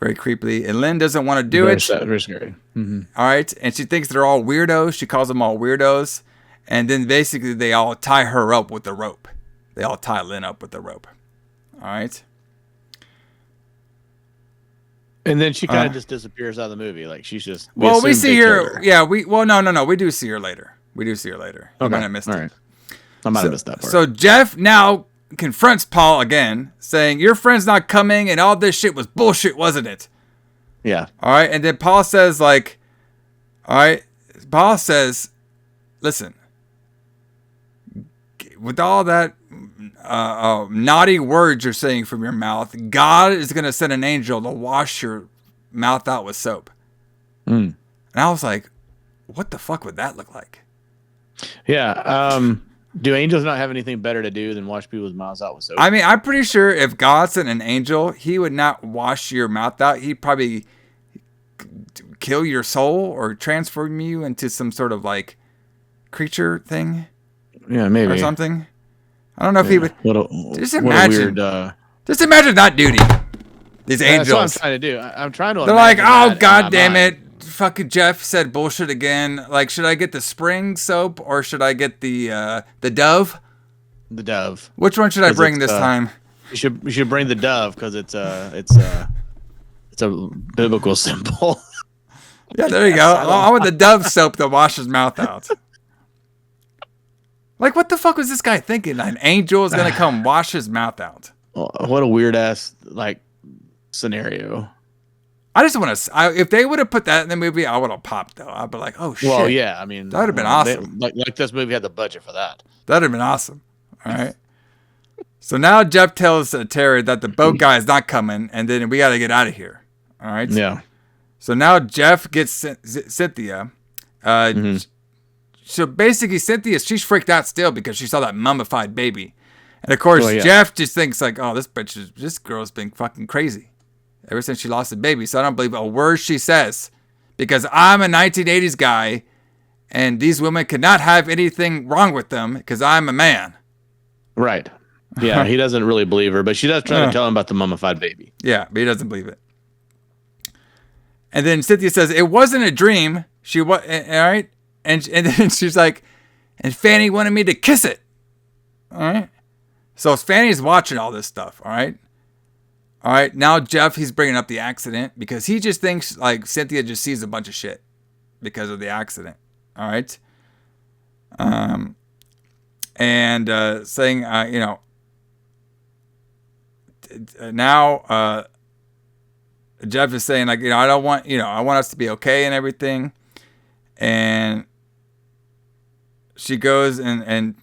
Speaker 1: Very creepily. And Lynn doesn't want to do it.
Speaker 2: Very scary. Mm-hmm.
Speaker 1: All right? And she thinks they're all weirdos. She calls them all weirdos. And then basically they all tie her up with the rope. They all tie Lynn up with the rope. All right?
Speaker 2: And then she kind of just disappears out of the movie. Like, she's just...
Speaker 1: we see her... Yeah, no. We do see her later. Okay. I might have missed it.
Speaker 2: Right. I might have missed that part.
Speaker 1: So Jeff now confronts Paul again, saying, your friend's not coming, and all this shit was bullshit, wasn't it?
Speaker 2: Yeah.
Speaker 1: All right? And then Paul says, like... All right? Paul says, listen... With all that naughty words you're saying from your mouth, God is going to send an angel to wash your mouth out with soap. Mm. And I was like, what the fuck would that look like?
Speaker 2: Yeah. Do angels not have anything better to do than wash people's mouths out with soap?
Speaker 1: I mean, I'm pretty sure if God sent an angel, he would not wash your mouth out. He'd probably kill your soul or transform you into some sort of like creature thing.
Speaker 2: Yeah, maybe.
Speaker 1: Or something. I don't know if he would. Just imagine that duty. These angels.
Speaker 2: That's what I'm trying to do. I'm trying to.
Speaker 1: They're like, oh, God damn it. Fucking Jeff said bullshit again. Like, should I get the spring soap or should I get the Dove?
Speaker 2: The Dove.
Speaker 1: Which one should I bring this time?
Speaker 2: You should bring the Dove because it's a biblical symbol.
Speaker 1: Yeah, there you go. I want the Dove soap that washes mouth out. Like, what the fuck was this guy thinking? An angel is going to come wash his mouth out.
Speaker 2: What a weird ass, like, scenario.
Speaker 1: I just want to, if they would have put that in the movie, I would have popped, though. I'd be like, oh, shit.
Speaker 2: Well, yeah, I mean.
Speaker 1: That would have been awesome.
Speaker 2: Like this movie had the budget for that.
Speaker 1: That would have been awesome. All right. So now Jeff tells Terry that the boat guy is not coming, and then we got to get out of here. All right.
Speaker 2: Yeah.
Speaker 1: So now Jeff gets Cynthia. So basically, Cynthia, she's freaked out still because she saw that mummified baby. And of course, Jeff just thinks like, oh, this girl's been fucking crazy ever since she lost the baby. So I don't believe a word she says because I'm a 1980s guy and these women could not have anything wrong with them because I'm a man.
Speaker 2: Right. Yeah, he doesn't really believe her, but she does try to tell him about the mummified baby.
Speaker 1: Yeah, but he doesn't believe it. And then Cynthia says, it wasn't a dream. She was, all right? And then she's like, and Fanny wanted me to kiss it. All right. So Fanny's watching all this stuff. All right. All right. Now Jeff, he's bringing up the accident because he just thinks like Cynthia just sees a bunch of shit because of the accident. All right. And saying, now Jeff is saying like, I don't want, I want us to be okay and everything. And she goes and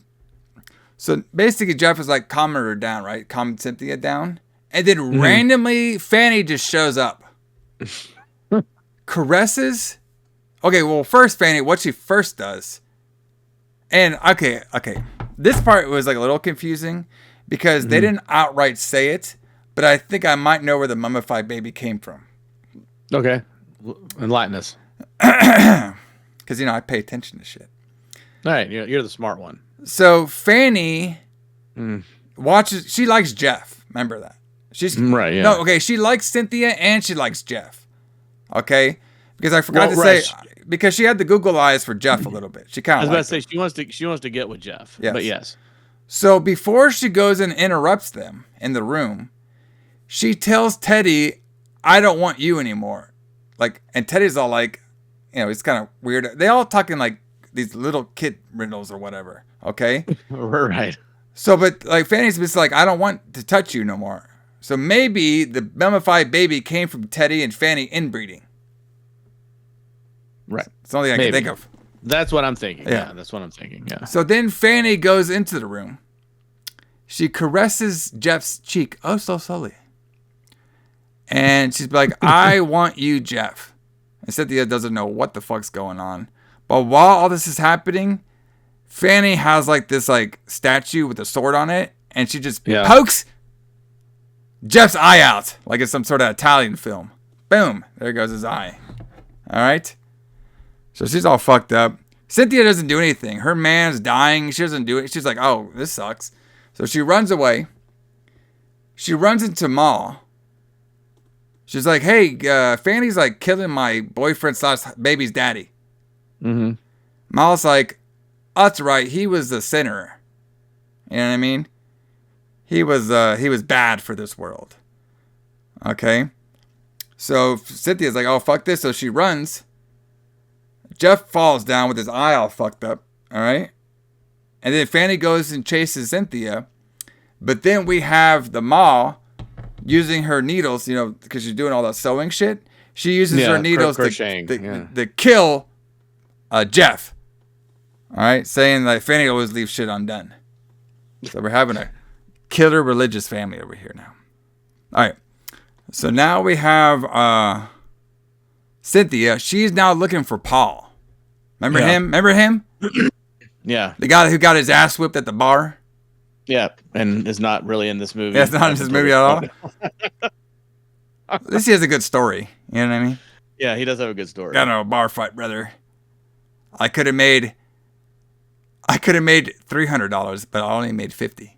Speaker 1: so basically Jeff is like calming her down, right? Calming Cynthia down. And then randomly Fanny just shows up. Caresses. Okay, well first Fanny, what she first does. And okay. This part was like a little confusing because they didn't outright say it, but I think I might know where the mummified baby came from.
Speaker 2: Okay. Enlighten us.
Speaker 1: Because, I pay attention to shit.
Speaker 2: All right, you're the smart one.
Speaker 1: So Fanny watches. She likes Jeff. Remember that. She's right. Yeah. No. Okay. She likes Cynthia and she likes Jeff. Okay. Because I forgot to say because she had the Google eyes for Jeff a little bit. She kind of.
Speaker 2: I was about to say she wants to get with Jeff. Yes. But yes.
Speaker 1: So before she goes and interrupts them in the room, she tells Teddy, "I don't want you anymore." Like, and Teddy's all like, it's kind of weird. They all talking like these little kid riddles or whatever. Okay.
Speaker 2: Right.
Speaker 1: So, but like Fanny's just like, I don't want to touch you no more. So maybe the mummified baby came from Teddy and Fanny inbreeding.
Speaker 2: Right.
Speaker 1: It's the only thing I can think of.
Speaker 2: That's what I'm thinking. Yeah, that's what I'm thinking. Yeah.
Speaker 1: So then Fanny goes into the room. she caresses Jeff's cheek oh so slowly. And she's like, I want you, Jeff. And Cynthia doesn't know what the fuck's going on. But while all this is happening, Fanny has like this like statue with a sword on it. And she just pokes Jeff's eye out. Like it's some sort of Italian film. Boom. There goes his eye. All right. So she's all fucked up. Cynthia doesn't do anything. Her man's dying. She doesn't do it. She's like, oh, this sucks. So she runs away. She runs into Ma. She's like, hey, Fanny's like killing my boyfriend / baby's daddy.
Speaker 2: Mm-hmm.
Speaker 1: Ma's like, that's right. He was the sinner. You know what I mean? He was bad for this world. Okay. So Cynthia's like, oh, fuck this. So she runs. Jeff falls down with his eye all fucked up. All right. And then Fanny goes and chases Cynthia. But then we have the Ma using her needles, you know, because she's doing all that sewing shit. She uses her needles to kill Jeff. All right. Saying that Fanny always leaves shit undone. So we're having a killer religious family over here now. All right. So now we have Cynthia. She's now looking for Paul. Remember him? Remember him?
Speaker 2: Yeah.
Speaker 1: The guy who got his ass whipped at the bar?
Speaker 2: Yeah, and is not really in this movie.
Speaker 1: Yeah, it's not in this movie at all. At least he has a good story. You know what I mean?
Speaker 2: Yeah, he does have a good story.
Speaker 1: Got into a bar fight, brother. I could have made $300, but I only made $50.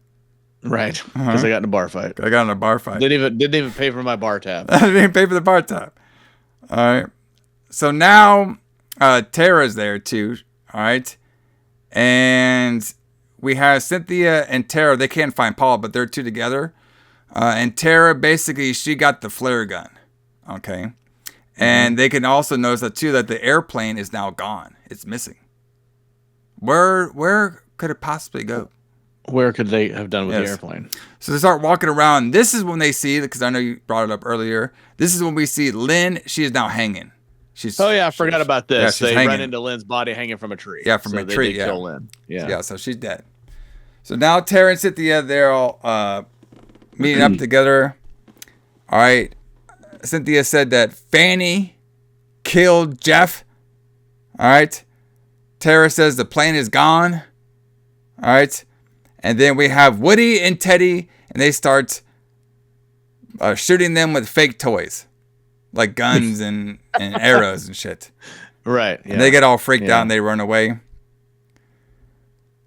Speaker 2: Right, because I got in a bar fight.
Speaker 1: I got in a bar fight.
Speaker 2: Didn't even pay for my bar tab.
Speaker 1: I didn't even pay for the bar tab. All right. So now Tara's there too. All right. And we have Cynthia and Tara. They can't find Paul, but they're two together. And Tara, basically, she got the flare gun. Okay. And they can also notice that too, that the airplane is now gone. It's missing. Where could it possibly go?
Speaker 2: Where could they have done with the airplane? So
Speaker 1: they start walking around. This is when they see, because I know you brought it up earlier. This is when we see Lynn. She is now hanging.
Speaker 2: I forgot about this.
Speaker 1: Yeah,
Speaker 2: they run into Lynn's body hanging from a tree.
Speaker 1: Yeah, from a tree.
Speaker 2: They kill Lynn.
Speaker 1: Yeah, so she's dead. So now Tara and Cynthia, they're all meeting up together. All right. Cynthia said that Fanny killed Jeff. All right. Tara says the plane is gone. All right. And then we have Woody and Teddy, and they start shooting them with fake toys, like guns and arrows and shit.
Speaker 2: Right. Yeah.
Speaker 1: And they get all freaked out and they run away.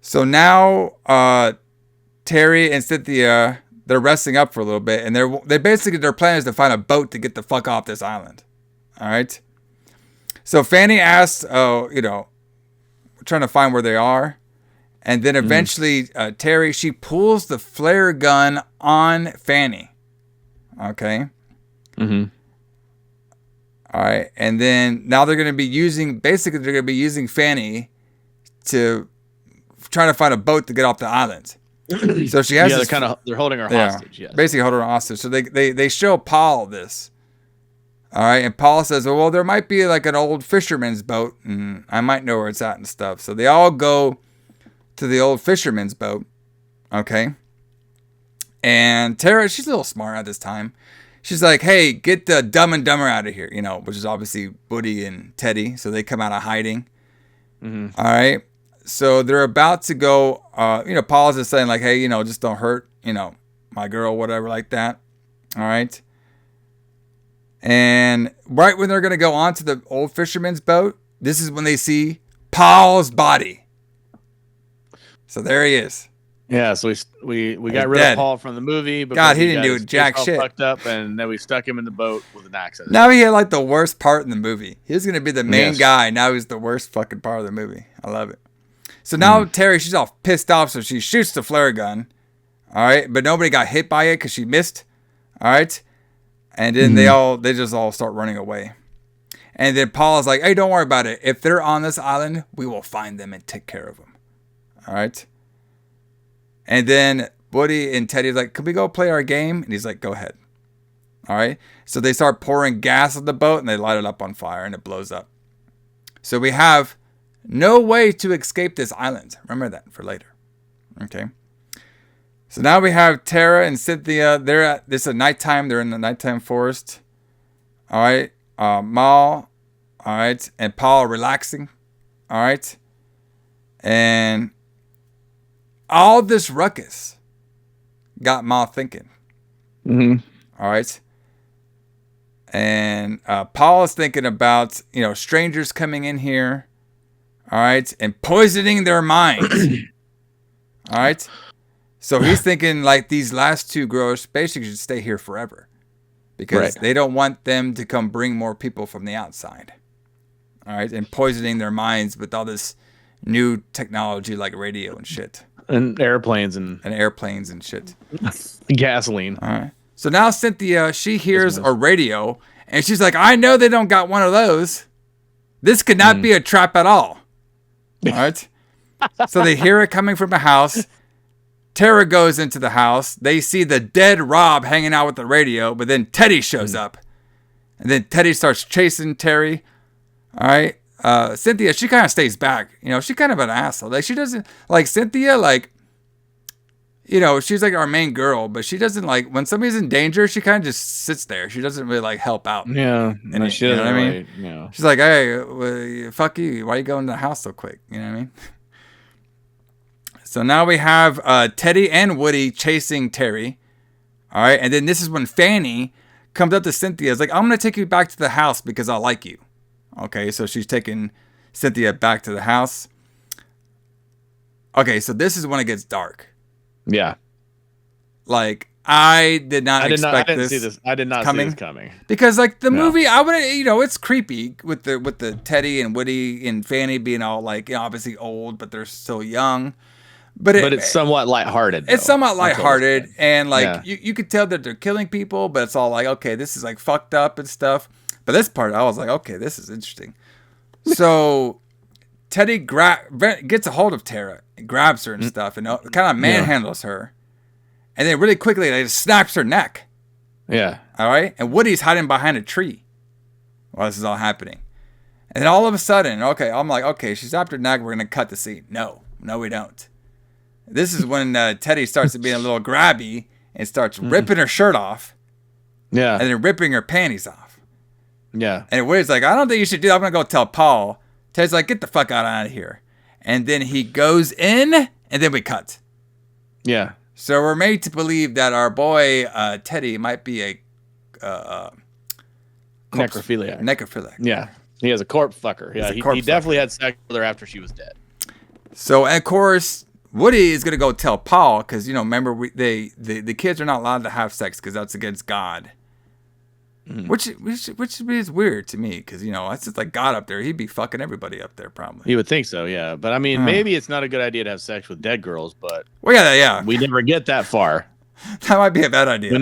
Speaker 1: So now Terry and Cynthia, they're resting up for a little bit, and their plan is to find a boat to get the fuck off this island. All right. So Fanny asks, trying to find where they are. And then eventually, Terry, she pulls the flare gun on Fanny. Okay.
Speaker 2: Mm-hmm.
Speaker 1: All right. And then now they're going to be using Fanny to try to find a boat to get off the island. So she has
Speaker 2: they're holding her hostage. Yes.
Speaker 1: Basically holding her hostage. So they show Paul this. All right. And Paul says, well, there might be like an old fisherman's boat and I might know where it's at and stuff. So they all go to the old fisherman's boat. Okay. And Tara, she's a little smart at this time. She's like, hey, get the Dumb and Dumber out of here, which is obviously Woody and Teddy. So they come out of hiding.
Speaker 2: Mm-hmm.
Speaker 1: All right. So they're about to go, Paul's just saying like, hey, just don't hurt, my girl, whatever like that. All right. And right when they're going to go onto the old fisherman's boat, this is when they see Paul's body. So there he is.
Speaker 2: Yeah, so we got rid of Paul from the movie.
Speaker 1: God, he didn't do jack shit.
Speaker 2: Fucked up, and then we stuck him in the boat with an axe.
Speaker 1: Now he had like the worst part in the movie. He was going to be the main guy. Now he's the worst fucking part of the movie. I love it. So now Terry, she's all pissed off, so she shoots the flare gun. All right, but nobody got hit by it because she missed. All right, and then they just all start running away. And then Paul is like, hey, don't worry about it. If they're on this island, we will find them and take care of them. All right. And then Woody and Teddy's like, can we go play our game? And he's like, go ahead. All right. So they start pouring gas on the boat and they light it up on fire and it blows up. So we have no way to escape this island. Remember that for later. Okay. So now we have Tara and Cynthia. This is nighttime. They're in the nighttime forest. All right. Mal. All right. And Paul relaxing. All right. And all this ruckus got Mal thinking.
Speaker 2: Mm-hmm.
Speaker 1: All right. And Paul is thinking about, strangers coming in here. All right. And poisoning their minds. All right. So he's thinking like these last two girls basically should stay here forever because they don't want them to come bring more people from the outside. All right. And poisoning their minds with all this new technology like radio and shit.
Speaker 2: And airplanes and
Speaker 1: shit.
Speaker 2: Gasoline.
Speaker 1: All right. So now Cynthia, she hears a radio and she's like, I know they don't got one of those. This could not be a trap at all. All right. So they hear it coming from a house. Tara goes into the house. They see the dead Rob hanging out with the radio, but then Teddy shows up. And then Teddy starts chasing Terry. All right. Cynthia, she kind of stays back. She's kind of an asshole. Like, she doesn't, like, Cynthia, like, she's like our main girl, but she doesn't, like, when somebody's in danger, she kind of just sits there. She doesn't really, like, help out.
Speaker 2: Yeah.
Speaker 1: And
Speaker 2: she doesn't really,
Speaker 1: She's like, hey, well, fuck you. Why are you going to the house so quick? You know what I mean? So now we have Teddy and Woody chasing Terry. All right. And then this is when Fanny comes up to Cynthia. It's like, I'm going to take you back to the house because I like you. Okay. So she's taking Cynthia back to the house. Okay. So this is when it gets dark.
Speaker 2: Yeah.
Speaker 1: Like, I did not expect this.
Speaker 2: I did not see this coming.
Speaker 1: Because like the movie, I wouldn't, it's creepy with the Teddy and Woody and Fanny being all like, obviously old, but they're still young. But
Speaker 2: it's somewhat lighthearted.
Speaker 1: It's somewhat lighthearted, and like you could tell that they're killing people, but it's all like, okay, this is like fucked up and stuff. But this part, I was like, okay, this is interesting. So Teddy gets a hold of Tara, and grabs her and stuff, and kind of manhandles her, and then really quickly they just snaps her neck.
Speaker 2: Yeah.
Speaker 1: All right, and Woody's hiding behind a tree while this is all happening, and then all of a sudden, okay, I'm like, okay, she's snapped her neck. We're gonna cut the scene. No, we don't. This is when Teddy starts to be a little grabby and starts ripping her shirt off.
Speaker 2: Yeah.
Speaker 1: And then ripping her panties off.
Speaker 2: Yeah.
Speaker 1: And Woody's like, I don't think you should do that. I'm going to go tell Paul. Teddy's like, get the fuck out of here. And then he goes in, and then we cut.
Speaker 2: Yeah.
Speaker 1: So we're made to believe that our boy Teddy might be a necrophiliac.
Speaker 2: Yeah. He has a corpse fucker. Yeah. He definitely had sex with her after she was dead.
Speaker 1: So, and of course, Woody is gonna go tell Paul because remember the kids are not allowed to have sex because that's against God, which is weird to me because that's just like God up there. He'd be fucking everybody up there probably.
Speaker 2: You would think so, yeah. But I mean, maybe it's not a good idea to have sex with dead girls. But
Speaker 1: yeah.
Speaker 2: We never get that far.
Speaker 1: That might be a bad idea.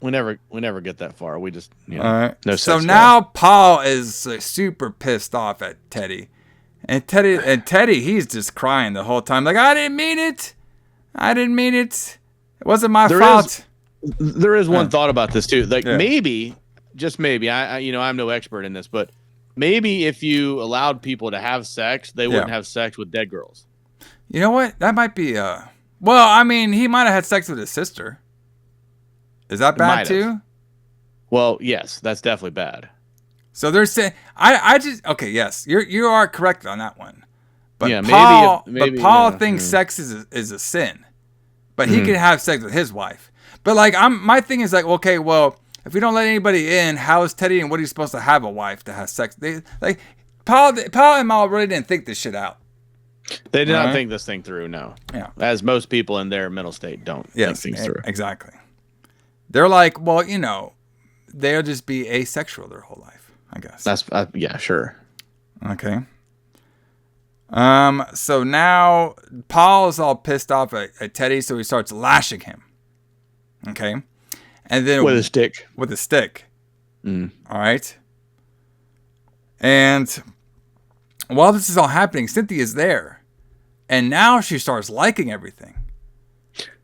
Speaker 2: We never get that far. We just
Speaker 1: all right.
Speaker 2: No.
Speaker 1: So now Paul is super pissed off at Teddy. And Teddy, he's just crying the whole time. Like, I didn't mean it. It wasn't my fault.
Speaker 2: There is one thought about this too. Like maybe, just maybe, I'm no expert in this, but maybe if you allowed people to have sex, they wouldn't have sex with dead girls.
Speaker 1: You know what? That might be, well, I mean, he might have had sex with his sister. Is that bad too?
Speaker 2: Well, yes, that's definitely bad.
Speaker 1: So they're saying, okay, yes, you are correct on that one. But
Speaker 2: yeah,
Speaker 1: maybe Paul thinks sex is a sin, but he can have sex with his wife. But like, my thing is like, okay, well, if we don't let anybody in, how is Teddy and Woody supposed to have a wife to have sex? Paul and Mal really didn't think this shit out.
Speaker 2: They did not think this thing through. No.
Speaker 1: Yeah.
Speaker 2: As most people in their mental state don't think things through.
Speaker 1: Exactly. They're like, well, they'll just be asexual their whole life. I guess.
Speaker 2: That's yeah, sure.
Speaker 1: Okay. So now Paul is all pissed off at Teddy, so he starts lashing him. Okay. And then
Speaker 2: with a stick.
Speaker 1: All right. And while this is all happening, Cynthia's there. And now she starts liking everything.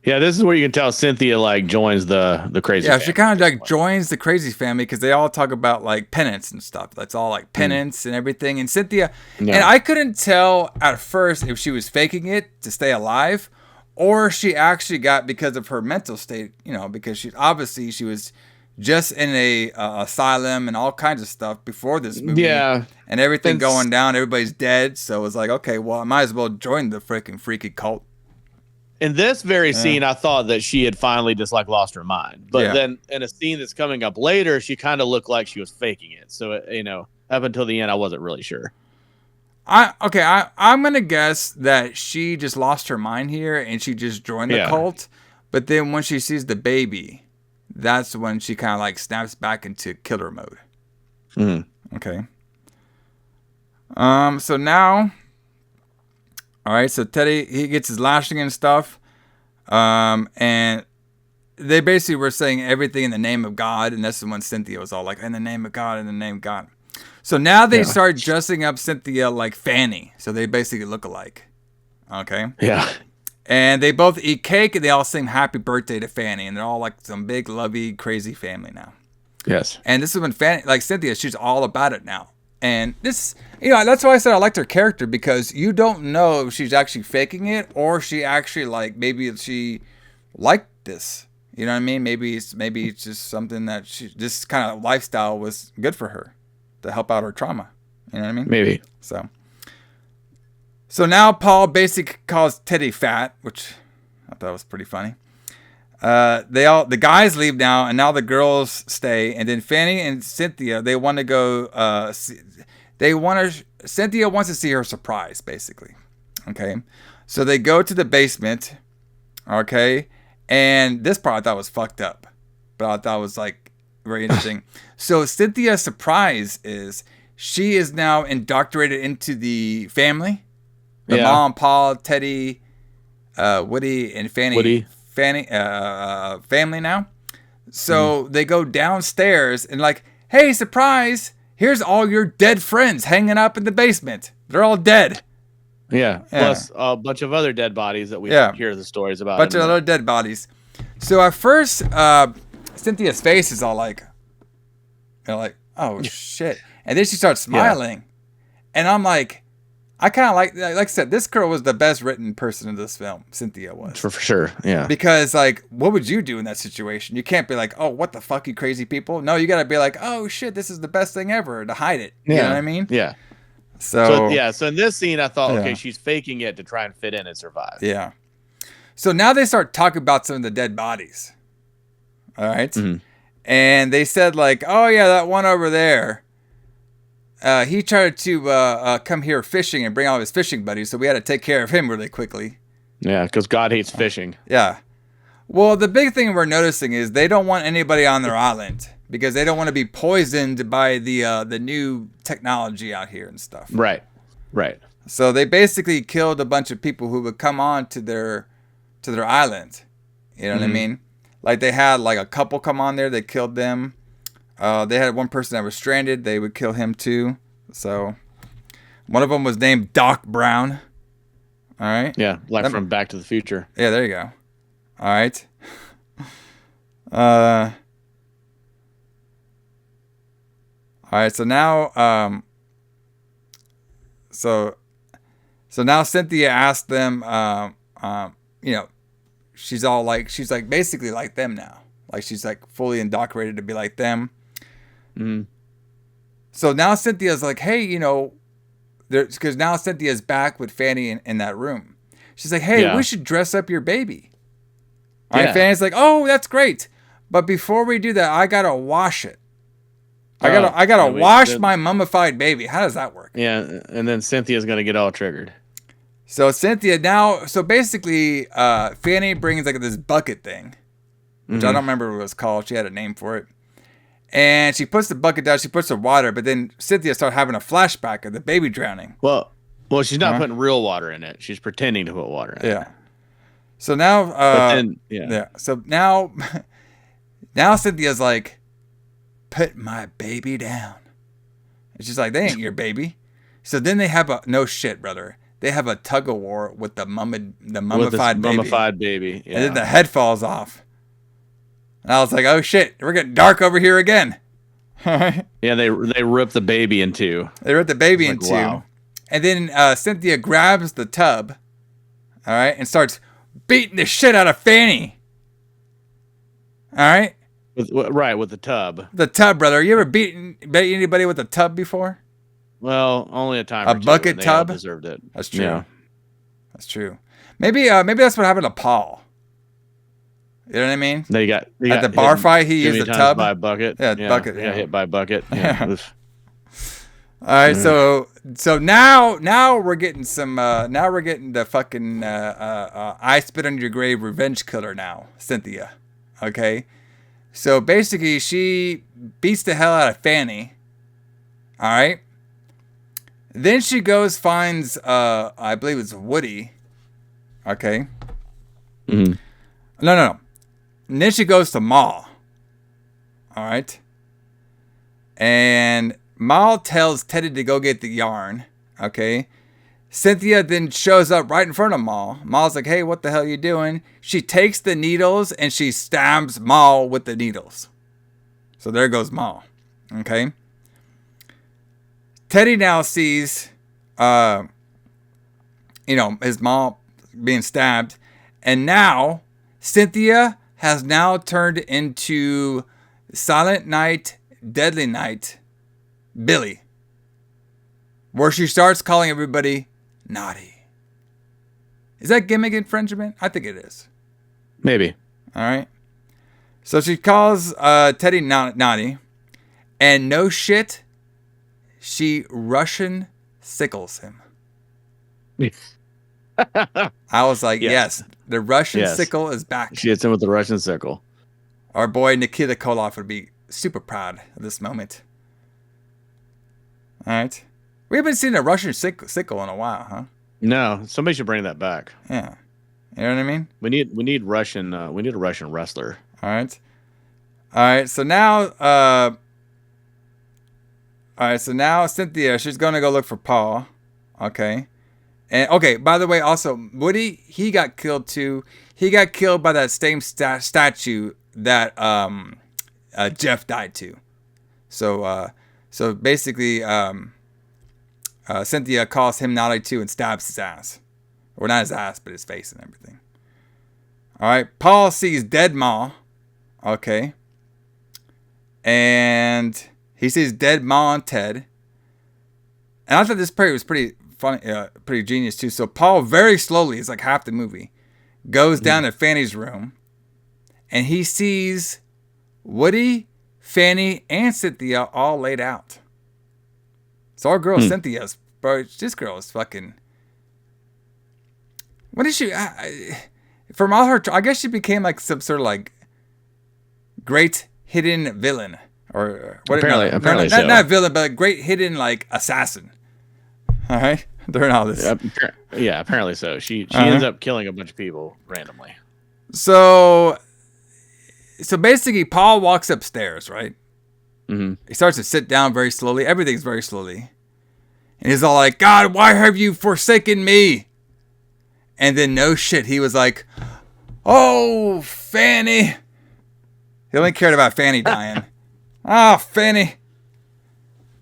Speaker 2: Yeah, this is where you can tell Cynthia like joins the crazy family.
Speaker 1: She kind of like joins the crazy family because they all talk about like penance and stuff. That's all like penance and everything. And Cynthia, and I couldn't tell at first if she was faking it to stay alive or she actually got because of her mental state, because she was just in a asylum and all kinds of stuff before this movie.
Speaker 2: Yeah.
Speaker 1: And everything going down, everybody's dead. So it was like, okay, well, I might as well join the freaking freaky cult.
Speaker 2: In this very scene, I thought that she had finally just like lost her mind. But then in a scene that's coming up later, she kind of looked like she was faking it. So, up until the end, I wasn't really sure.
Speaker 1: I'm going to guess that she just lost her mind here and she just joined the cult. But then when she sees the baby, that's when she kind of like snaps back into killer mode.
Speaker 2: Mm-hmm.
Speaker 1: Okay. So now, all right, so Teddy, he gets his lashing and stuff. And they basically were saying everything in the name of God. And that's when Cynthia was all like, in the name of God, in the name of God. So now they start dressing up Cynthia like Fanny. So they basically look alike. Okay.
Speaker 2: Yeah.
Speaker 1: And they both eat cake and they all sing happy birthday to Fanny. And they're all like some big, lovey, crazy family now.
Speaker 2: Yes.
Speaker 1: And this is when Fanny, like Cynthia, she's all about it now. And this, that's why I said I liked her character, because you don't know if she's actually faking it or she actually like, maybe she liked this. You know what I mean? Maybe it's just something that this kind of lifestyle was good for her to help out her trauma. You know what I mean?
Speaker 2: Maybe.
Speaker 1: So now Paul basically calls Teddy fat, which I thought was pretty funny. The guys leave now, and now the girls stay, and then Fanny and Cynthia, they want to go. Cynthia wants to see her surprise, basically. Okay, so they go to the basement. Okay, and this part I thought was fucked up, but I thought was like very interesting. So Cynthia's surprise is she is now indoctrinated into the family, the mom, Paul, Teddy, Woody, and Fanny. Family now. So they go downstairs and like, hey, surprise, here's all your dead friends hanging up in the basement. They're all dead.
Speaker 2: Yeah. Plus a bunch of other dead bodies that we hear the stories about.
Speaker 1: Bunch of other dead bodies. So at first, Cynthia's face is all like, oh shit. And then she starts smiling. And I'm like, I kind of like I said, this girl was the best written person in this film. Cynthia was.
Speaker 2: For sure, yeah.
Speaker 1: Because, like, what would you do in that situation? You can't be like, oh, what the fuck, you crazy people? No, you got to be like, oh, shit, this is the best thing ever, to hide it. You know what I mean?
Speaker 2: Yeah.
Speaker 1: So
Speaker 2: in this scene, I thought, okay, she's faking it to try and fit in and survive.
Speaker 1: Yeah. So now they start talking about some of the dead bodies. All right? Mm-hmm. And they said, like, oh, yeah, that one over there. He tried to come here fishing and bring all his fishing buddies, so we had to take care of him really quickly.
Speaker 2: Yeah, because God hates fishing.
Speaker 1: Yeah. Well, the big thing we're noticing is they don't want anybody on their island because they don't want to be poisoned by the new technology out here and stuff.
Speaker 2: Right.
Speaker 1: So they basically killed a bunch of people who would come on to their island. You know what I mean? Like they had like a couple come on there, they killed them. They had one person that was stranded. They would kill him too. So one of them was named Doc Brown. All right.
Speaker 2: Yeah, like from Back to the Future.
Speaker 1: Yeah, there you go. All right. All right. So now, so now Cynthia asked them. She's like basically like them now. Like she's like fully indoctrinated to be like them.
Speaker 2: Mm.
Speaker 1: So now Cynthia's like, hey, because now Cynthia's back with Fanny in that room. She's like, hey, we should dress up your baby. All right, Fanny's like, oh, that's great. But before we do that, I gotta wash it. I gotta wash my mummified baby. How does that work?
Speaker 2: Yeah, and then Cynthia's gonna get all triggered.
Speaker 1: So Cynthia now, so basically, Fanny brings like this bucket thing, which I don't remember what it was called. She had a name for it. And she puts the bucket down, she puts the water, but then Cynthia started having a flashback of the baby drowning.
Speaker 2: Well, she's not putting real water in it. She's pretending to put water in it.
Speaker 1: Yeah. So now, So now Cynthia's like, put my baby down. And she's like, they ain't your baby. So then they have no shit, brother. They have a tug of war with the mummified
Speaker 2: baby. Yeah.
Speaker 1: And then the head falls off. And I was like, oh shit, we're getting dark over here again.
Speaker 2: Yeah, they rip the baby in two.
Speaker 1: They rip the baby in two. Wow. And then Cynthia grabs the tub, all right, and starts beating the shit out of Fanny. All right?
Speaker 2: With the tub.
Speaker 1: The tub, brother. You ever beat anybody with a tub before?
Speaker 2: Well, only a time
Speaker 1: a
Speaker 2: or two.
Speaker 1: Bucket
Speaker 2: They
Speaker 1: tub?
Speaker 2: all deserved it.
Speaker 1: That's true.
Speaker 2: Yeah.
Speaker 1: That's true. Maybe that's what happened to Paul. You know what I mean?
Speaker 2: They got
Speaker 1: at the bar fight. He used the tub
Speaker 2: by a bucket.
Speaker 1: Yeah, bucket.
Speaker 2: Got hit by a bucket. Yeah.
Speaker 1: All right, so now we're getting some. Now we're getting the fucking I spit on your grave revenge killer now, Cynthia. Okay, so basically she beats the hell out of Fanny. All right. Then she goes finds I believe it's Woody. Okay.
Speaker 2: Mm-hmm.
Speaker 1: No. And then she goes to Ma. All right. And Ma tells Teddy to go get the yarn. Okay. Cynthia then shows up right in front of Ma. Ma's like, hey, what the hell are you doing? She takes the needles and she stabs Ma with the needles. So there goes Ma. Okay. Teddy now sees, his mom being stabbed. And now Cynthia has now turned into Silent Night, Deadly Night, Billy. Where she starts calling everybody naughty. Is that gimmick infringement? I think it is.
Speaker 2: Maybe.
Speaker 1: All right. So she calls Teddy naughty. And no shit, she Russian sickles him. I was like, yes, the Russian sickle is back.
Speaker 2: She hits him with the Russian sickle.
Speaker 1: Our boy Nikita Koloff would be super proud of this moment. All right. We haven't seen a Russian sickle in a while, huh?
Speaker 2: No, somebody should bring that back.
Speaker 1: Yeah. You know what I mean?
Speaker 2: We need Russian. We need a Russian wrestler.
Speaker 1: All right. So now, Cynthia, she's gonna go look for Paul. Okay. And okay, by the way, also Woody, he got killed too. He got killed by that same statue that Jeff died to. So basically, Cynthia calls him naughty too and stabs his ass, or not his ass, but his face and everything. All right, Paul sees dead Ma. Okay, and he sees dead Ma and Ted. And I thought this part was pretty funny, pretty genius too. So Paul very slowly, it's like half the movie, goes down to Fanny's room, and he sees Woody, Fanny, and Cynthia all laid out. So our girl Cynthia's, bro, this girl is fucking. What is she? From all her, I guess she became like some sort of like great hidden villain, or what?
Speaker 2: Apparently, so.
Speaker 1: Not villain, but a great hidden like assassin. All right, during all this.
Speaker 2: Yeah, apparently so. She ends up killing a bunch of people randomly.
Speaker 1: So basically, Paul walks upstairs, right?
Speaker 2: Mm-hmm.
Speaker 1: He starts to sit down very slowly. Everything's very slowly. And he's all like, God, why have you forsaken me? And then no shit, he was like, oh, Fanny. He only cared about Fanny dying. Oh, Fanny.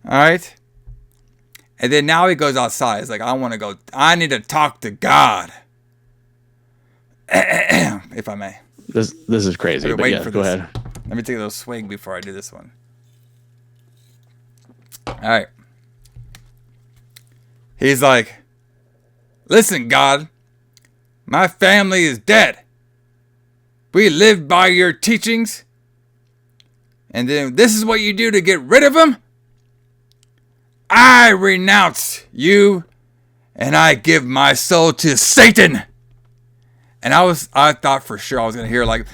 Speaker 1: All right. And then now he goes outside. He's like, I need to talk to God. If I may.
Speaker 2: This is crazy. But yeah, go ahead.
Speaker 1: Let me take a little swig before I do this one. All right. He's like, listen, God, my family is dead. We live by your teachings. And then this is what you do to get rid of them? I renounce you and I give my soul to Satan. And I thought for sure I was going to hear like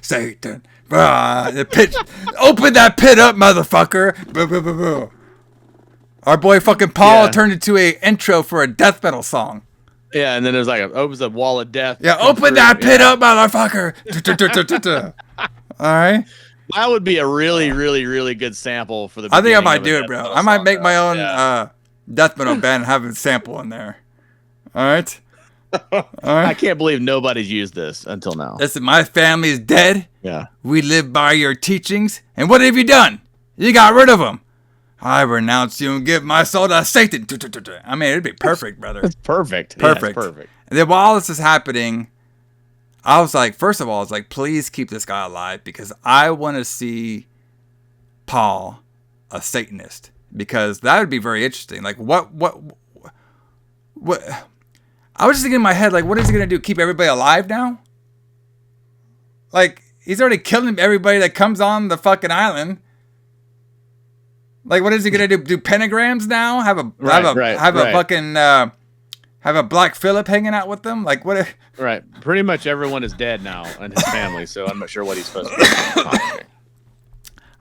Speaker 1: Satan. The pit, open that pit up, motherfucker. Our boy fucking Paul turned into a intro for a death metal song.
Speaker 2: Yeah, and then there's like opens a wall of death.
Speaker 1: Yeah, open that pit up, motherfucker. All right.
Speaker 2: That would be a really, really, really good sample for the.
Speaker 1: I think I might do it, bro. I might make my own death metal band and have a sample in there. All right.
Speaker 2: I can't believe nobody's used this until now.
Speaker 1: Listen, my family is dead.
Speaker 2: Yeah.
Speaker 1: We live by your teachings. And what have you done? You got rid of them. I renounce you and give my soul to Satan. I mean, it'd be perfect, brother.
Speaker 2: It's perfect.
Speaker 1: Perfect.
Speaker 2: Yeah, it's perfect.
Speaker 1: And then while this is happening, I was like, first of all, I was like, please keep this guy alive because I want to see Paul a Satanist because that would be very interesting. Like, what? I was just thinking in my head, like, what is he going to do? Keep everybody alive now? Like, he's already killing everybody that comes on the fucking island. Like, what is he going to do? Do pentagrams now? Have a fucking, have a Black Phillip hanging out with them? Like, what?
Speaker 2: Right. Pretty much everyone is dead now in his family, so I'm not sure what he's supposed to do.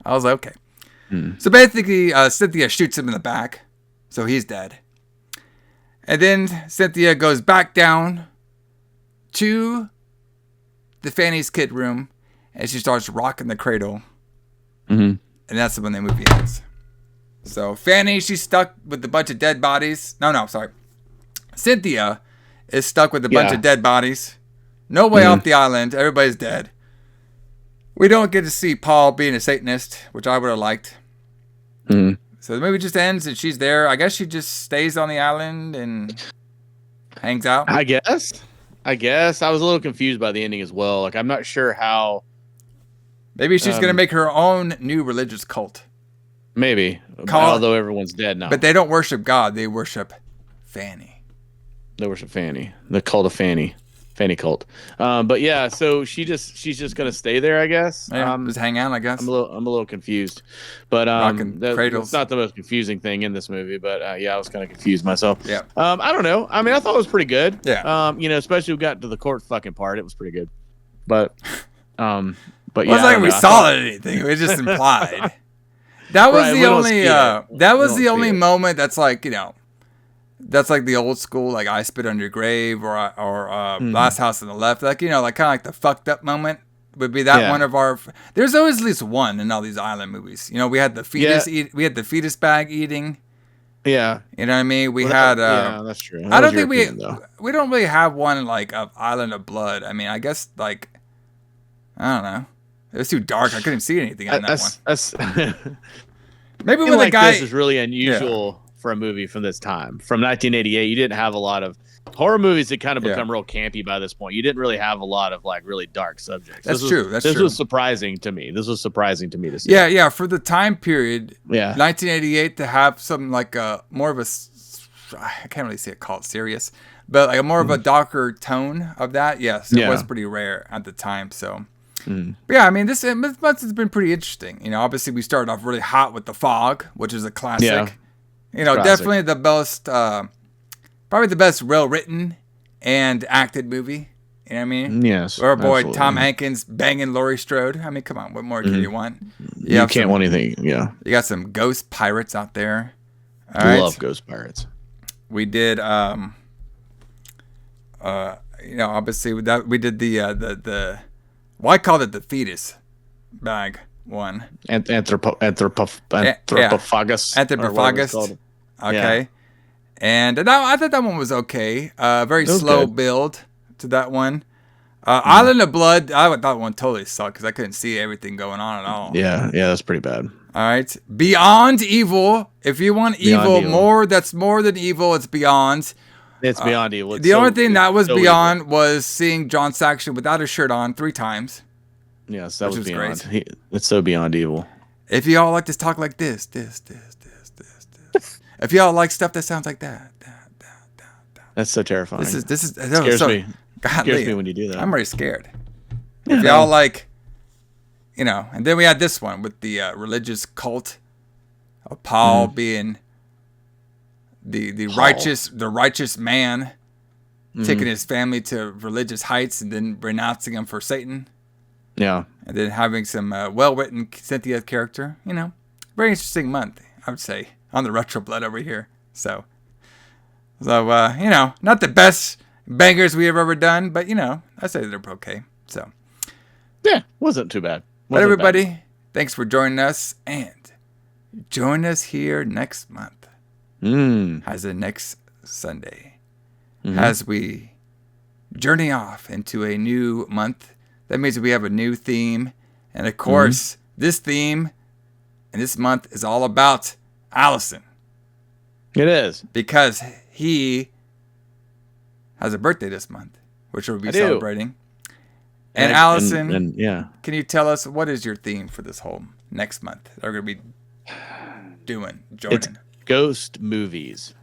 Speaker 1: I was like, okay. So basically, Cynthia shoots him in the back, so he's dead. And then Cynthia goes back down to the Fanny's kid room, and she starts rocking the cradle. And that's when the movie ends. So Fanny, she's stuck with a bunch of dead bodies. Sorry. Cynthia is stuck with a bunch of dead bodies. No way off the island. Everybody's dead. We don't get to see Paul being a Satanist, which I would have liked. So the movie just ends and she's there. I guess she just stays on the island and hangs out.
Speaker 2: I guess. I was a little confused by the ending as well. Like, I'm not sure how.
Speaker 1: Maybe she's going to make her own new religious cult.
Speaker 2: Maybe. Although everyone's dead now.
Speaker 1: But they don't worship God. They worship Fanny.
Speaker 2: They worship Fanny. The cult of Fanny. Fanny cult. But yeah, so she's just gonna stay there, I guess.
Speaker 1: Yeah, just hang out, I guess.
Speaker 2: I'm a little confused, but
Speaker 1: cradles.
Speaker 2: It's not the most confusing thing in this movie. But yeah, I was kind of confused myself.
Speaker 1: Yeah.
Speaker 2: I don't know. I mean, I thought it was pretty good.
Speaker 1: Yeah.
Speaker 2: Especially we got to the court fucking part. It was pretty good. But yeah,
Speaker 1: it wasn't like we saw anything. It was just implied. That was the only. That was the only moment that's like that's like the old school, like I Spit on Your Grave or Last House on the Left. Like, like kind of like the fucked up moment would be that one of our. There's always at least one in all these island movies. We had the fetus we had the fetus bag eating.
Speaker 2: Yeah.
Speaker 1: You know what I mean? We had.
Speaker 2: Yeah, that's true.
Speaker 1: I don't think we don't really have one like of Island of Blood. I mean, I guess like, I don't know. It was too dark. I couldn't see anything in that one. Maybe when the guy.
Speaker 2: This is really unusual. For a movie from this time, from 1988, you didn't have a lot of horror movies that kind of become real campy by this point. You didn't really have a lot of like really dark subjects.
Speaker 1: That's true.
Speaker 2: This was surprising to me. This was surprising to me to see.
Speaker 1: Yeah. For the time period, 1988, to have something like more of a, I can't really say it called serious, but like a more of a darker tone of that. Yes, it was pretty rare at the time. So. But yeah, I mean, this month has been pretty interesting. Obviously we started off really hot with The Fog, which is a classic.
Speaker 2: Yeah.
Speaker 1: Definitely the best, probably the best well-written and acted movie. You know what I mean?
Speaker 2: Yes.
Speaker 1: Our boy Tom Hankins banging Laurie Strode. I mean, come on, what more can you want?
Speaker 2: You can't want anything. Yeah.
Speaker 1: You got some ghost pirates out there.
Speaker 2: Love ghost pirates.
Speaker 1: We did, obviously we did the well, I called it the fetus bag one.
Speaker 2: Anthropophagus.
Speaker 1: Anthropophagus. Okay. Yeah. And I thought that one was okay. Very slow build to that one. Island of Blood, I thought that one totally sucked because I couldn't see everything going on at all.
Speaker 2: Yeah, that's pretty bad.
Speaker 1: All right. Beyond Evil. If you want evil, that's more than evil, it's beyond.
Speaker 2: It's beyond evil. It's
Speaker 1: the only thing that was beyond was seeing John Saxon without his shirt on 3 times.
Speaker 2: Yes, that was beyond. It's so beyond evil.
Speaker 1: If y'all like to talk like this. If y'all like stuff that sounds like that.
Speaker 2: That's so terrifying.
Speaker 1: This is
Speaker 2: scares me. Scares me when you do that.
Speaker 1: I'm already scared. If y'all like, and then we had this one with the religious cult of Paul being the righteous man, taking his family to religious heights and then renouncing him for Satan.
Speaker 2: Yeah.
Speaker 1: And then having some well-written Cynthia character, very interesting month, I would say, on the Retro Blood over here. So not the best bangers we have ever done, but, I say they're okay. So.
Speaker 2: Yeah, wasn't too bad.
Speaker 1: But everybody, thanks for joining us, and join us here next month. As the next Sunday. As we journey off into a new month. That means we have a new theme. And of course, this theme and this month is all about Alison.
Speaker 2: It is.
Speaker 1: Because he has a birthday this month, which we'll be celebrating. And Alison, can you tell us what is your theme for this whole next month? They're going to be joining.
Speaker 2: It's ghost movies.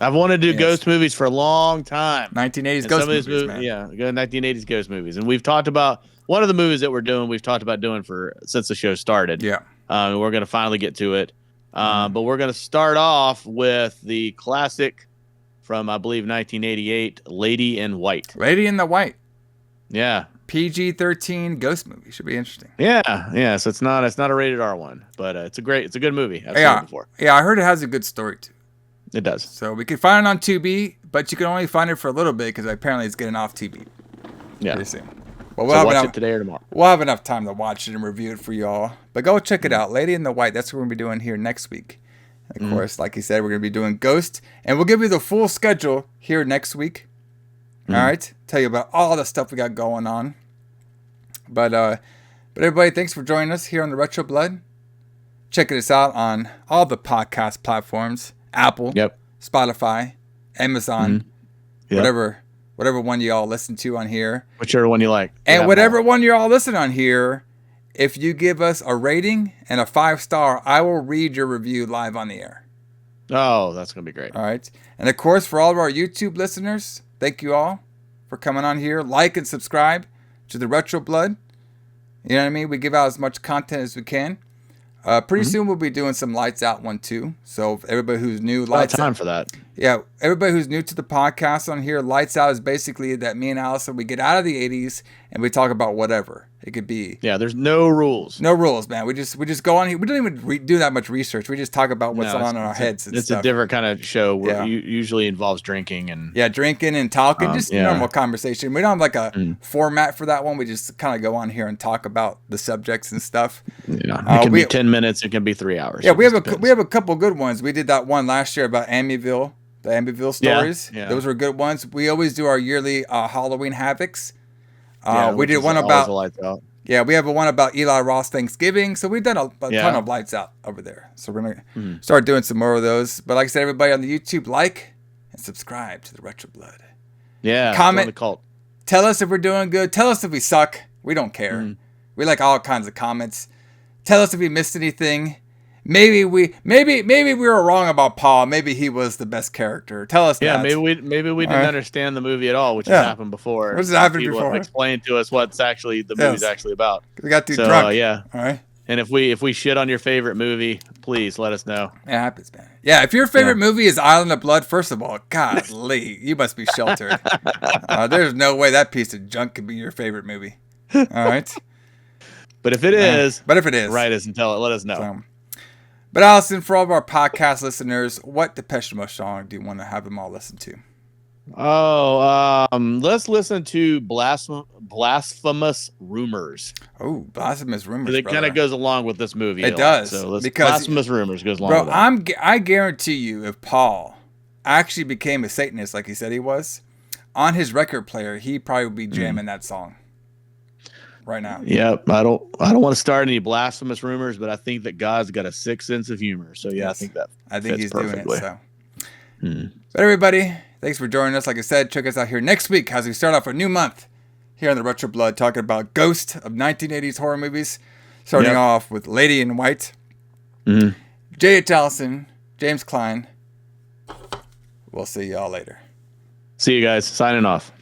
Speaker 2: I've wanted to do ghost movies for a long time.
Speaker 1: 1980s ghost movies, man.
Speaker 2: Yeah, 1980s ghost movies. And we've talked about one of the movies that we've talked about doing since the show started.
Speaker 1: Yeah.
Speaker 2: We're going to finally get to it. But we're going to start off with the classic from, I believe, 1988, Lady in White.
Speaker 1: Lady in the White.
Speaker 2: Yeah.
Speaker 1: PG-13 ghost movie. Should be interesting.
Speaker 2: Yeah. So it's not a rated R one, but it's a good movie. I've seen it before.
Speaker 1: Yeah, I heard it has a good story too.
Speaker 2: It does.
Speaker 1: So we can find it on Tubi, but you can only find it for a little bit because apparently it's getting off Tubi.
Speaker 2: Yeah.
Speaker 1: Pretty soon. Well, we'll
Speaker 2: watch it today or tomorrow.
Speaker 1: We'll have enough time to watch it and review it for y'all. But go check it out. Lady in the White. That's what we're going to be doing here next week. Of course, like you said, we're going to be doing Ghost. And we'll give you the full schedule here next week. All right? Tell you about all the stuff we got going on. But everybody, thanks for joining us here on the Retro Blood. Checking us out on all the podcast platforms. Apple, Spotify, Amazon, whatever one you all listen to on here.
Speaker 2: Whichever one you like.
Speaker 1: And whatever one you all listen on here, if you give us a rating and a 5-star, I will read your review live on the air.
Speaker 2: Oh, that's going to be great.
Speaker 1: All right. And of course, for all of our YouTube listeners, thank you all for coming on here. Like and subscribe to the Retro Blood. You know what I mean? We give out as much content as we can. Pretty soon we'll be doing some Lights Out one too. So everybody who's new, Lights
Speaker 2: time
Speaker 1: Out
Speaker 2: for that.
Speaker 1: Yeah, everybody who's new to the podcast on here, Lights Out is basically that me and Alison, we get out of the 80s and we talk about whatever. It could be.
Speaker 2: Yeah, there's no rules.
Speaker 1: No rules, man. We just go on here. We don't even do that much research. We just talk about what's on in our heads and
Speaker 2: it's
Speaker 1: stuff.
Speaker 2: It's a different kind of show where it usually involves drinking and
Speaker 1: drinking and talking, just normal conversation. We don't have like a format for that one. We just kind of go on here and talk about the subjects and stuff.
Speaker 2: It can be 10 minutes. It can be 3 hours.
Speaker 1: Yeah, we have a couple good ones. We did that one last year about Amityville, the Amityville stories.
Speaker 2: Yeah.
Speaker 1: Those were good ones. We always do our yearly Halloween Havocs. We did one
Speaker 2: Lights Out.
Speaker 1: Yeah, we have one about Eli Ross Thanksgiving. So we've done a ton of Lights Out over there. So we're going to start doing some more of those. But like I said, everybody on the YouTube, like and subscribe to the Retro Blood.
Speaker 2: Yeah.
Speaker 1: Comment.
Speaker 2: The cult.
Speaker 1: Tell us if we're doing good. Tell us if we suck. We don't care. We like all kinds of comments. Tell us if we missed anything. Maybe we were wrong about Paul. Maybe he was the best character. Tell us that.
Speaker 2: Yeah, maybe we didn't understand the movie at all, which has happened before.
Speaker 1: What's happened before?
Speaker 2: Explain to us what's actually the movie's actually about.
Speaker 1: We got too drunk.
Speaker 2: Yeah.
Speaker 1: All right.
Speaker 2: And if we shit on your favorite movie, please let us know.
Speaker 1: It happens, man. Yeah, if your favorite movie is Island of Blood, first of all, golly, you must be sheltered. There's no way that piece of junk could be your favorite movie. All right.
Speaker 2: But if it is,
Speaker 1: write
Speaker 2: us and let us know.
Speaker 1: So, but Alison, for all of our podcast listeners, what Depeche Mode song do you want to have them all listen to?
Speaker 2: Let's listen to Blasphemous Rumors.
Speaker 1: Oh, Blasphemous Rumors.
Speaker 2: It kind of goes along with this movie.
Speaker 1: It does.
Speaker 2: So Blasphemous Rumors goes along with that.
Speaker 1: I guarantee you, if Paul actually became a Satanist like he said he was, on his record player, he probably would be jamming that song right now.
Speaker 2: Yep. I don't want to start any blasphemous rumors, but I think that God's got a sick sense of humor. So yeah,
Speaker 1: yes.
Speaker 2: I think
Speaker 1: he's
Speaker 2: perfectly.
Speaker 1: doing it. So, but everybody, thanks for joining us. Like I said, check us out here next week as we start off a new month here on the Retro Blood, talking about Ghost of 1980s horror movies. Starting off with Lady in White, J.H. Alison, James Kline. We'll see y'all later.
Speaker 2: See you guys. Signing off.